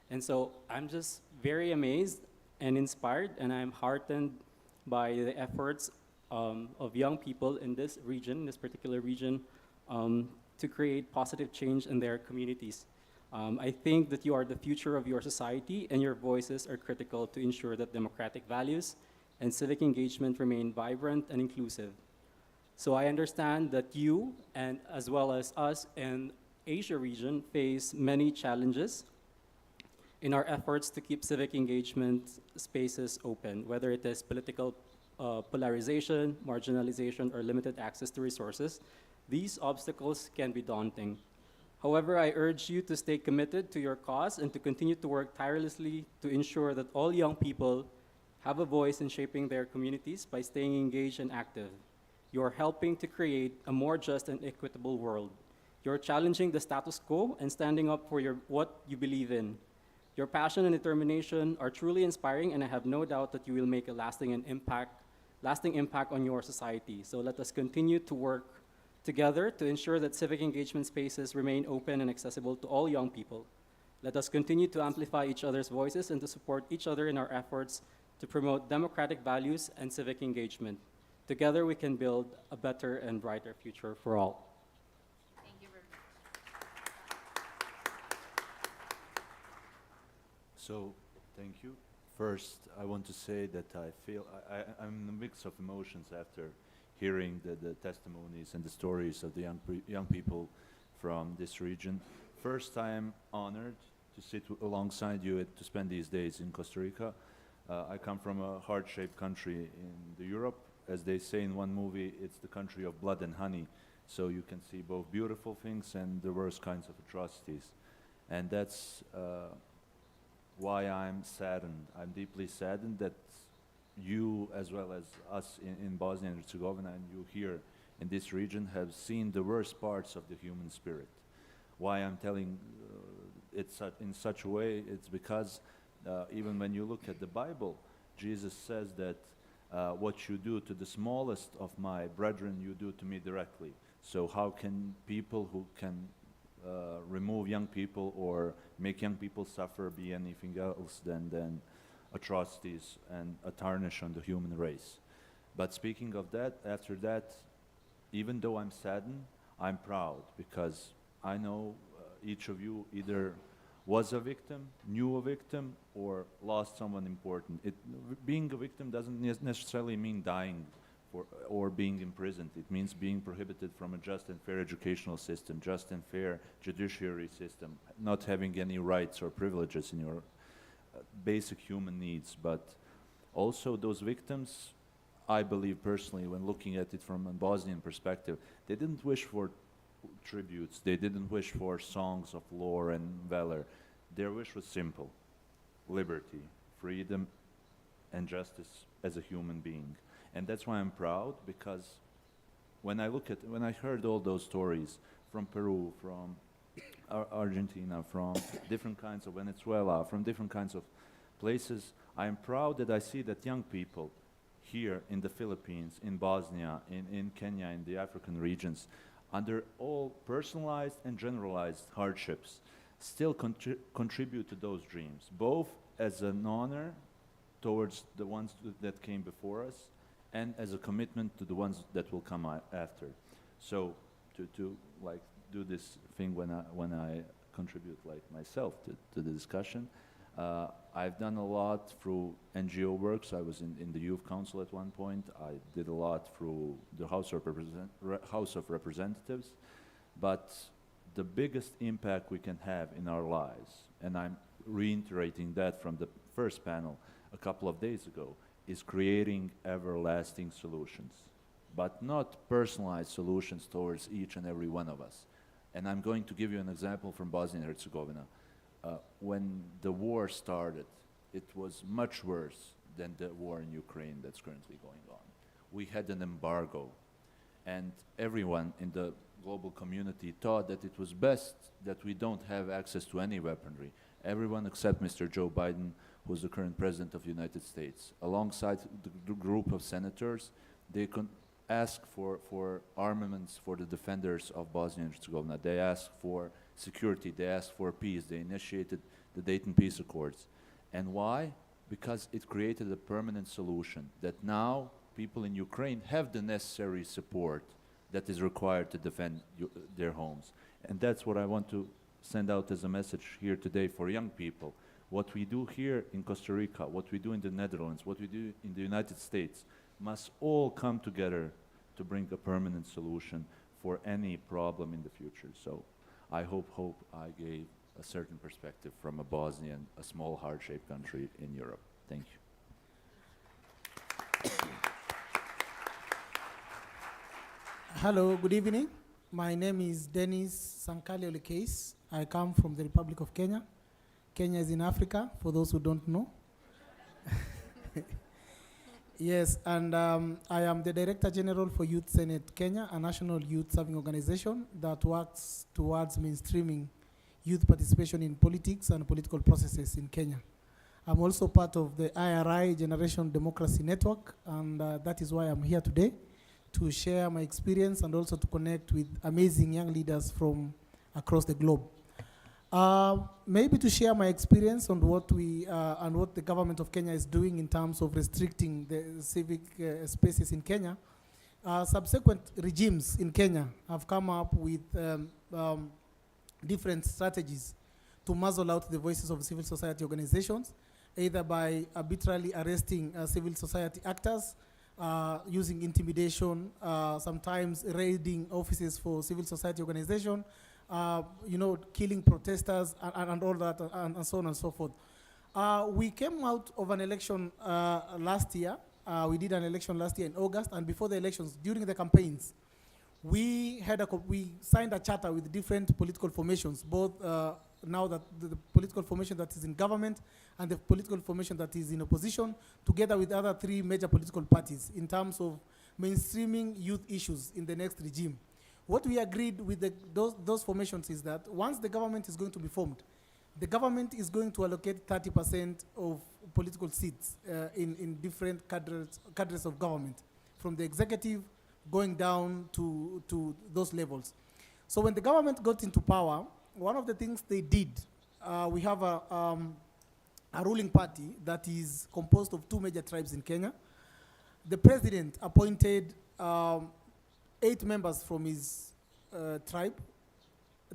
[SPEAKER 8] And so I'm just very amazed and inspired, and I'm heartened by the efforts of young people in this region, this particular region, to create positive change in their communities. I think that you are the future of your society, and your voices are critical to ensure that democratic values and civic engagement remain vibrant and inclusive. So I understand that you, and as well as us in Asia region, face many challenges in our efforts to keep civic engagement spaces open, whether it is political polarization, marginalization, or limited access to resources. These obstacles can be daunting. However, I urge you to stay committed to your cause and to continue to work tirelessly to ensure that all young people have a voice in shaping their communities by staying engaged and active. You're helping to create a more just and equitable world. You're challenging the status quo and standing up for what you believe in. Your passion and determination are truly inspiring, and I have no doubt that you will make a lasting impact on your society. So let us continue to work together to ensure that civic engagement spaces remain open and accessible to all young people. Let us continue to amplify each other's voices and to support each other in our efforts to promote democratic values and civic engagement. Together we can build a better and brighter future for all.
[SPEAKER 5] Thank you very much.
[SPEAKER 9] So, thank you. First, I want to say that I feel I'm in a mix of emotions after hearing the testimonies and the stories of the young people from this region. First, I am honored to sit alongside you to spend these days in Costa Rica. I come from a heart-shaped country in Europe. As they say in one movie, it's the country of blood and honey. So you can see both beautiful things and the worst kinds of atrocities. And that's why I'm saddened. I'm deeply saddened that you, as well as us in Bosnia and Herzegovina, and you here in this region, have seen the worst parts of the human spirit. Why I'm telling it in such a way, it's because Even when you look at the Bible, Jesus says that what you do to the smallest of my brethren, you do to me directly. So how can people who can remove young people or make young people suffer be anything else than atrocities and a tarnish on the human race? But speaking of that, after that, even though I'm saddened, I'm proud because I know each of you either was a victim, knew a victim, or lost someone important. Being a victim doesn't necessarily mean dying or being imprisoned. It means being prohibited from a just and fair educational system, just and fair judiciary system, not having any rights or privileges in your basic human needs. But also those victims, I believe personally, when looking at it from a Bosnian perspective, they didn't wish for tributes, they didn't wish for songs of lore and valor. Their wish was simple: liberty, freedom, and justice as a human being. And that's why I'm proud, because when I heard all those stories from Peru, from Argentina, from different kinds of Venezuela, from different kinds of places, I am proud that I see that young people here in the Philippines, in Bosnia, in Kenya, in the African regions, under all personalized and generalized hardships, still contribute to those dreams, both as an honor towards the ones that came before us, and as a commitment to the ones that will come after. So to like do this thing when I contribute like myself to the discussion, I've done a lot through NGO work. So I was in the Youth Council at one point. I did a lot through the House of Representatives. But the biggest impact we can have in our lives, and I'm reiterating that from the first panel a couple of days ago, is creating everlasting solutions, but not personalized solutions towards each and every one of us. And I'm going to give you an example from Bosnia and Herzegovina. When the war started, it was much worse than the war in Ukraine that's currently going on. We had an embargo, and everyone in the global community thought that it was best that we don't have access to any weaponry. Everyone except Mr. Joe Biden, who's the current president of the United States. Alongside the group of senators, they ask for armaments for the defenders of Bosnia and Herzegovina. They asked for security, they asked for peace, they initiated the Dayton Peace Accords. And why? Because it created a permanent solution that now people in Ukraine have the necessary support that is required to defend their homes. And that's what I want to send out as a message here today for young people. What we do here in Costa Rica, what we do in the Netherlands, what we do in the United States must all come together to bring a permanent solution for any problem in the future. So I hope I gave a certain perspective from a Bosnian, a small heart-shaped country in Europe. Thank you.
[SPEAKER 10] Hello, good evening. My name is Dennis Sangale Keis. I come from the Republic of Kenya. Kenya is in Africa, for those who don't know. Yes, and I am the Director General for Youth Senate Kenya, a national youth serving organization that works towards mainstreaming youth participation in politics and political processes in Kenya. I'm also part of the IRI Generation Democracy Network, and that is why I'm here today, to share my experience and also to connect with amazing young leaders from across the globe. Maybe to share my experience on what and what the government of Kenya is doing in terms of restricting the civic spaces in Kenya. Subsequent regimes in Kenya have come up with different strategies to muzzle out the voices of civil society organizations, either by arbitrarily arresting civil society actors, using intimidation, sometimes raiding offices for civil society organization, killing protesters and all that, and so on and so forth. We came out of an election last year. We did an election last year in August, and before the elections, during the campaigns, we signed a charter with different political formations, both now that the political formation that is in government and the political formation that is in opposition, together with other three major political parties in terms of mainstreaming youth issues in the next regime. What we agreed with those formations is that once the government is going to be formed, the government is going to allocate 30% of political seats in different cadres of government, from the executive going down to those levels. So when the government got into power, one of the things they did, we have a ruling party that is composed of 2 major tribes in Kenya. The president appointed 8 members from his tribe.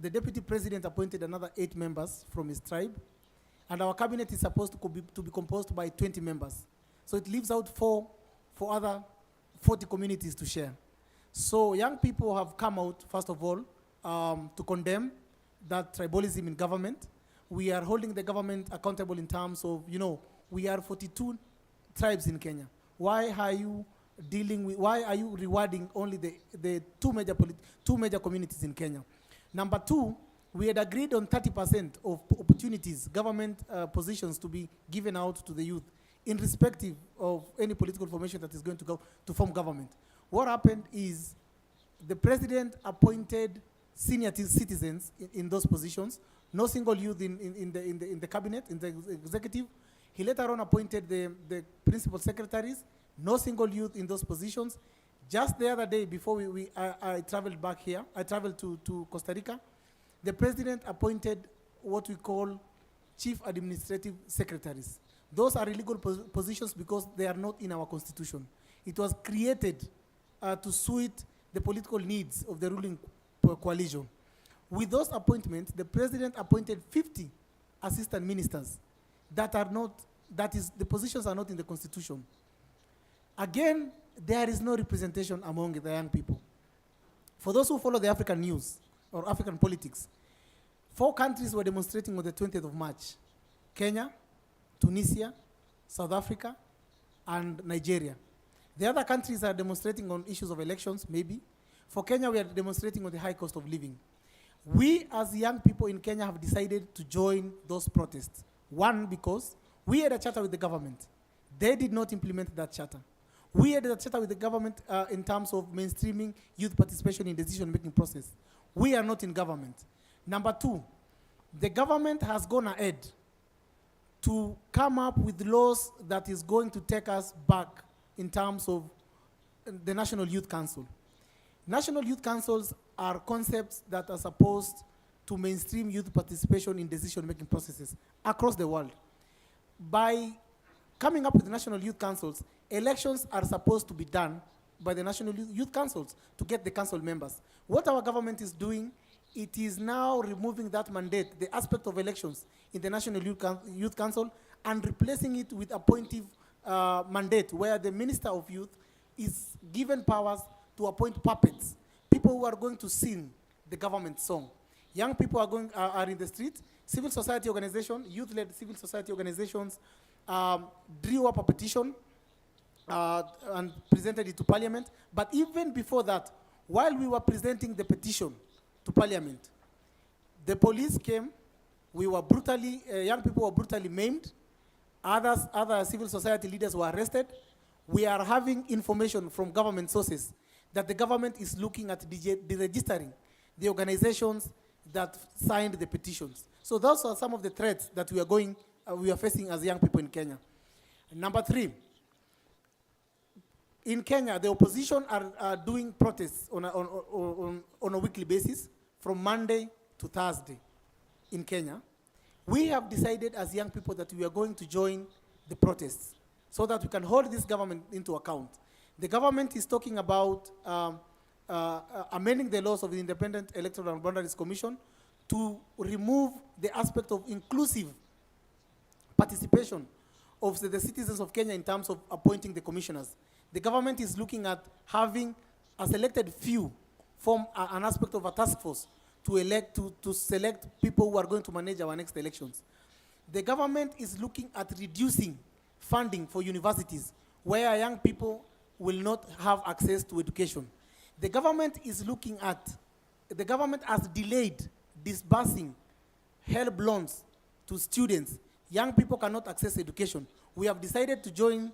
[SPEAKER 10] The deputy president appointed another 8 members from his tribe. And our cabinet is supposed to be composed by 20 members. So it leaves out 4 for other 40 communities to share. So young people have come out, first of all, to condemn that tribalism in government. We are holding the government accountable in terms of, we are 42 tribes in Kenya. Why are you rewarding only the two major communities in Kenya? Number 2, we had agreed on 30% of opportunities, government positions to be given out to the youth, irrespective of any political formation that is going to go to form government. What happened is the president appointed senior citizens in those positions, no single youth in the cabinet, in the executive. He later on appointed the principal secretaries, no single youth in those positions. Just the other day, before I traveled back here, I traveled to Costa Rica, the president appointed what we call chief administrative secretaries. Those are illegal positions because they are not in our constitution. It was created to suit the political needs of the ruling coalition. With those appointments, the president appointed 50 assistant ministers the positions are not in the constitution. Again, there is no representation among the young people. For those who follow the African news or African politics, 4 countries were demonstrating on the 20th of March. Kenya, Tunisia, South Africa, and Nigeria. The other countries are demonstrating on issues of elections, maybe. For Kenya, we are demonstrating on the high cost of living. We, as young people in Kenya, have decided to join those protests. 1, because we had a charter with the government. They did not implement that charter. We had a charter with the government in terms of mainstreaming youth participation in decision-making process. We are not in government. Number 2, the government has gone ahead to come up with laws that is going to take us back in terms of the National Youth Council. National Youth Councils are concepts that are supposed to mainstream youth participation in decision-making processes across the world. By coming up with the National Youth Councils, elections are supposed to be done by the National Youth Councils to get the council members. What our government is doing, it is now removing that mandate, the aspect of elections in the National Youth Council, and replacing it with appointive mandate, where the Minister of Youth is given powers to appoint puppets, people who are going to sing the government song. Young people are in the street. Civil society organizations, youth-led civil society organizations drew up a petition and presented it to Parliament. But even before that, while we were presenting the petition to Parliament, the police came. We were young people were brutally maimed. Other civil society leaders were arrested. We are having information from government sources that the government is looking at deregistering the organizations that signed the petitions. So those are some of the threats that we are facing as young people in Kenya. Number 3, in Kenya, the opposition are doing protests on a weekly basis from Monday to Thursday in Kenya. We have decided as young people that we are going to join the protests so that we can hold this government into account. The government is talking about amending the laws of the Independent Electoral and Boundaries Commission to remove the aspect of inclusive participation of the citizens of Kenya in terms of appointing the commissioners. The government is looking at having a selected few form an aspect of a task force to select people who are going to manage our next elections. The government is looking at reducing funding for universities where young people will not have access to education. The government has delayed disbursing help loans to students. Young people cannot access education. We have decided to join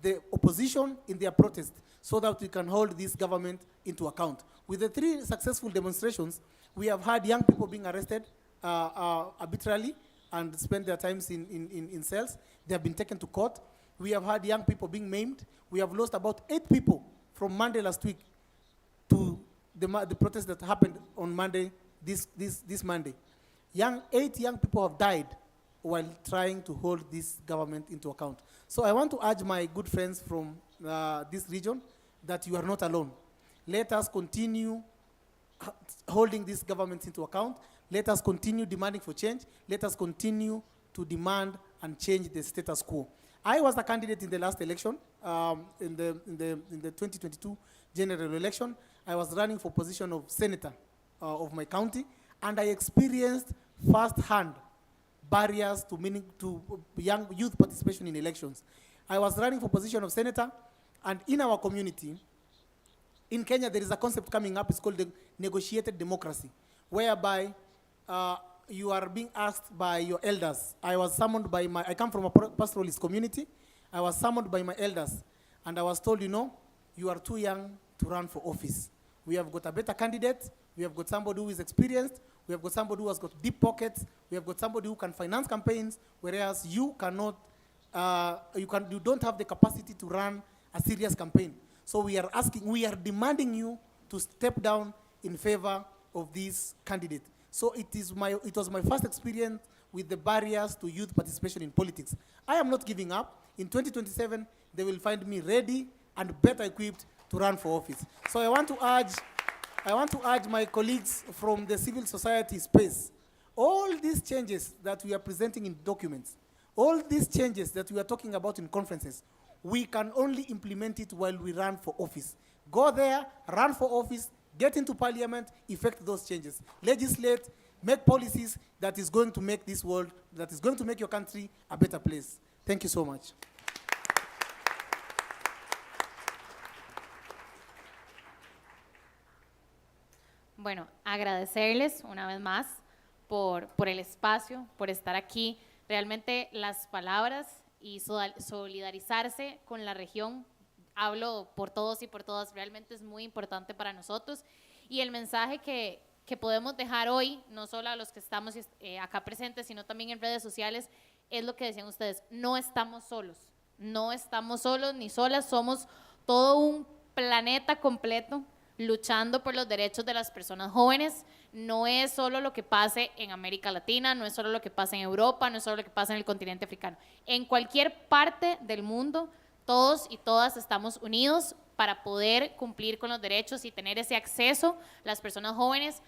[SPEAKER 10] the opposition in their protest so that we can hold this government into account. With the 3 successful demonstrations, we have had young people being arrested arbitrarily, and spend their times in cells. They have been taken to court. We have had young people being maimed. We have lost about 8 people from Monday last week to the protest that happened on Monday, this Monday. 8 young people have died while trying to hold this government into account. So I want to urge my good friends from this region that you are not alone. Let us continue holding this government into account. Let us continue demanding for change. Let us continue to demand and change the status quo. I was a candidate in the last election, in the 2022 general election. I was running for position of senator of my county, and I experienced firsthand barriers to young youth participation in elections. I was running for position of senator, and in our community, in Kenya, there is a concept coming up, it's called the negotiated democracy, whereby you are being asked by your elders. I was summoned by I come from a pastoralist community. I was summoned by my elders, and I was told, you are too young to run for office. We have got a better candidate. We have got somebody who is experienced. We have got somebody who has got deep pockets. We have got somebody who can finance campaigns, whereas you cannot, you don't have the capacity to run a serious campaign. So we are demanding you to step down in favor of this candidate. So it was my first experience with the barriers to youth participation in politics. I am not giving up. In 2027, they will find me ready and better equipped to run for office. So I want to urge my colleagues from the civil society space, all these changes that we are presenting in documents, all these changes that we are talking about in conferences, we can only implement it while we run for office. Go there, run for office, get into parliament, effect those changes. Legislate, make policies that is going to make this world, that is going to make your country a better place. Thank you so much.
[SPEAKER 5] Bueno, agradecerles una vez más por el espacio, por estar aquí. Realmente las palabras y solidarizarse con la región, hablo por todos y por todas, realmente es muy importante para nosotros. Y el mensaje que podemos dejar hoy, no solo a los que estamos acá presentes, sino también en redes sociales, es lo que decían ustedes, no estamos solos ni solas, somos todo un planeta completo luchando por los derechos de las personas jóvenes. No es solo lo que pase en América Latina, no es solo lo que pasa en Europa, no es solo lo que pasa en el continente africano. En cualquier parte del mundo, todos y todas estamos unidos para poder cumplir con los derechos y tener ese acceso, las personas jóvenes,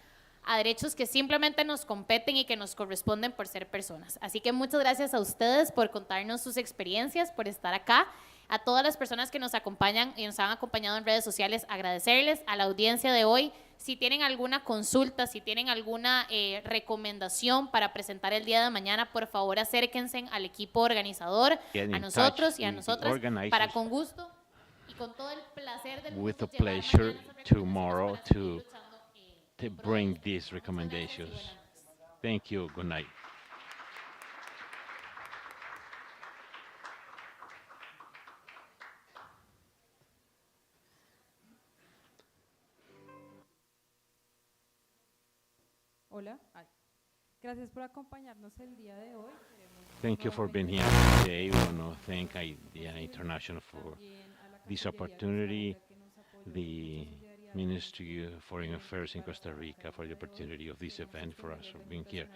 [SPEAKER 5] a derechos que simplemente nos competen y que nos corresponden por ser personas. Así que muchas gracias a ustedes por contarnos sus experiencias, por estar acá. A todas las personas que nos acompañan y nos han acompañado en redes sociales, agradecerles. A la audiencia de hoy, si tienen alguna consulta, si tienen alguna recomendación para presentar el día de mañana, por favor acérquense al equipo organizador, a nosotros y a nosotras, para con gusto y con todo el placer del mundo.
[SPEAKER 7] With a pleasure tomorrow to bring these recommendations. Thank you. Good night.
[SPEAKER 11] Hola. Gracias por acompañarnos el día de hoy.
[SPEAKER 7] Thank you for being here today. We want to thank IDEA International for this opportunity, the Ministry of Foreign Affairs in Costa Rica for the opportunity of this event, for us for being here.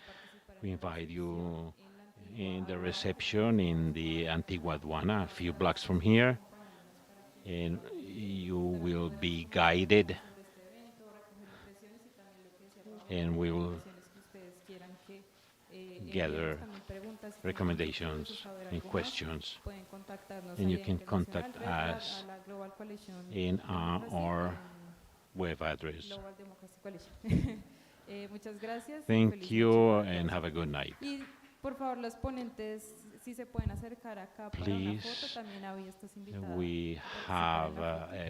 [SPEAKER 7] We invite you in the reception in the Antigua Aduana, a few blocks from here, and you will be guided, and we will gather recommendations and questions, and you can contact us in our web address. Thank you and have a good night.
[SPEAKER 11] Por favor, los ponentes, si se pueden acercar acá para una foto, también había estos invitados.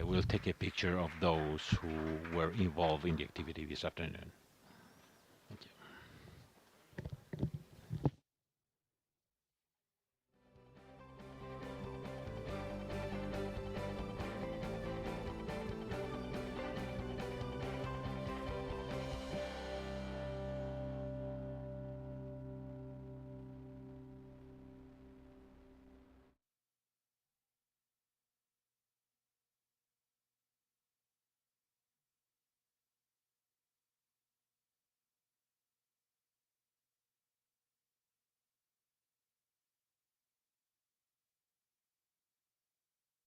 [SPEAKER 7] We'll take a picture of those who were involved in the activity this afternoon.